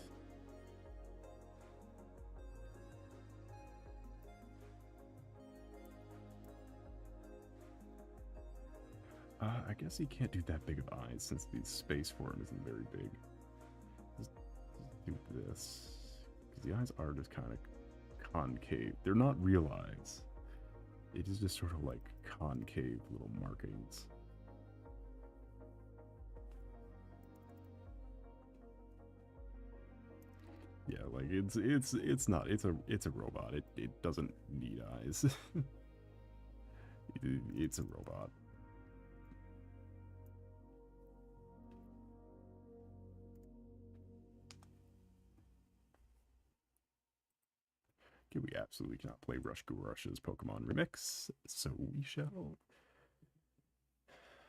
I guess he can't do that big of eyes since the space for him isn't very big. Just do this. Because the eyes are just kind of concave. They're not real eyes. It is just sort of like concave little markings. Yeah, like it's a robot. It doesn't need eyes. It's a robot. Okay, we absolutely cannot play Rush Gurush's Pokemon Remix, so we shall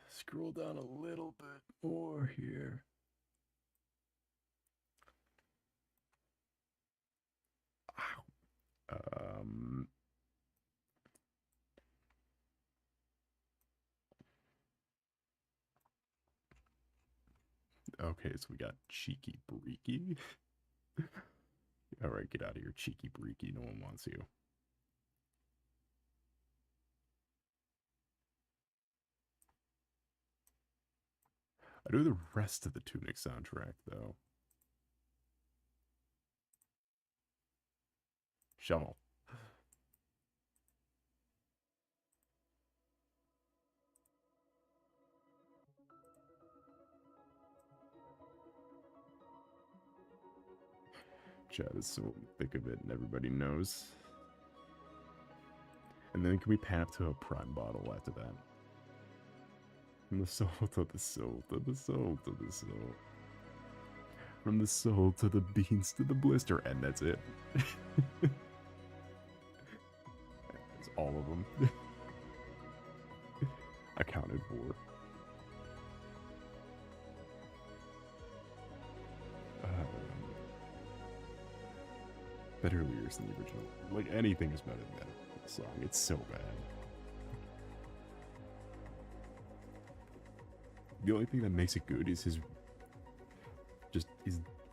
scroll down a little bit more here. Okay, so we got Cheeky Breaky. Alright, get out of here, Cheeky Breaky. No one wants you. I know the rest of the Tunic soundtrack, though. Shovel. Chat is so thick of it and everybody knows. And then can we pan up to a prime bottle after that? From the soul to the soul to the soul to the soul. From the soul to the beans to the blister, and that's it. That's all of them. Accounted for. Better lyrics than the original. Like, anything is better than that song. It's so bad. The only thing that makes it good is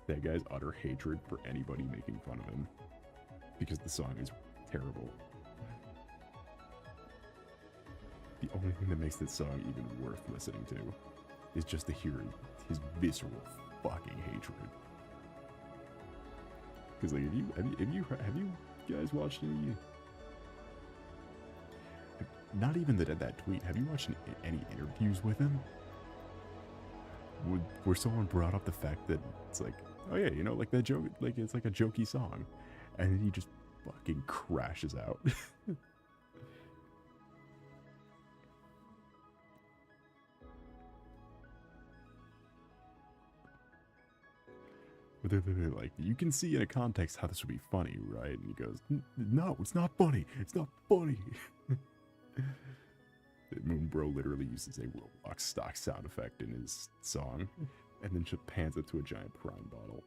that guy's utter hatred for anybody making fun of him. Because the song is terrible. The only thing that makes this song even worth listening to is just to hear his visceral fucking hatred. Because like, have you guys watched any? Not even that tweet. Have you watched any interviews with him? Where someone brought up the fact that it's like Oh yeah, you know, like that joke, like it's like a jokey song, and then he just fucking crashes out. But they're like, you can see in a context how this would be funny, right? And he goes, no, it's not funny. It's not funny. Moonbro literally uses a Roblox stock sound effect in his song, and then just pans it to a giant prime bottle.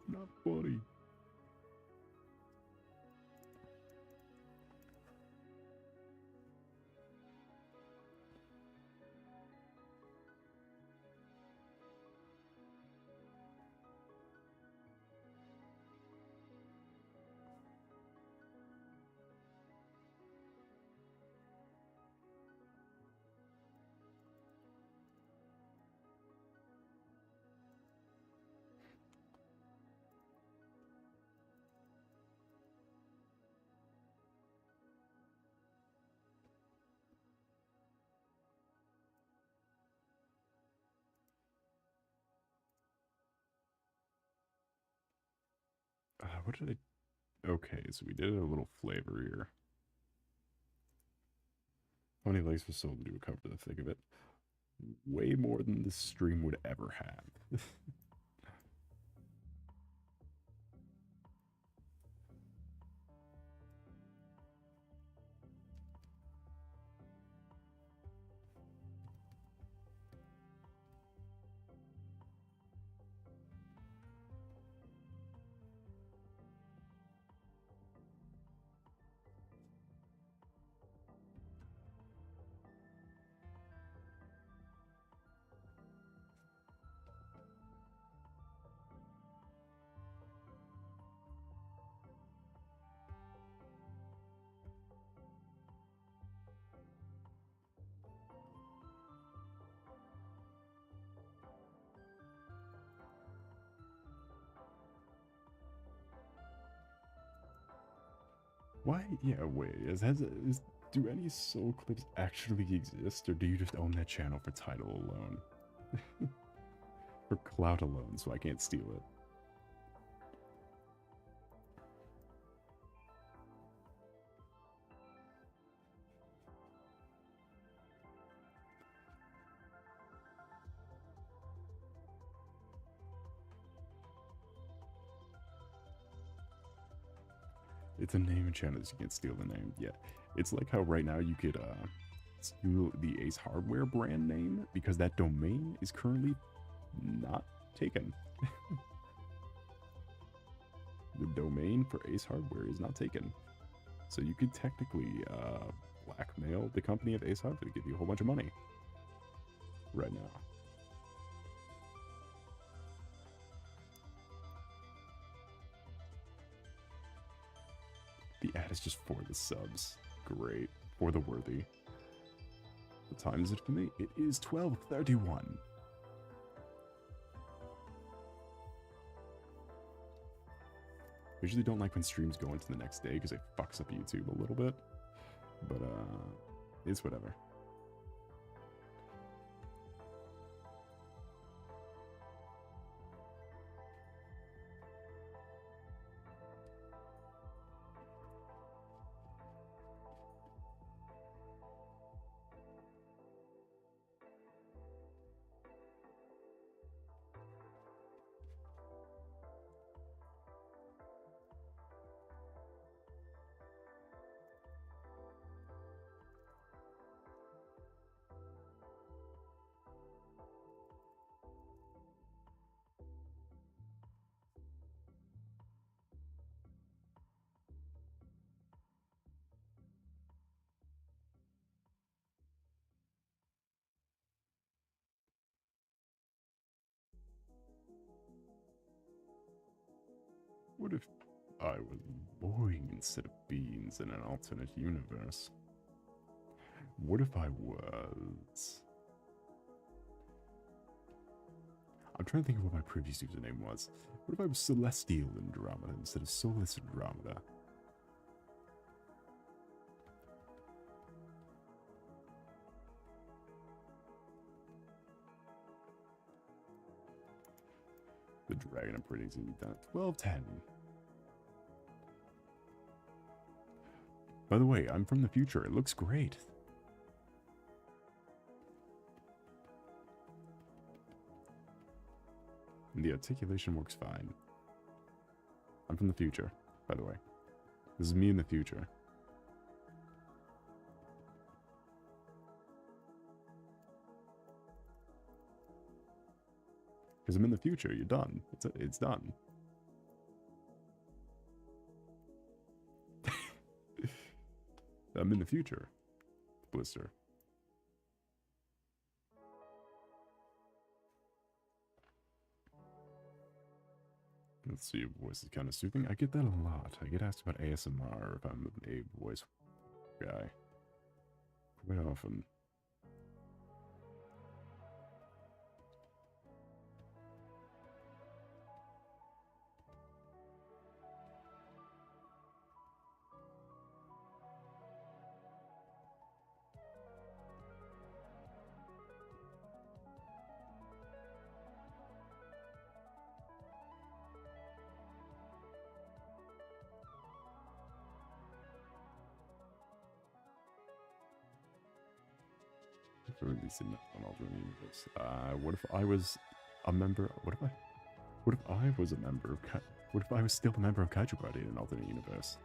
Not funny. What did I... Okay, so we did a little flavor here. How many legs was sold to do a cover for the thick of it? Way more than this stream would ever have. Why? Yeah, wait. Do any soul clips actually exist, or do you just own that channel for title alone? For clout alone, so I can't steal it. It's a name and channel, so you can't steal the name. Yeah, it's like how right now you could steal the Ace Hardware brand name because that domain is currently not taken. The domain for Ace Hardware is not taken. So you could technically blackmail the company of Ace Hardware to give you a whole bunch of money right now. The ad is just for the subs. Great. For the worthy. What time is it for me? It is 12:31. Usually don't like when streams go into the next day because it fucks up YouTube a little bit. But, it's whatever. What if I was boring instead of beans in an alternate universe? What if I was... I'm trying to think of what my previous username was. What if I was Celestial Andromeda instead of Solace Andromeda? dragon I'm predicting is going to be done at 12:10. By the way, I'm from the future. It looks great. And the articulation works fine. I'm from the future, by the way. This is me in the future. Because I'm in the future. You're done. It's done. I'm in the future. Blister. Let's see, voice is kind of soothing. I get that a lot. I get asked about ASMR if I'm a voice guy. Quite often. Or at least in an alternate universe. What if I was a member? What if I was a member of? What if I was still a member of Kaiju Party in an alternate universe?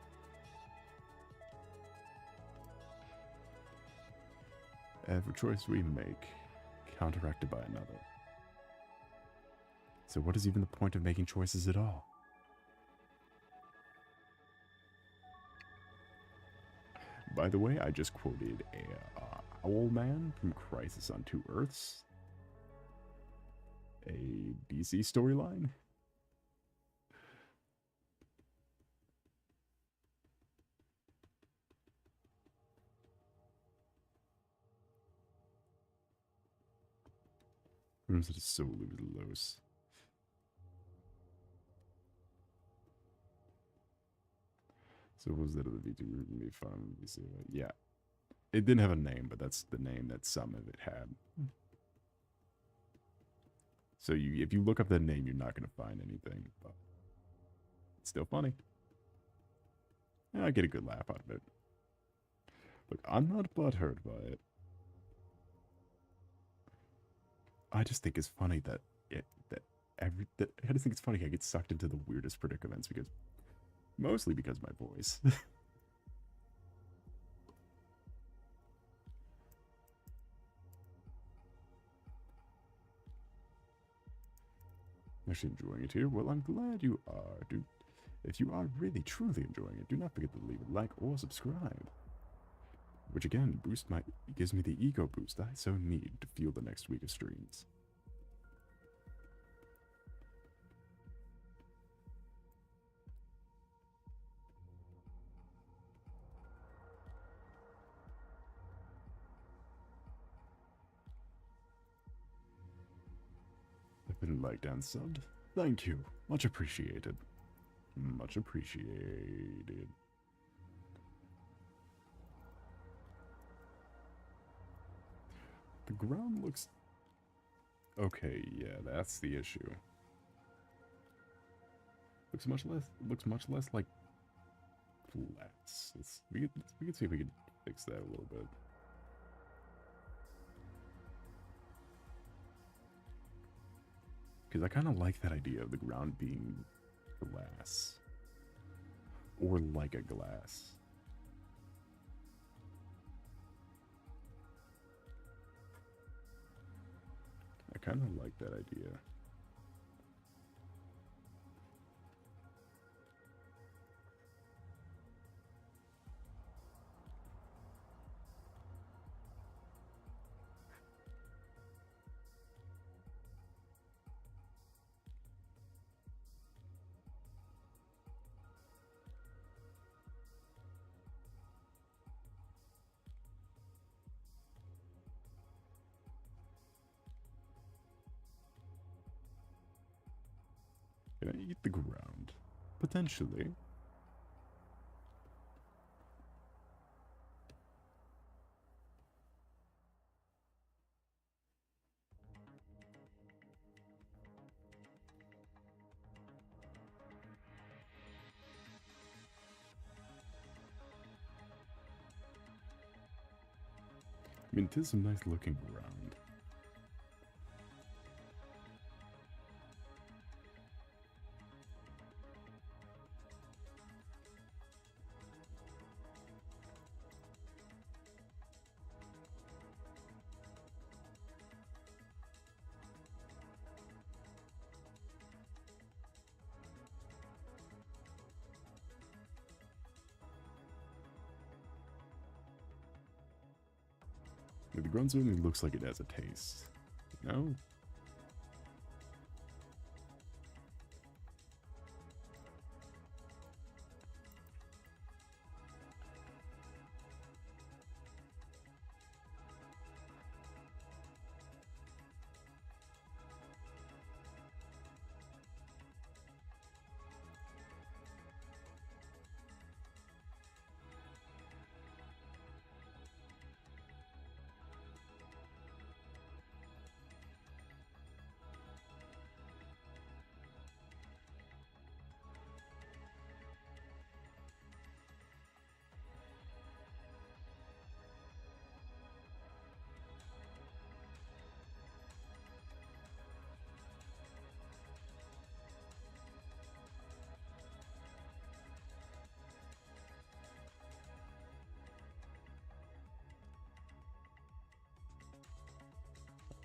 Every choice we make, counteracted by another. So what is even the point of making choices at all? By the way, I just quoted a Owl Man from Crisis on Two Earths. A DC storyline. Rooms that is so Los. So what was that other VTuber gonna be fun? Yeah. It didn't have a name, but that's the name that some of it had. So if you look up that name, you're not going to find anything, but it's still funny. I get a good laugh out of it. Look, I'm not butthurt by it. I just think it's funny that I just think it's funny I get sucked into the weirdest predicaments mostly because of my voice. Actually enjoying it here? Well, I'm glad you are, dude. If you are really, truly enjoying it, do not forget to leave a like or subscribe. Which again, gives me the ego boost I so need to fuel the next week of streams. I've been liked and subbed. Thank you. Much appreciated. Much appreciated. The ground looks... Okay, yeah, that's the issue. Looks much less like flats. We can see if we can fix that a little bit. Because I kind of like that idea of the ground being glass. Or like a glass. I kind of like that idea. Can I eat the ground? Potentially. I mean, it is some nice looking around. The ground certainly looks like it has a taste. No?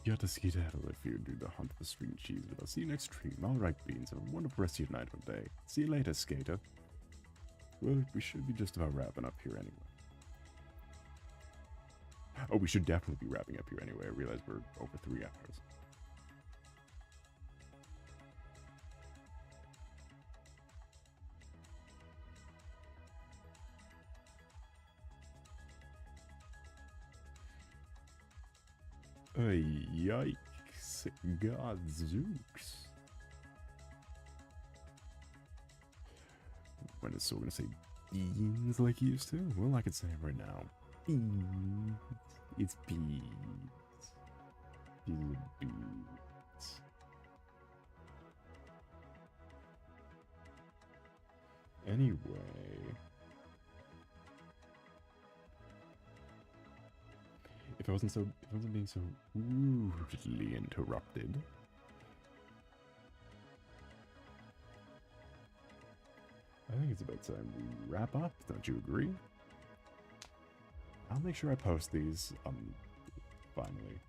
You have to skedaddle if you do the hunt for string cheese, but I'll see you next stream. Alright, Beans, have a wonderful rest of your night or day. See you later, Skater. Well, we should be just about wrapping up here anyway. Oh, we should definitely be wrapping up here anyway. I realize we're over 3 hours. Yikes. Gadzooks. When is Soul gonna say beans like he used to? Well, I can say it right now. Beans. It's beans. Beans. Anyway. If I wasn't being so rudely interrupted. I think it's about time we wrap up, don't you agree? I'll make sure I post these, finally.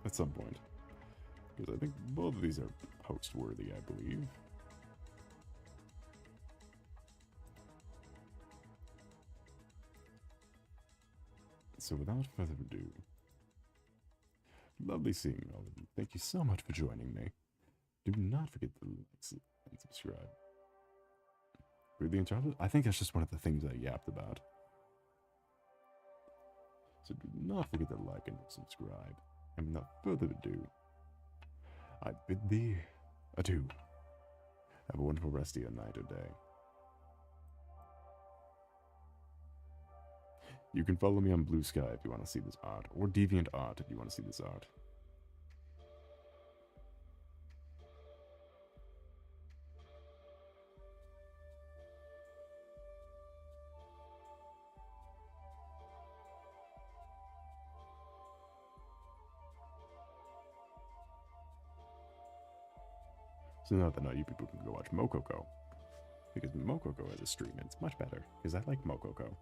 At some point. Because I think both of these are post-worthy, I believe. So without further ado, lovely seeing all of you. Thank you so much for joining me. Do not forget to like and subscribe. Really interrupted? I think that's just one of the things I yapped about. So do not forget to like and subscribe. And without further ado, I bid thee adieu. Have a wonderful rest of your night or day. You can follow me on Blue Sky if you want to see this art, or Deviant Art if you want to see this art. So now that you people can go watch Mokoko, because Mokoko has a stream and it's much better, because I like Mokoko.